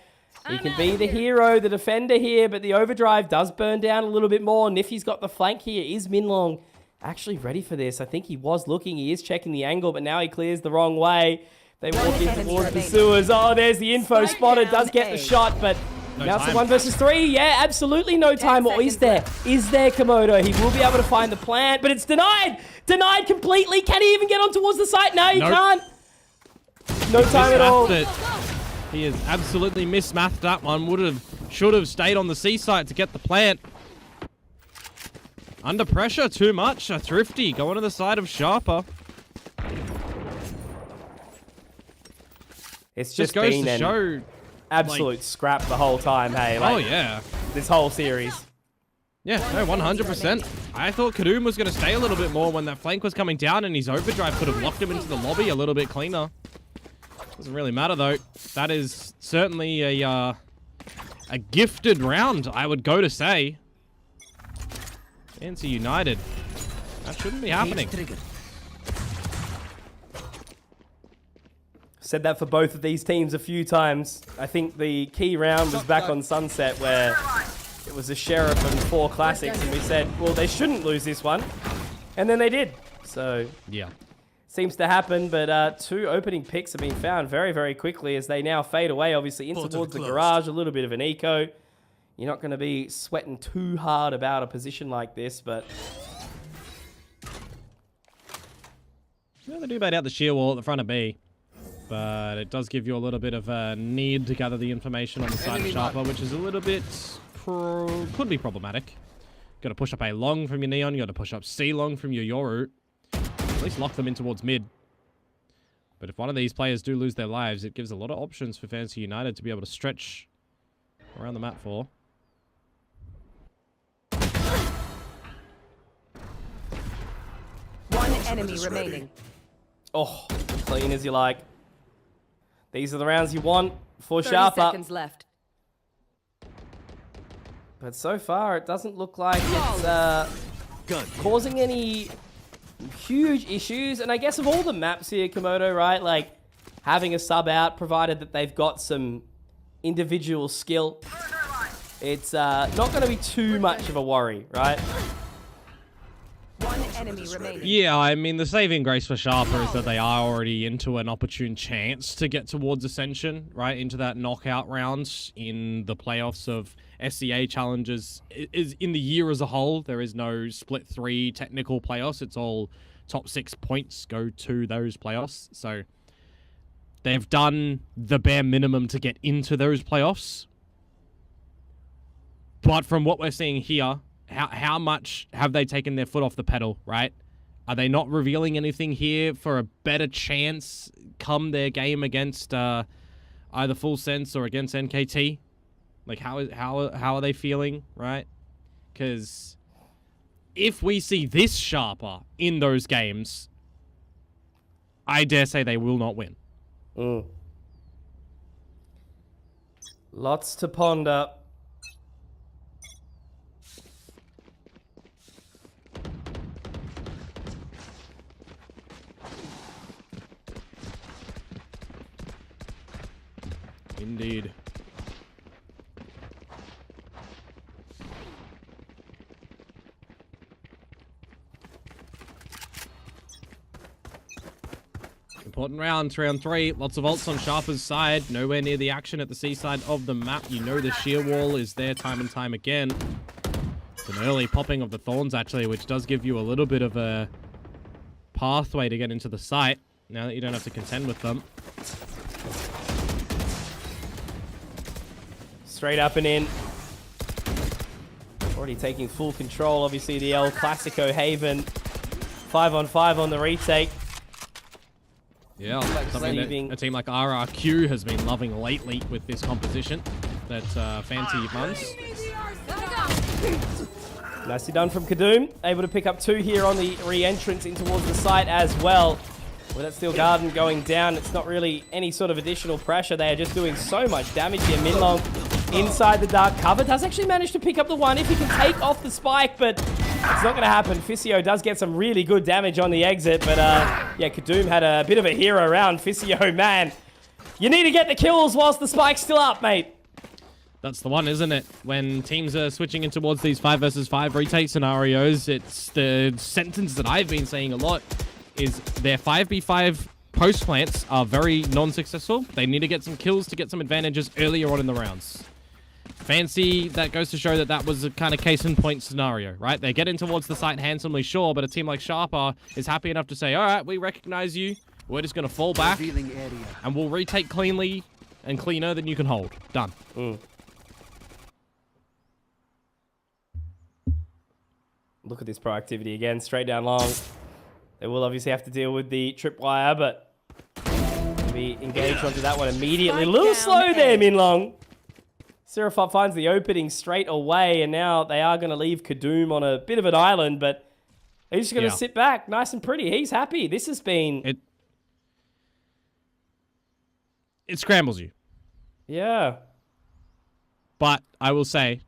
He can be the hero, the defender here, but the overdrive does burn down a little bit more. Niffy's got the flank here. Is Minlong actually ready for this? I think he was looking. He is checking the angle, but now he clears the wrong way. They walk in towards the sewers. Oh, there's the info spotted. Does get the shot, but now it's a 1 versus 3. Yeah, absolutely no time. Or is there? Is there, Komodo? He will be able to find the plant, but it's denied. Denied completely. Can he even get on towards the site? No, he can't. No time at all. He has absolutely mismathed that one. Should have stayed on the C site to get the plant. Under pressure too much. A Thrifty going to the side of Sharper. It's just goes been to an show, absolute scrap the whole time, hey? Like, oh, yeah. This whole series. Yeah, no, 100%. I thought Kadoom was going to stay a little bit more when that flank was coming down, and his overdrive could have locked him into the lobby a little bit cleaner. Doesn't really matter, though. That is certainly a gifted round, I would go to say. FCY United. That shouldn't be happening. Said that for both of these teams a few times. I think the key round was back on Sunset where it was a Sheriff and 4 Classics, and we said, well, they shouldn't lose this one. And then they did. So, yeah. Seems to happen, but 2 opening picks have been found very, very quickly as they now fade away, obviously, in towards the garage, a little bit of an eco. You're not going to be sweating too hard about a position like this, but... Well, they do bait out the sheer wall at the front of B. But it does give you a little bit of a need to gather the information on the side of Sharper, which is a little bit... could be problematic. Got to push up A long from your Neon, you got to push up C long from your Yoru. At least lock them in towards mid. But if one of these players do lose their lives, it gives a lot of options for FCY United to be able to stretch around the map for. One enemy remaining. Oh, clean as you like. These are the rounds you want for 30 Sharper. seconds left. But so far, it doesn't look like it's causing any huge issues. And I guess of all the maps here, Komodo, right? Like, having a sub out, provided that they've got some individual skill, it's not going to be too much of a worry, right? One enemy remaining. Yeah, I mean, the saving grace for Sharper is that they are already into an opportune chance to get towards Ascension, right? Into that knockout round in the playoffs of SEA Challengers. Is in the year as a whole, there is no split 3 technical playoffs. It's all top 6 points go to those playoffs. So they've done the bare minimum to get into those playoffs. But from what we're seeing here, how much have they taken their foot off the pedal, right? Are they not revealing anything here for a better chance come their game against either Full Sense or against NKT? Like, how are they feeling, right? Because if we see this Sharper in those games, I dare say they will not win. Lots to ponder. Indeed. Important round 3. Lots of ults on Sharper's side. Nowhere near the action at the C side of the map. You know the shear wall is there time and time again. It's an early popping of the thorns, actually, which does give you a little bit of a pathway to get into the site, now that you don't have to contend with them. Straight up and in. Already taking full control. Obviously, the El Clasico Haven. 5-on-5 on the retake. Yeah, something that a team like RRQ has been loving lately with this composition that Fancy runs. Nicely done from Kadoom. Able to pick up 2 here on the re-entrance in towards the site as well. With that Steel Garden going down, it's not really any sort of additional pressure. They are just doing so much damage here. Minlong inside the dark cover. Does actually manage to pick up the one if he can take off the spike, but it's not going to happen. Fisio does get some really good damage on the exit, but yeah, Kadoom had a bit of a hero round. Fisio, man, you need to get the kills whilst the spike's still up, mate. That's the one, isn't it? When teams are switching in towards these 5 versus 5 retake scenarios, it's the sentence that I've been saying a lot is their 5v5 post plants are very non-successful. They need to get some kills to get some advantages earlier on in the rounds. Fancy, that goes to show that that was a kind of case in point scenario, right? They get in towards the site handsomely, sure, but a team like Sharper is happy enough to say, all right, we recognize you. We're just going to fall back and we'll retake cleanly and cleaner than you can hold. Done. Look at this proactivity again, straight down long. They will obviously have to deal with the tripwire, but be engaged onto that one immediately. A little slow there, Minlong. Seraphot finds the opening straight away, and now they are going to leave Kadoom on a bit of an island, but he's just going to sit back nice and pretty. He's happy. This has been... It scrambles you. Yeah. But I will say,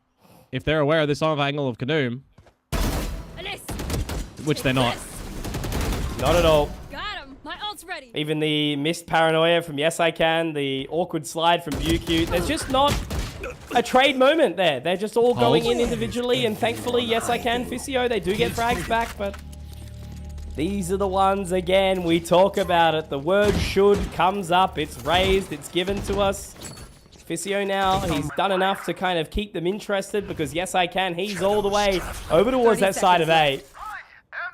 if they're aware of this off angle of Kadoom, which they're not. Not at all. Got him. My ult's ready. Even the missed paranoia from Yes I Can, the awkward slide from BuQ. There's just not a trade moment there. They're just all going in individually, and thankfully, Yes I Can, Fisio, they do get frags back, but these are the ones, again, we talk about it. The word should comes up. It's raised. It's given to us. Fisio now, he's done enough to kind of keep them interested because Yes I Can, he's all the way over towards that side of A.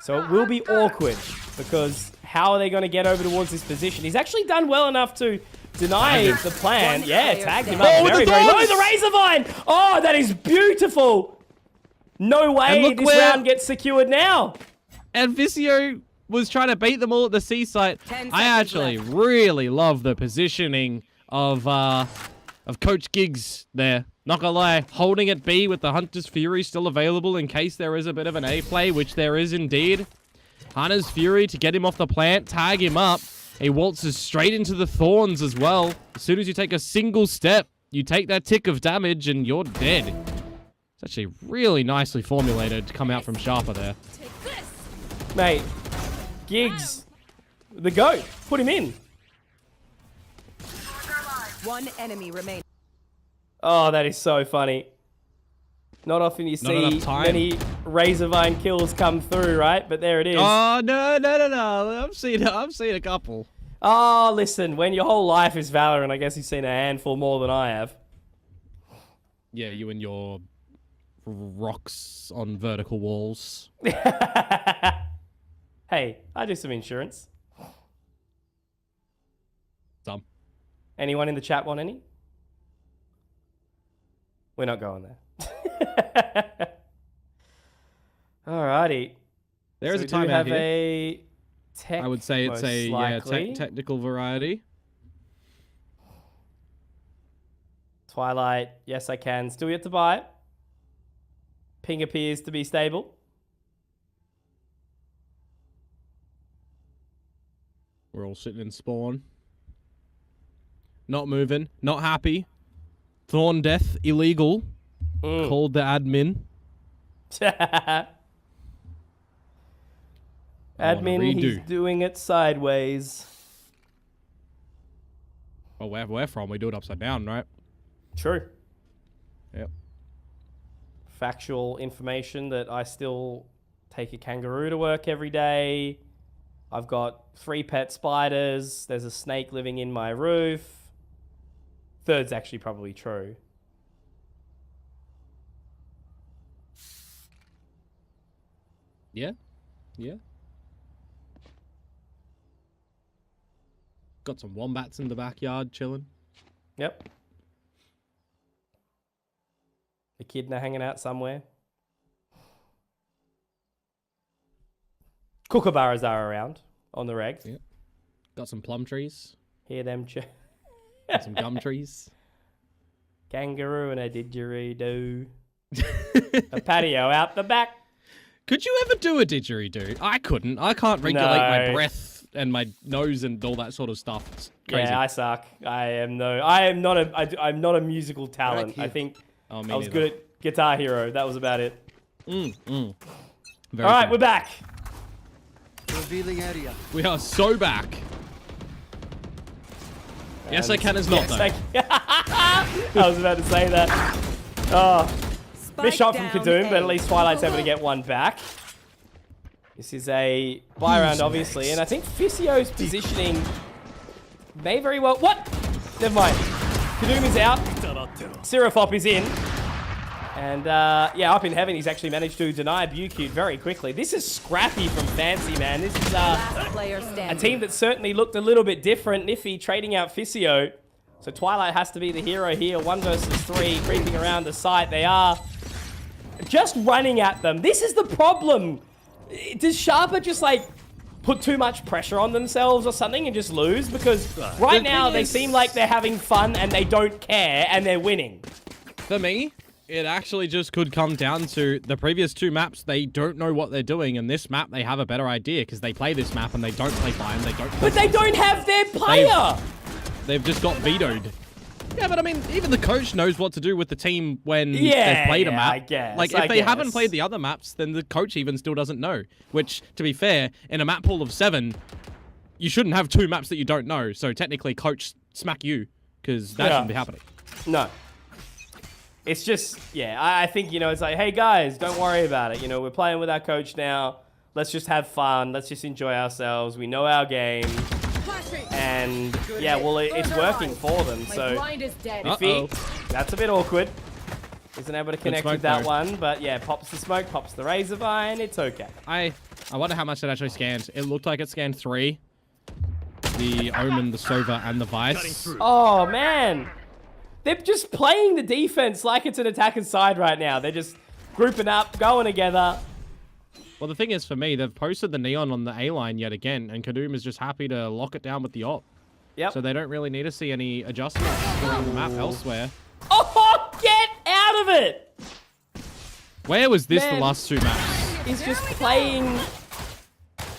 So it will be awkward because how are they going to get over towards this position? He's actually done well enough to deny the plan. Yeah, tagged him up very, very low. The Razor Vine! Oh, that is beautiful! No way this round gets secured now. And Fisio was trying to beat them all at the C site. I actually really love the positioning of Coach Giggs there. Not gonna lie, holding at B with the Hunter's Fury still available in case there is a bit of an A play, which there is indeed. Hunter's Fury to get him off the plant, tag him up. He waltzes straight into the thorns as well. As soon as you take a single step, you take that tick of damage and you're dead. It's actually really nicely formulated to come out from Sharper there. Take this. Mate, Giggs, the GOAT, put him in. One enemy remaining. Oh, that is so funny. Not often you see many Razorvine kills come through, right? But there it is. Oh, no. I've seen a couple. Oh, listen, when your whole life is Valorant, I guess you've seen a handful more than I have. Yeah, you and your rocks on vertical walls. Hey, I do some insurance. Some. Anyone in the chat want any? We're not going there. Alrighty. There is so a time out here. A tech, I would say it's a technical variety. Twilight, yes I can. Still yet to buy it. Ping appears to be stable. We're all sitting in spawn. Not moving. Not happy. Thorn death. Illegal. Called the admin. Admin, he's doing it sideways. Well, wherever we're from, we do it upside down, right? True. Yep. Factual information that I still take a kangaroo to work every day. I've got 3 pet spiders. There's a snake living in my roof. Third's actually probably true. Yeah. Yeah. Got some wombats in the backyard chilling. Yep. Echidna hanging out somewhere. Kookaburras are around on the reg. Yep. Got some plum trees. Hear them Got some gum trees. Kangaroo and a didgeridoo. A patio out the back. Could you ever do a didgeridoo? I couldn't. I can't regulate my No. breath and my nose and all that sort of stuff. It's crazy. Yeah, I suck. I'm not a musical talent. Right I think Oh, me I was neither. good at Guitar Hero. That was about it. Very All right, good. we're back. Revealing area. We are so back. Yes, I can is not, Yes, though. thank you. I was about to say that. Oh, missed shot from Kadoom, but at least Twilight's able to get one back. This is a buy round, obviously, and I think Fissio's positioning may very well... What? Never mind. Kadoom is out. Seraphop is in. And, yeah, up in heaven, he's actually managed to deny Bucute very quickly. This is scrappy from Fancy, man. This is Last player a standing. team that certainly looked a little bit different. Niffy trading out Fissio. So Twilight has to be the hero here. 1 versus 3, creeping around the site. They are just running at them. This is the problem. Does Sharper just, like, put too much pressure on themselves or something and just lose? Because right The now thing they is- seem like they're having fun and they don't care and they're winning. For me, it actually just could come down to the previous 2 maps. They don't know what they're doing, and this map they have a better idea because they play this map and they don't play Biome. They don't. But they don't have their player. They've just got vetoed. Yeah, but I mean, even the coach knows what to do with the team when Yeah, they've played a yeah, map. I guess, Like, I if they haven't guess. played the other maps, then the coach even still doesn't know. Which, to be fair, in a map pool of 7, you shouldn't have 2 maps that you don't know. So technically, coach smack you because that Yeah. shouldn't be happening. No. It's just, yeah, I think, you know, it's like, hey, guys, don't worry about it. You know, we're playing with our coach now. Let's just have fun. Let's just enjoy ourselves. We know our game. And, yeah, well, it's working for them. So, blind is dead. Uh-oh. that's a bit awkward. Isn't able to connect smoke, with that though. one. But, yeah, pops the smoke, pops the razor vine. It's okay. I wonder how much it actually scanned. It looked like it scanned 3. The Omen, the Sova, and the Vice. Oh, man. They're just playing the defense like it's an attacker's side right now. They're just grouping up, going together. Well, the thing is, for me, they've posted the Neon on the A line yet again, and Kadoom is just happy to lock it down with the op. Yep. So they don't really need to see any adjustments around the map elsewhere. Oh, get out of it! Where was this Man. the last 2 maps? He's just playing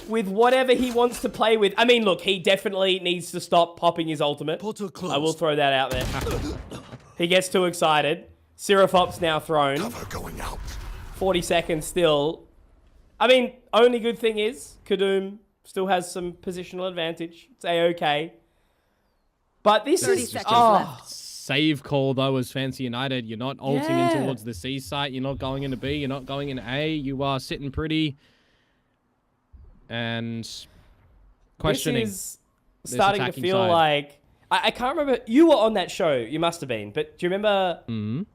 with whatever he wants to play with. I mean, look, he definitely needs to stop popping his ultimate. Portal closed. I will throw that out there. He gets too excited. Seraphop's now thrown. Cover going out. 40 seconds still. I mean, only good thing is Kadoom still has some positional advantage. It's A-okay. But this 30 is... seconds Oh, left. Save call, though, as Fancy United. You're not ulting Yeah. in towards the C site. You're not going into B. You're not going into A. You are sitting pretty and questioning. This is starting to attacking feel side. like... I can't remember. You were on that show. You must have been. But do you remember...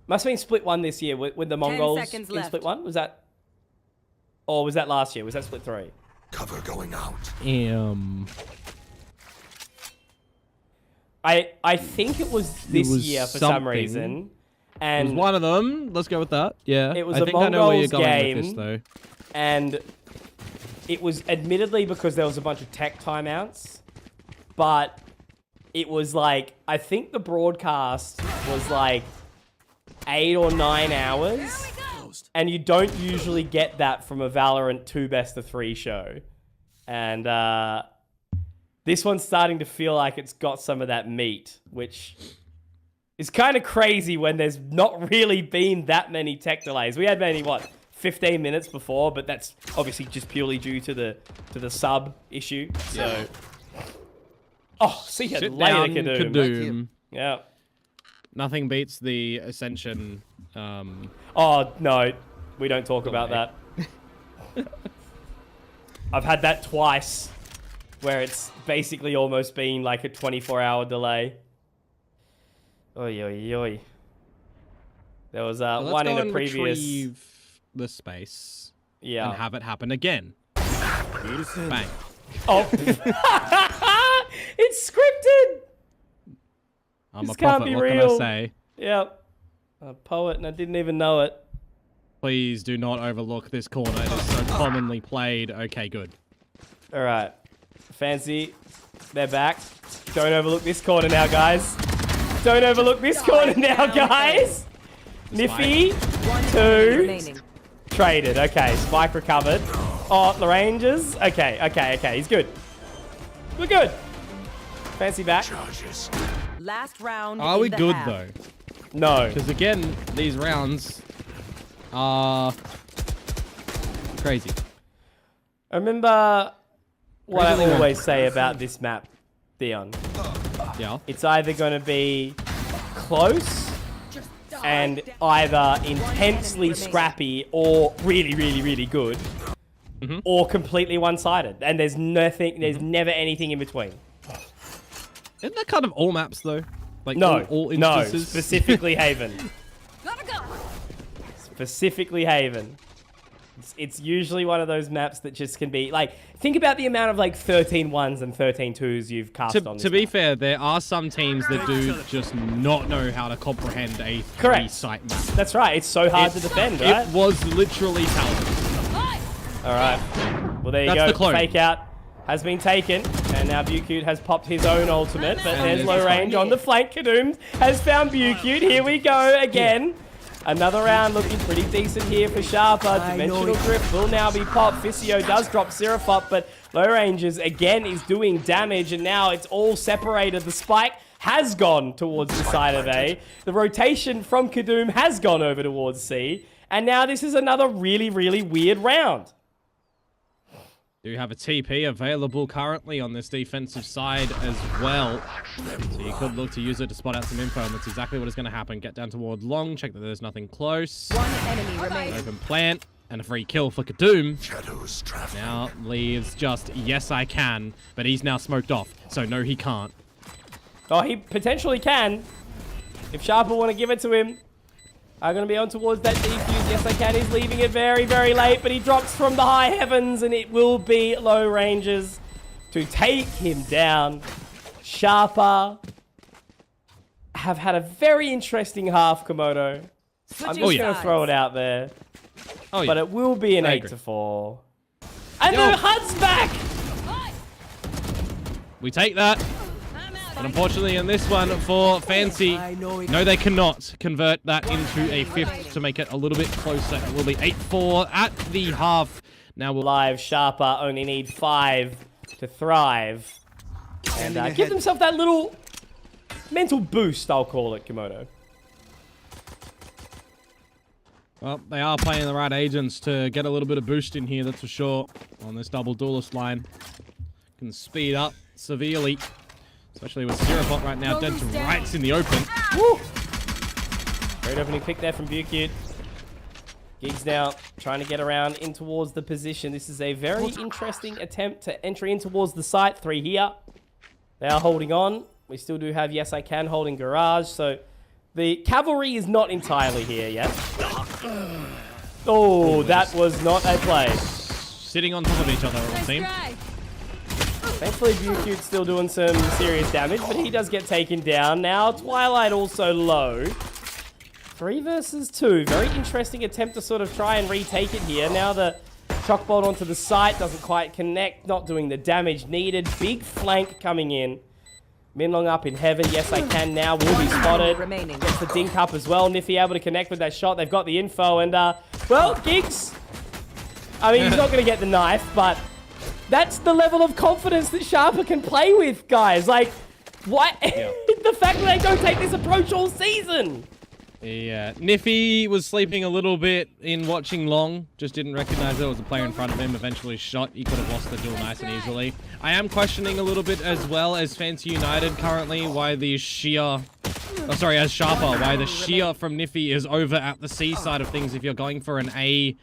Must have been Split 1 this year with the Mongols seconds in left. Split 1. Was that... Or was that last year? Was that Split 3? Cover going out. I think it was this was year for some something. reason. It was And one of them. Let's go with that. Yeah. It was I a think I know where you're Mongols going with this, game. though. and it was admittedly because there was a bunch of tech timeouts, but it was like, I think the broadcast was like 8 or 9 hours. And you don't usually get that from a Valorant 2 best of 3 show. And this one's starting to feel like it's got some of that meat, which is kind of crazy when there's not really been that many tech delays. We had maybe, what, 15 minutes before, but that's obviously just purely due to the sub issue. So Oh, see you Sit later, down, Kadoom. Kadoom. Yeah. Nothing beats the Ascension. Oh, no. We don't talk about that. I've had that twice, where it's basically almost been like a 24-hour delay. Oy, oy, oy. There was Well, one in let's go a and previous... retrieve the space. Yeah. And have it happen again. Bang. Oh. It's scripted! I'm This a can't prophet, be what real. can I say? Yep. A poet, and I didn't even know it. Please do not overlook this corner. It is so commonly played. Okay, good. All right. Fancy. They're back. Don't overlook this corner now, guys. Don't overlook this corner now, guys. Niffy. One Two. enemy remaining. Traded. Okay. Spike recovered. Oh, the Rangers. Okay. He's good. We're good. Fancy back. Charges. Last round. Are in we the good, half. though? No. Because, again, these rounds are crazy. I remember what Crazy. I always say about this map, Theon. Yeah. It's either going to be close and either intensely scrappy or really, really, really good, or completely one-sided. And there's nothing, there's never anything in between. Isn't that kind of all maps, though? Like, No, all no, instances? specifically Haven. Gotta go. Specifically Haven. It's usually one of those maps that just can be, like, think about the amount of, like, 13 1s and 13 2s you've cast on this To be map. fair, there are some teams that do just not know how to comprehend a Correct. three-site map. That's right, it's so hard to defend, right? It was literally talented. Alright. Well, there you That's go. the clone. Fake out has been taken. And now Bucute has popped his own ultimate. But And there's there's low the range on the flank. Kadoom has found Bucute. Here we go again. Another round looking pretty decent here for Sharper. Dimensional Drift will now be popped. Fisio does drop Seraphop, but Low Rangers again is doing damage. And now it's all separated. The spike has gone towards the side of A. The rotation from Kadoom has gone over towards C. And now this is another really, really weird round. Do have a TP available currently on this defensive side as well. So you could look to use it to spot out some info, and that's exactly what is going to happen. Get down toward long, check that there's nothing close. One enemy remaining. Open plant, and a free kill for Kadoom. Shadows traveling. Now leaves just, yes I can, but he's now smoked off, so no he can't. Oh, he potentially can. If Sharper want to give it to him. I'm going to be on towards that defuse. Yes, I can. He's leaving it very, very late, but he drops from the high heavens, and it will be Low Rangers to take him down. Sharper have had a very interesting half, Komodo. I'm just going to throw it out there. Oh yeah. But it will be an I agree. 8-4. And Yo. the HUD's back! We take that. But unfortunately in this one for Fancy, no they cannot convert that into a fifth to make it a little bit closer. It will be 8-4 at the half. Now we'll Live Sharper only need 5 to thrive. And give themselves that little mental boost, I'll call it, Komodo. Well, they are playing the right agents to get a little bit of boost in here, that's for sure. On this double duelist line. Can speed up severely. Especially with Seraphot right now dead to rights in the open. Woo! Great opening pick there from Bucute. Giggs now trying to get around in towards the position. This is a very interesting attempt to entry in towards the site. 3 here. They are holding on. We still do have Yes I Can holding Garage, so the cavalry is not entirely here yet. Oh, that was not a play. Sitting on top of each other, it would seem. Thankfully, Bucute's still doing some serious damage, but he does get taken down. Now, Twilight also low. 3 versus 2. Very interesting attempt to sort of try and retake it here. Now the shock bolt onto the site doesn't quite connect, not doing the damage needed. Big flank coming in. Minlong up in heaven. Yes, I can now. Will be spotted. Remaining. Gets the dink up as well. Niffy able to connect with that shot. They've got the info. And, well, Giggs. I mean, he's not going to get the knife, but that's the level of confidence that Sharper can play with, guys. Like, what? The fact that they don't take this approach all season. Yeah, Niffy was sleeping a little bit in watching long. Just didn't recognize there was a player in front of him. Eventually shot. He could have lost the duel nice and easily. I am questioning a little bit as well as Fancy United currently why the sheer... Oh, sorry, as Sharper, why the sheer from Niffy is over at the C side of things if you're going for an A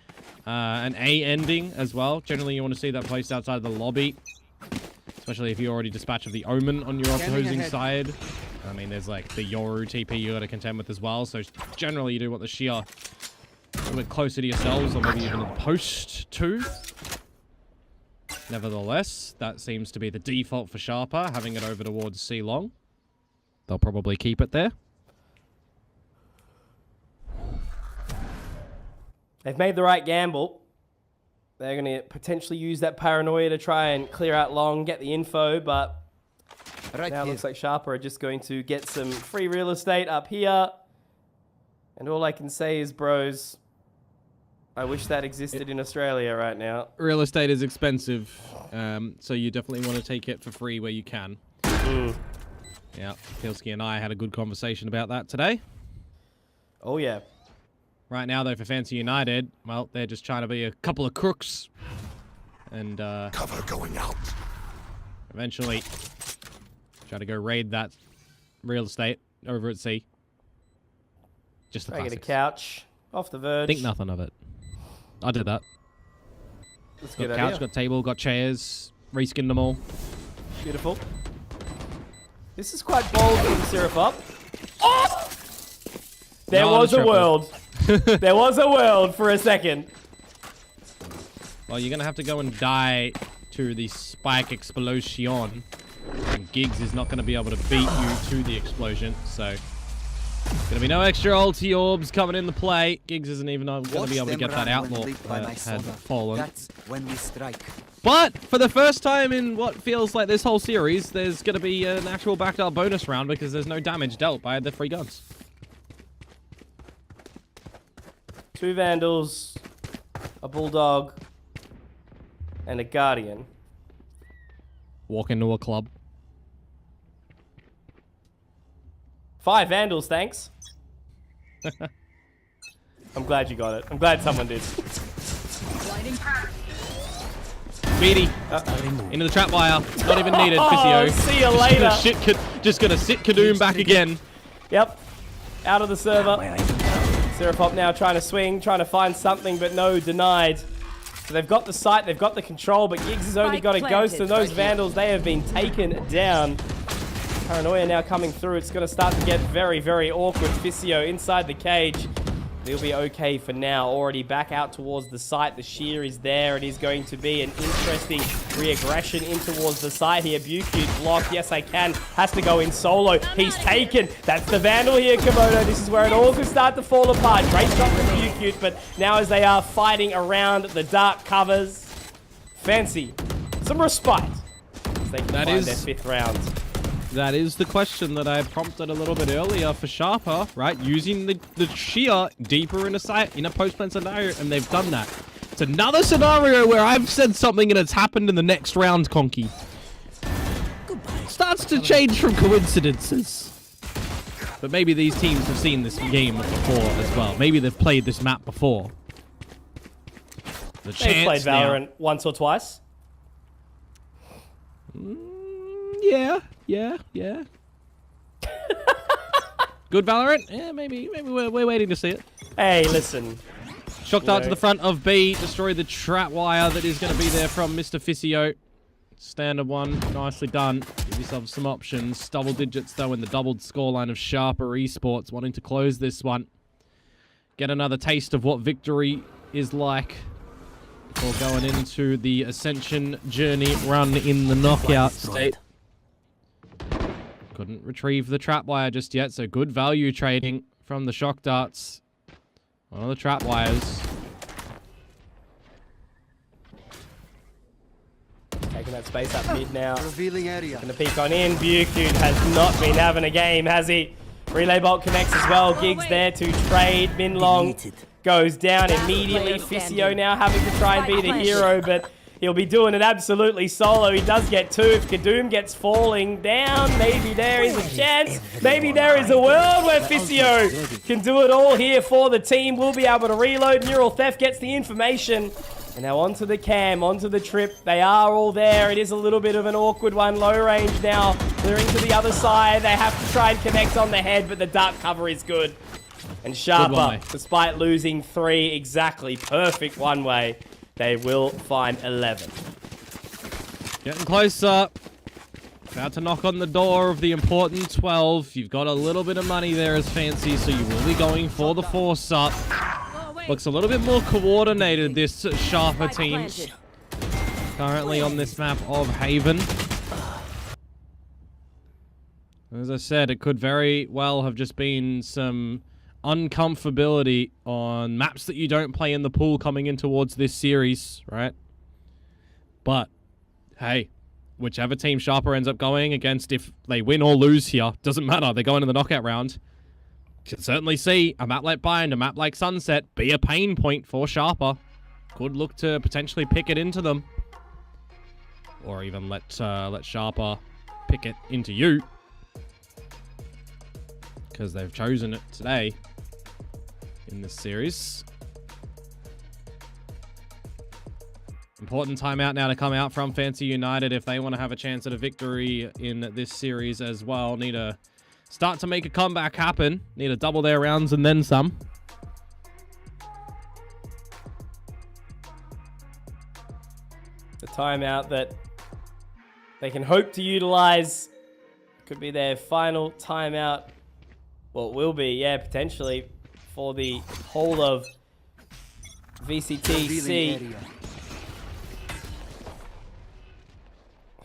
ending as well. Generally, you want to see that placed outside of the lobby. Especially if you already dispatch the Omen on your opposing side. I mean, there's like the Yoru TP you got to contend with as well. So generally, you do want the sheer a little bit closer to yourselves, or maybe even post too. Nevertheless, that seems to be the default for Sharper, having it over towards C long. They'll probably keep it there. They've made the right gamble. They're going to potentially use that paranoia to try and clear out long, get the info, but now it looks like Sharper are just going to get some free real estate up here. And all I can say is, bros, I wish that existed in Australia right now. Real estate is expensive, so you definitely want to take it for free where you can. Yeah, Pilsky and I had a good conversation about that today. Oh, yeah. Right now, though, for Fancy United, well, they're just trying to be a couple of crooks. And, Cover going out. eventually try to go raid that real estate over at C. Just the Try to get a classics. couch off the verge. Think nothing of it. I did that. That's a Got good couch, idea. got table, got chairs, reskinned them all. Beautiful. This is quite bold from Syrup up. Oh! There No, was a triple. world. There was a world for a second. Well, you're going to have to go and die to the spike explosion. And Giggs is not going to be able to beat you to the explosion. So, going to be no extra ulti orbs coming in the play. Giggs isn't even going to be able to get that outlaw had fallen. That's when we strike. But for the first time in what feels like this whole series, there's going to be an actual backed up bonus round because there's no damage dealt by the free guns. 2 Vandals, a Bulldog, and a Guardian. Walk into a club. 5 Vandals, thanks. I'm glad you got it. I'm glad someone did. Beatty. Into the trap wire. Not even needed, Physio. See you later. Just gonna sit Kadoom back again. Yep. Out of the server. Syrupop now trying to swing, trying to find something, but no, denied. So they've got the site, they've got the control, but Giggs has only got a ghost, and those Vandals, they have been taken down. Paranoia now coming through. It's going to start to get very, very awkward. Physio inside the cage. He'll be okay for now. Already back out towards the site. The shear is there. It is going to be an interesting re-aggression in towards the site here. Bucute block. Yes, I can. Has to go in solo. He's taken. That's the Vandal here, Komodo. This is where it all could start to fall apart. Great shot from Bucute, but now as they are fighting around the dark covers, Fancy some respite as they can find their 5th round. That is the question that I prompted a little bit earlier for Sharper, right? Using the shear deeper in a post-plan scenario, and they've done that. It's another scenario where I've said something and it's happened in the next round, Conky. Starts to change from coincidences. But maybe these teams have seen this game before as well. Maybe they've played this map before. They've played Valorant once or twice. Yeah. Good Valorant? Yeah, maybe we're waiting to see it. Hey, listen. Shock dart to the front of B. Destroy the trap wire that is going to be there from Mr. Physio. Standard one. Nicely done. Give yourself some options. Double digits, though, in the doubled scoreline of Sharper Esports. Wanting to close this one. Get another taste of what victory is like. Before going into the Ascension journey run in the knockout state. Couldn't retrieve the trap wire just yet, so good value trading from the shock darts. One of the trap wires. Taking that space up mid now. Revealing area. Gonna peek on in. Bucute has not been having a game, has he? Relay bolt connects as well. Giggs there to trade. Min Long goes down immediately. Physio now having to try and be the hero, but He'll be doing it absolutely solo. He does get 2. If Kadoom gets falling down, maybe there is a chance. Maybe there is a world where FCY can do it all here for the team. We'll be able to reload. Neural Theft gets the information. And now onto the cam, onto the trip. They are all there. It is a little bit of an awkward one. Low range now. Clearing to the other side. They have to try and connect on the head, but the dark cover is good. And Sharper, despite losing 3, exactly perfect one-way, they will find 11. Getting closer. About to knock on the door of the important 12. You've got a little bit of money there as Fancy, so you will be going for the force up. Looks a little bit more coordinated, this Sharper team. Currently on this map of Haven. As I said, it could very well have just been some uncomfortability on maps that you don't play in the pool coming in towards this series, right? But, hey, whichever team Sharper ends up going against, if they win or lose here, doesn't matter. They're going to the knockout round. Can certainly see a map like Bind, a map like Sunset be a pain point for Sharper. Could look to potentially pick it into them. Or even let Sharper pick it into you. Because they've chosen it today in this series. Important timeout now to come out from Fancy United if they want to have a chance at a victory in this series as well. Need to start to make a comeback happen. Need to double their rounds and then some. The timeout that they can hope to utilize could be their final timeout. Well, it will be, yeah, potentially for the whole of VCTC.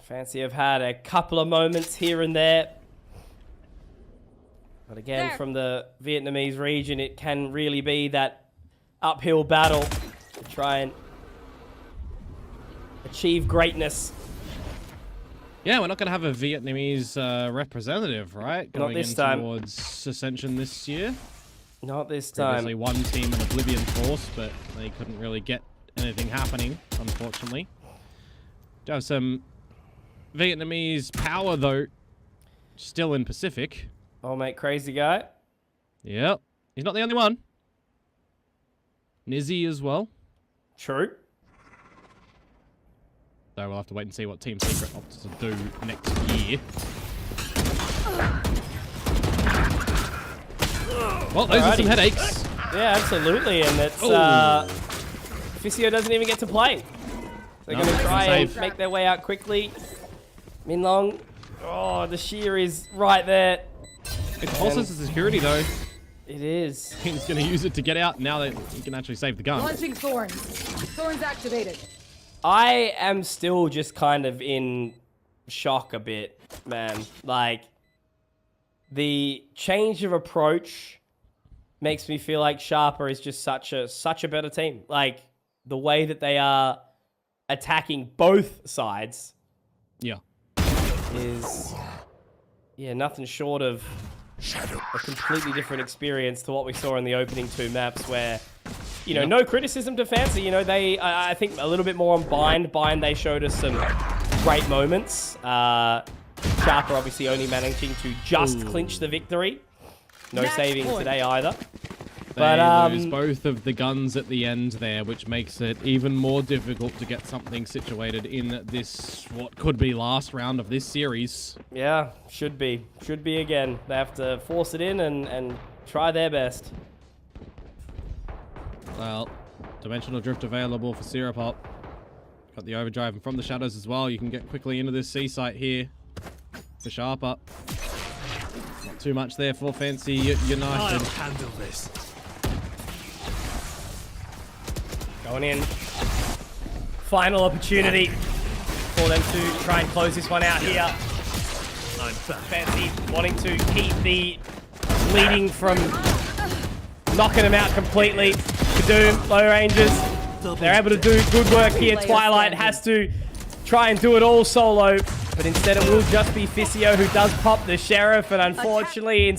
Fancy have had a couple of moments here and there. But again, from the Vietnamese region, it can really be that uphill battle to try and achieve greatness. Yeah, we're not going to have a Vietnamese representative, right? Not this time. Towards Ascension this year. Not this time. Previously one team in Oblivion Force, but they couldn't really get anything happening, unfortunately. Do have some Vietnamese power, though, still in Pacific. Oh, mate, crazy guy. Yep. He's not the only one. Nizzy as well. True. So we'll have to wait and see what Team Secret opts to do next year. Well, those are some headaches. Yeah, absolutely. And it's FCY doesn't even get to play. They're going to try and make their way out quickly. Minlong. Oh, the shear is right there. It's also security, though. It is. He's going to use it to get out now that he can actually save the gun. Launching Thorns. Thorns activated. I am still just kind of in shock a bit, man. Like, the change of approach makes me feel like Sharper is just such a better team. Like, the way that they are attacking both sides. Yeah. Is, yeah, nothing short of a completely different experience to what we saw in the opening 2 maps where, you know, no criticism to Fancy. You know, they, I think a little bit more on Bind. Bind, they showed us some great moments. Sharper obviously only managing to just clinch the victory. No saving today either. They lose both of the guns at the end there, which makes it even more difficult to get something situated in this, what could be last round of this series. Yeah, should be. Should be again. They have to force it in and try their best. Well, Dimensional Drift available for Syrupop. Got the overdrive, and from the shadows as well, you can get quickly into this C site here for Sharper. Not too much there for Fancy United. I'll handle this. Going in. Final opportunity for them to try and close this one out here. I'm back. Fancy wanting to keep the leading from knocking them out completely. Kadoom, low ranges. They're able to do good work here. Twilight has to try and do it all solo, but instead it will just be FCY who does pop the Sheriff, and unfortunately,